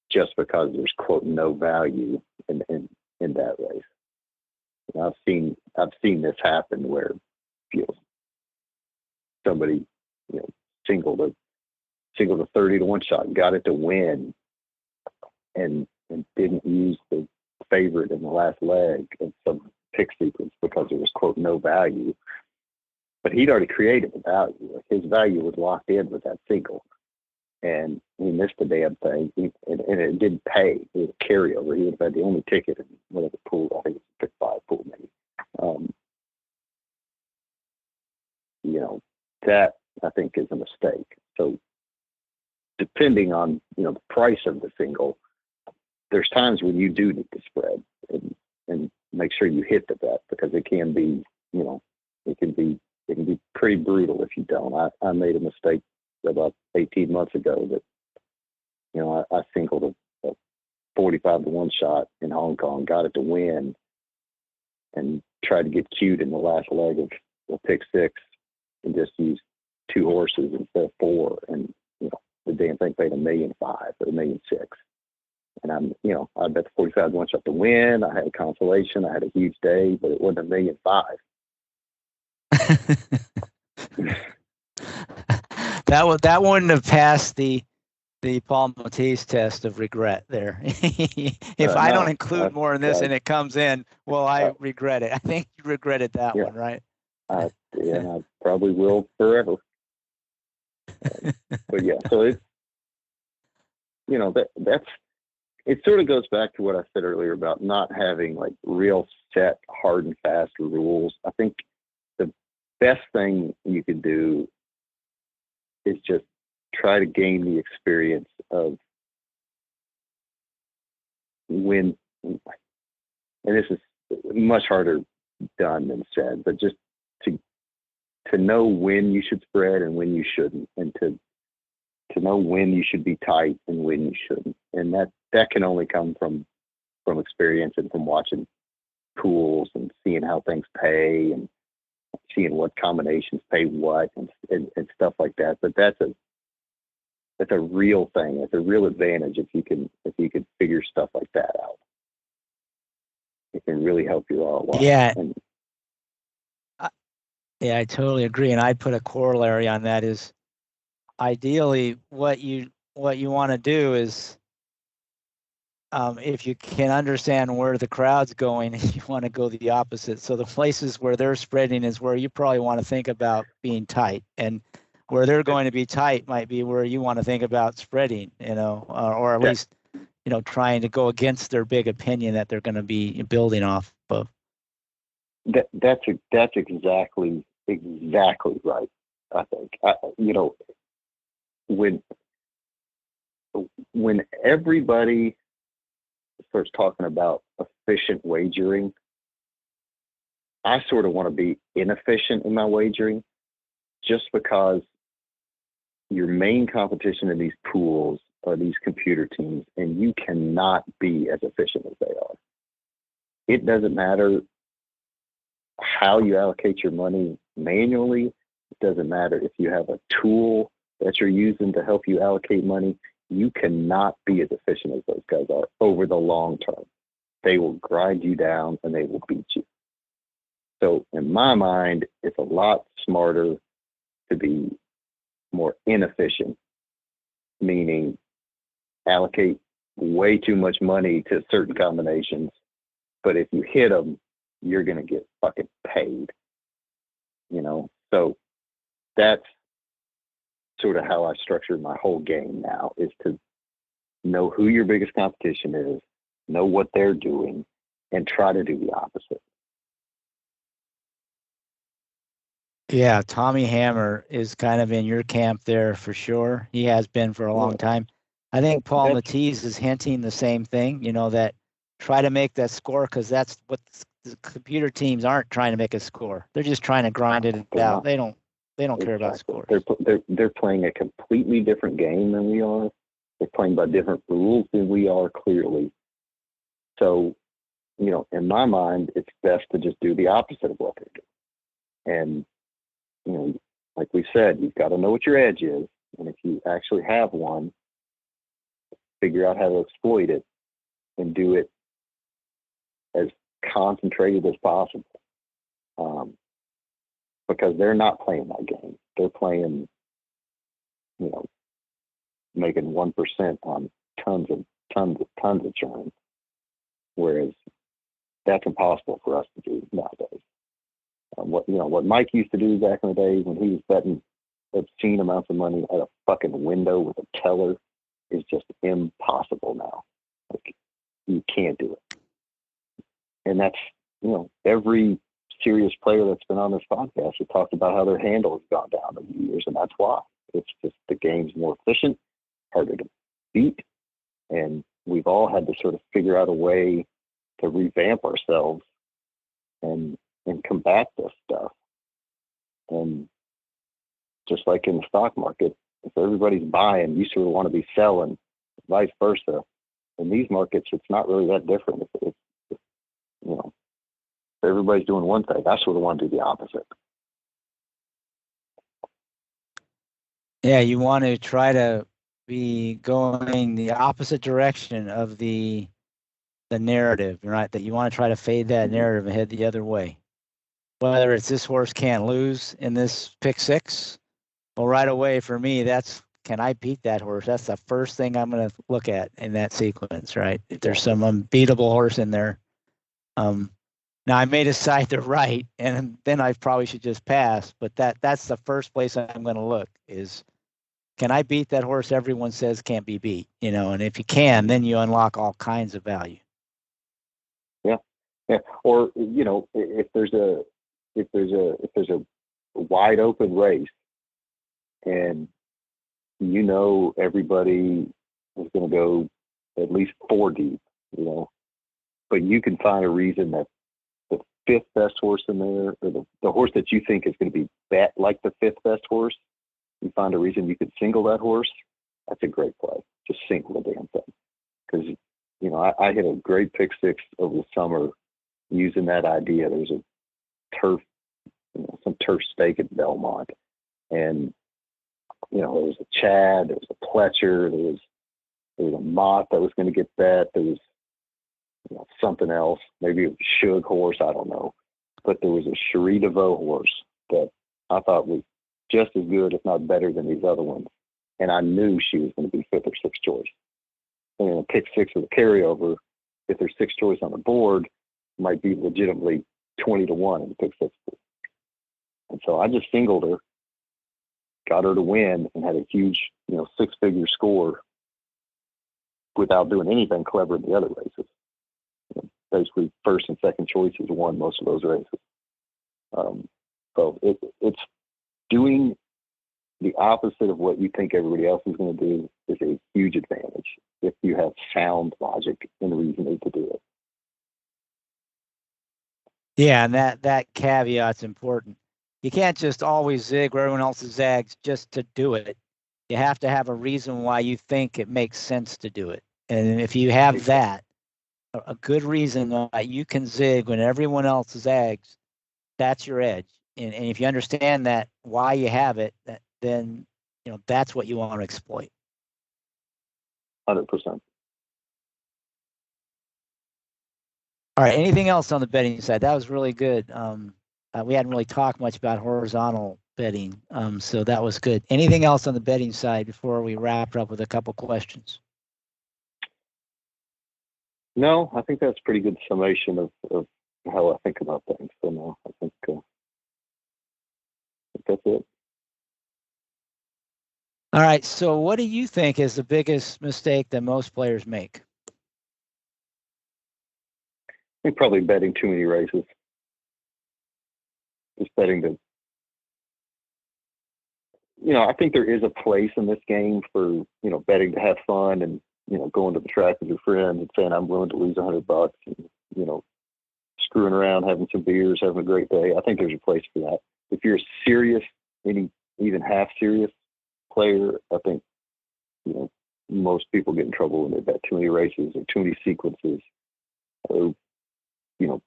just because there's quote no value in that race. I've seen this happen where somebody singled a 30-1 shot and got it to win and didn't use the favorite in the last leg in some pick sequence because there was quote no value, but he'd already created the value. His value was locked in with that single, and he missed the damn thing, and it didn't pay. It was a carryover. He would have had the only ticket in whatever pool. I think it's a pick 5 pool, maybe. That I think is a mistake. So depending on the price of the single, there's times when you do need to spread and make sure you hit the bet, because it can be it can be pretty brutal if you don't. I made a mistake about 18 months ago that I singled a 45-1 shot in Hong Kong, got it to win, and tried to get cute in the last leg of pick 6 and just used 2 horses instead of 4, and the damn thing paid $1.5 million or $1.6 million. And I bet the 45-1 shot to win. I had a consolation. I had a huge day, but it wasn't $1.5 million. That wouldn't have passed the Paul Matisse test of regret there. If I don't include more in this and it comes in, well, I regret it. I think you regretted that one, right? And I probably will forever. But yeah, so it's, that's, it sort of goes back to what I said earlier about not having like real set, hard and fast rules. I think the best thing you could do is just try to gain the experience of when, and this is much harder done than said, but just to know when you should spread and when you shouldn't, and to know when you should be tight and when you shouldn't. And that can only come from experience and from watching pools and seeing how things pay and seeing what combinations pay what and stuff like that. But that's a real thing. It's a real advantage if you can figure stuff like that out. It can really help you out a lot. Yeah. Yeah, I totally agree. And I'd put a corollary on that is ideally what you want to do is if you can understand where the crowd's going, you want to go the opposite. So the places where they're spreading is where you probably want to think about being tight, and where they're going to be tight might be where you want to think about spreading, or at least, trying to go against their big opinion that they're going to be building off of. That's exactly right. I think, when everybody starts talking about efficient wagering, I sort of want to be inefficient in my wagering, just because your main competition in these pools are these computer teams, and you cannot be as efficient as they are. It doesn't matter how you allocate your money manually. It doesn't matter if you have a tool that you're using to help you allocate money. You cannot be as efficient as those guys are over the long term. They will grind you down and they will beat you. So in my mind, it's a lot smarter to be more inefficient, meaning allocate way too much money to certain combinations, but if you hit them, you're going to get fucking paid, So that's sort of how I structure my whole game now, is to know who your biggest competition is, know what they're doing, and try to do the opposite. Yeah, Tommy Hammer is kind of in your camp there for sure. He has been for a long time. I think Paul Matisse is hinting the same thing, that try to make that score, because that's what the computer teams aren't trying to make a score. They're just trying to grind it out. They don't care about scores. They're playing a completely different game than we are. They're playing by different rules than we are, clearly. So, in my mind, it's best to just do the opposite of what they're doing. And, like we said, you've got to know what your edge is. And if you actually have one, figure out how to exploit it and do it as concentrated as possible. Because they're not playing that game. They're playing, making 1% on tons of churn, whereas that's impossible for us to do nowadays. What Mike used to do back in the day when he was betting obscene amounts of money at a fucking window with a teller is just impossible now. Like, you can't do it. And that's, every serious player that's been on this podcast has talked about how their handle has gone down over the years, and that's why. It's just the game's more efficient, harder to beat, and we've all had to sort of figure out a way to revamp ourselves and combat this stuff. And just like in the stock market, if everybody's buying, you sort of want to be selling, vice versa. In these markets, it's not really that different. If everybody's doing one thing, I sort of want to do the opposite. Yeah, you want to try to be going the opposite direction of the narrative, right? That you want to try to fade that narrative and head the other way. Whether it's this horse can't lose in this pick six, well, right away for me, that's, can I beat that horse? That's the first thing I'm going to look at in that sequence, right? If there's some unbeatable horse in there. Now I may decide to right, and then I probably should just pass. But that's the first place I'm going to look is, can I beat that horse everyone says can't be beat? And if you can, then you unlock all kinds of value. Yeah. Or if there's a wide open race, and everybody is going to go at least 4 deep, but you can find a reason that the 5th best horse in there, or the horse that you think is going to be bet like the 5th best horse, you find a reason you could single that horse. That's a great play. Just single the damn thing. Because, I hit a great pick 6 over the summer using that idea. There's a turf, some turf stake at Belmont. And, there was a Chad, there was a Pletcher, there was a Mott that was going to get bet. There was something else, maybe a Shug horse, I don't know. But there was a Cherie DeVoe horse that I thought was just as good, if not better than these other ones. And I knew she was going to be 5th or 6th choice. And a pick 6 with a carryover, if there's 6th choice on the board, might be legitimately 20-1 in the pick 6. And so I just singled her, got her to win, and had a huge, 6-figure score without doing anything clever in the other races. Basically, 1st and 2nd choices won most of those races. So it's doing the opposite of what you think everybody else is going to do is a huge advantage if you have sound logic and reasoning to do it. Yeah, and that caveat's important. You can't just always zig where everyone else zags just to do it. You have to have a reason why you think it makes sense to do it. And if you have that, a good reason why you can zig when everyone else zags, that's your edge. And if you understand that, why you have it, then that's what you want to exploit. 100%. All right. Anything else on the betting side? That was really good. We hadn't really talked much about horizontal betting, so that was good. Anything else on the betting side before we wrap up with a couple questions? No, I think that's a pretty good summation of how I think about things. So no, I think that's it. All right. So what do you think is the biggest mistake that most players make? I think probably betting too many races. Just betting I think there is a place in this game for, betting to have fun and, going to the track with your friends and saying, I'm willing to lose $100 and, screwing around, having some beers, having a great day. I think there's a place for that. If you're a serious, even half serious player, I think, most people get in trouble when they bet too many races or too many sequences, or,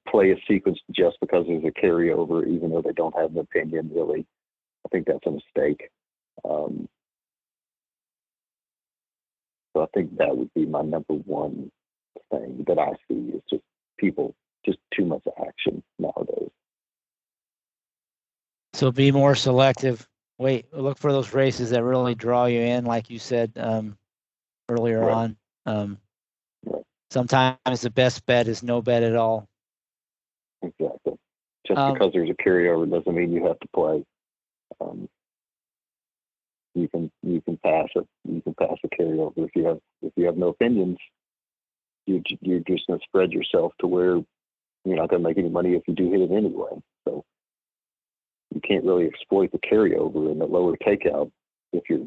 play a sequence just because there's a carryover, even though they don't have an opinion, really. I think that's a mistake. So I think that would be my number one thing that I see is just people, just too much action nowadays. So be more selective. Look for those races that really draw you in, like you said earlier Right. on. Right. Sometimes the best bet is no bet at all. Exactly. Just because there's a carryover doesn't mean you have to play. You can pass it. You can pass a carryover if you have no opinions. You're just going to spread yourself to where you're not going to make any money if you do hit it anyway. So you can't really exploit the carryover and the lower takeout if you're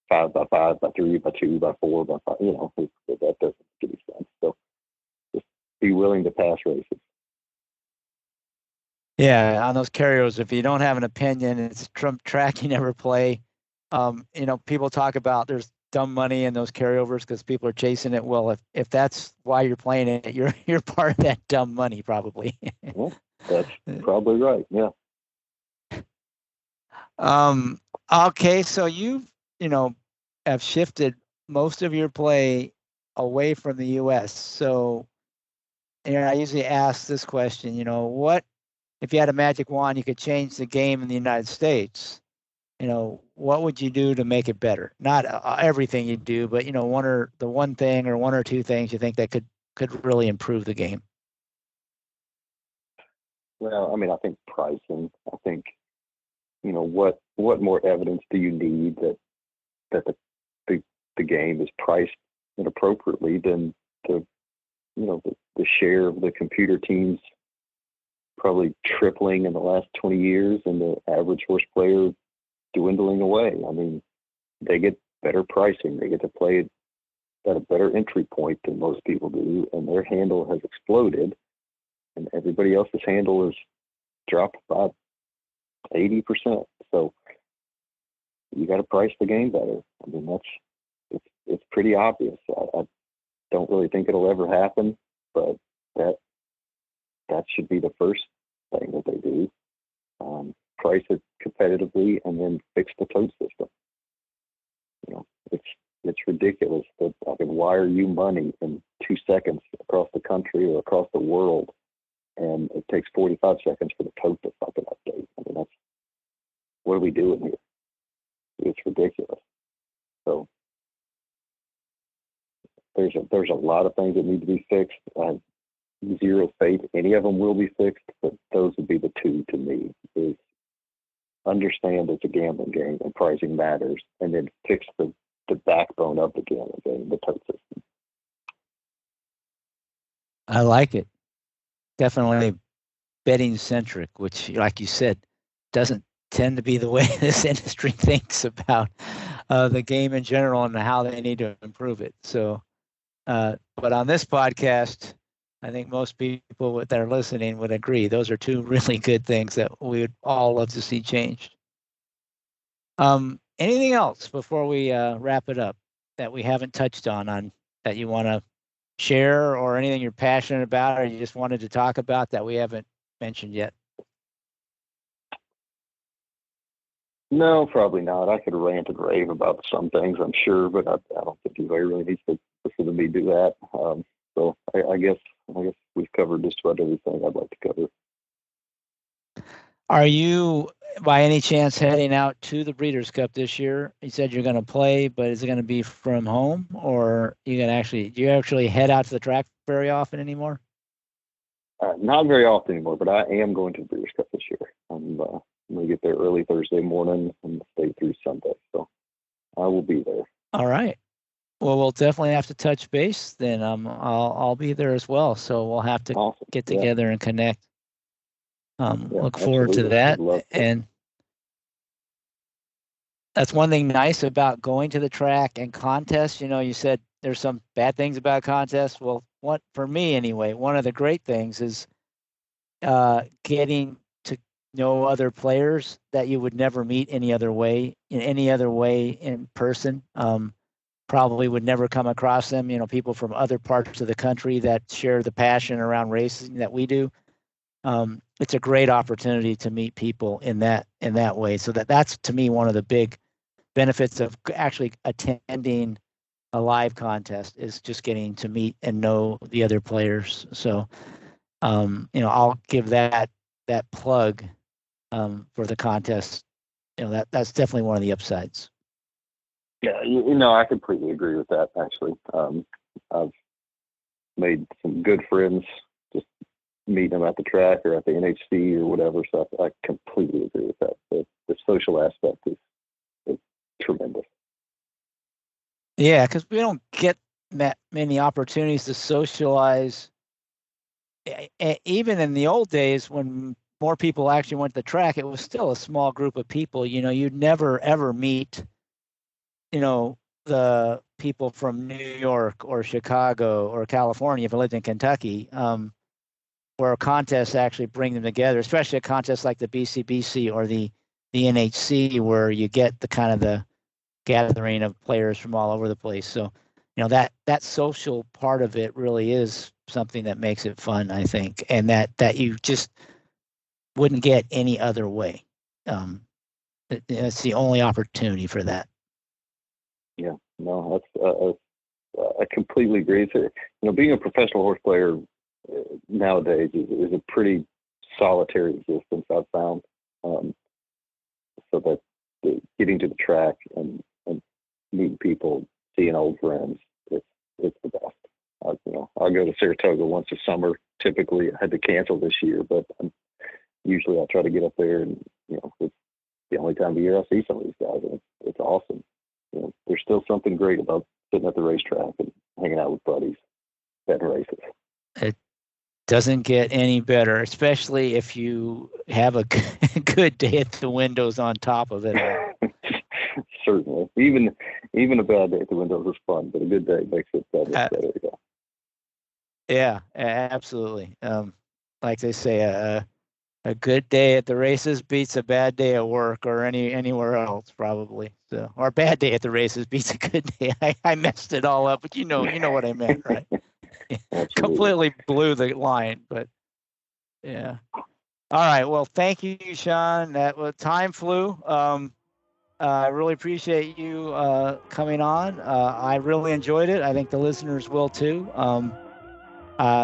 5 by 5 by 3 by 2 by 4 by 5. That doesn't make any sense. So just be willing to pass races. Yeah, on those carryovers, if you don't have an opinion, it's track you never play. People talk about there's dumb money in those carryovers because people are chasing it. Well, if that's why you're playing it, you're part of that dumb money probably. Well, that's probably right. Yeah. Okay, so you have shifted most of your play away from the U.S. So, I usually ask this question. What if you had a magic wand, you could change the game in the United States? What would you do to make it better? Not everything you do, but one thing or one or two things you think that could really improve the game. Well, I think pricing. I think, what more evidence do you need that that the game is priced inappropriately, then the share of the computer teams probably tripling in the last 20 years and the average horse player dwindling away. I mean, they get better pricing. They get to play at a better entry point than most people do, and their handle has exploded, and everybody else's handle has dropped by 80%. So you got to price the game better. I mean, it's pretty obvious. I don't really think it'll ever happen, but that should be the first thing that they do. Price it competitively and then fix the tote system. It's ridiculous that I can wire you money in 2 seconds across the country or across the world, and it takes 45 seconds for the tote to fucking update. I mean, what are we doing here? It's ridiculous. So there's a lot of things that need to be fixed. I have zero faith any of them will be fixed, but those would be the two to me: is understand it's a gambling game and pricing matters, and then fix the backbone of the gambling game, the tote system. I like it. Definitely betting centric, which, like you said, doesn't tend to be the way this industry thinks about the game in general and how they need to improve it. So, but on this podcast, I think most people that are listening would agree. Those are two really good things that we would all love to see changed. Anything else before we wrap it up that we haven't touched on that you want to share, or anything you're passionate about or you just wanted to talk about that we haven't mentioned yet? No, probably not. I could rant and rave about some things, I'm sure, but I don't think anybody really needs to listen to me do that. So I guess we've covered just about everything I'd like to cover. Are you, by any chance, heading out to the Breeders' Cup this year? You said you're going to play, but is it going to be from home, or do you actually head out to the track very often anymore? Not very often anymore, but I am going to the Breeders' Cup this year. I'm going to get there early Thursday morning and stay through Sunday, so I will be there. All right. Well, we'll definitely have to touch base then. I'll be there as well, so we'll have to get together and connect. Look forward to that. And that's one thing nice about going to the track and contests. You said there's some bad things about contests. Well, for me anyway, one of the great things is getting to know other players that you would never meet any other way in person. Probably would never come across them. People from other parts of the country that share the passion around racing that we do. It's a great opportunity to meet people in that way. So that's to me one of the big benefits of actually attending a live contest, is just getting to meet and know the other players. So I'll give that plug for the contest. That's definitely one of the upsides. Yeah, I completely agree with that. Actually, I've made some good friends just meeting them at the track or at the NHC or whatever. So I completely agree with that. The social aspect is tremendous. Yeah, because we don't get that many opportunities to socialize. Even in the old days, when more people actually went to the track, it was still a small group of people. You'd never ever meet, the people from New York or Chicago or California if you lived in Kentucky. Where contests actually bring them together, especially a contest like the BCBC or the NHC, where you get the kind of the gathering of players from all over the place. So, that social part of it really is something that makes it fun, I think, and that you just wouldn't get any other way. It's the only opportunity for that. Yeah, no, that's I completely agree. Being a professional horse player nowadays is a pretty solitary existence, I've found. So that getting to the track and meeting people, seeing old friends, it's the best. I'll go to Saratoga once a summer. Typically, I had to cancel this year, but usually I try to get up there, and it's the only time of year I see some of these guys, and it's awesome. there's still something great about sitting at the racetrack and hanging out with buddies, betting races. It doesn't get any better, especially if you have a good day at the windows on top of it all. Certainly. Even a bad day at the windows is fun, but a good day makes it better. There you go. Yeah, absolutely. Like they say, a good day at the races beats a bad day at work or anywhere else, probably. So, or a bad day at the races beats a good day. I messed it all up, but you know what I meant, right? Completely blew the line, but yeah. All right. Well, thank you, Sean. Time flew. I really appreciate you coming on. I really enjoyed it. I think the listeners will too.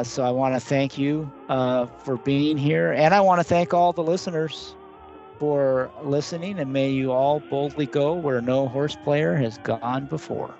So I want to thank you for being here, and I want to thank all the listeners for listening, and may you all boldly go where no horse player has gone before.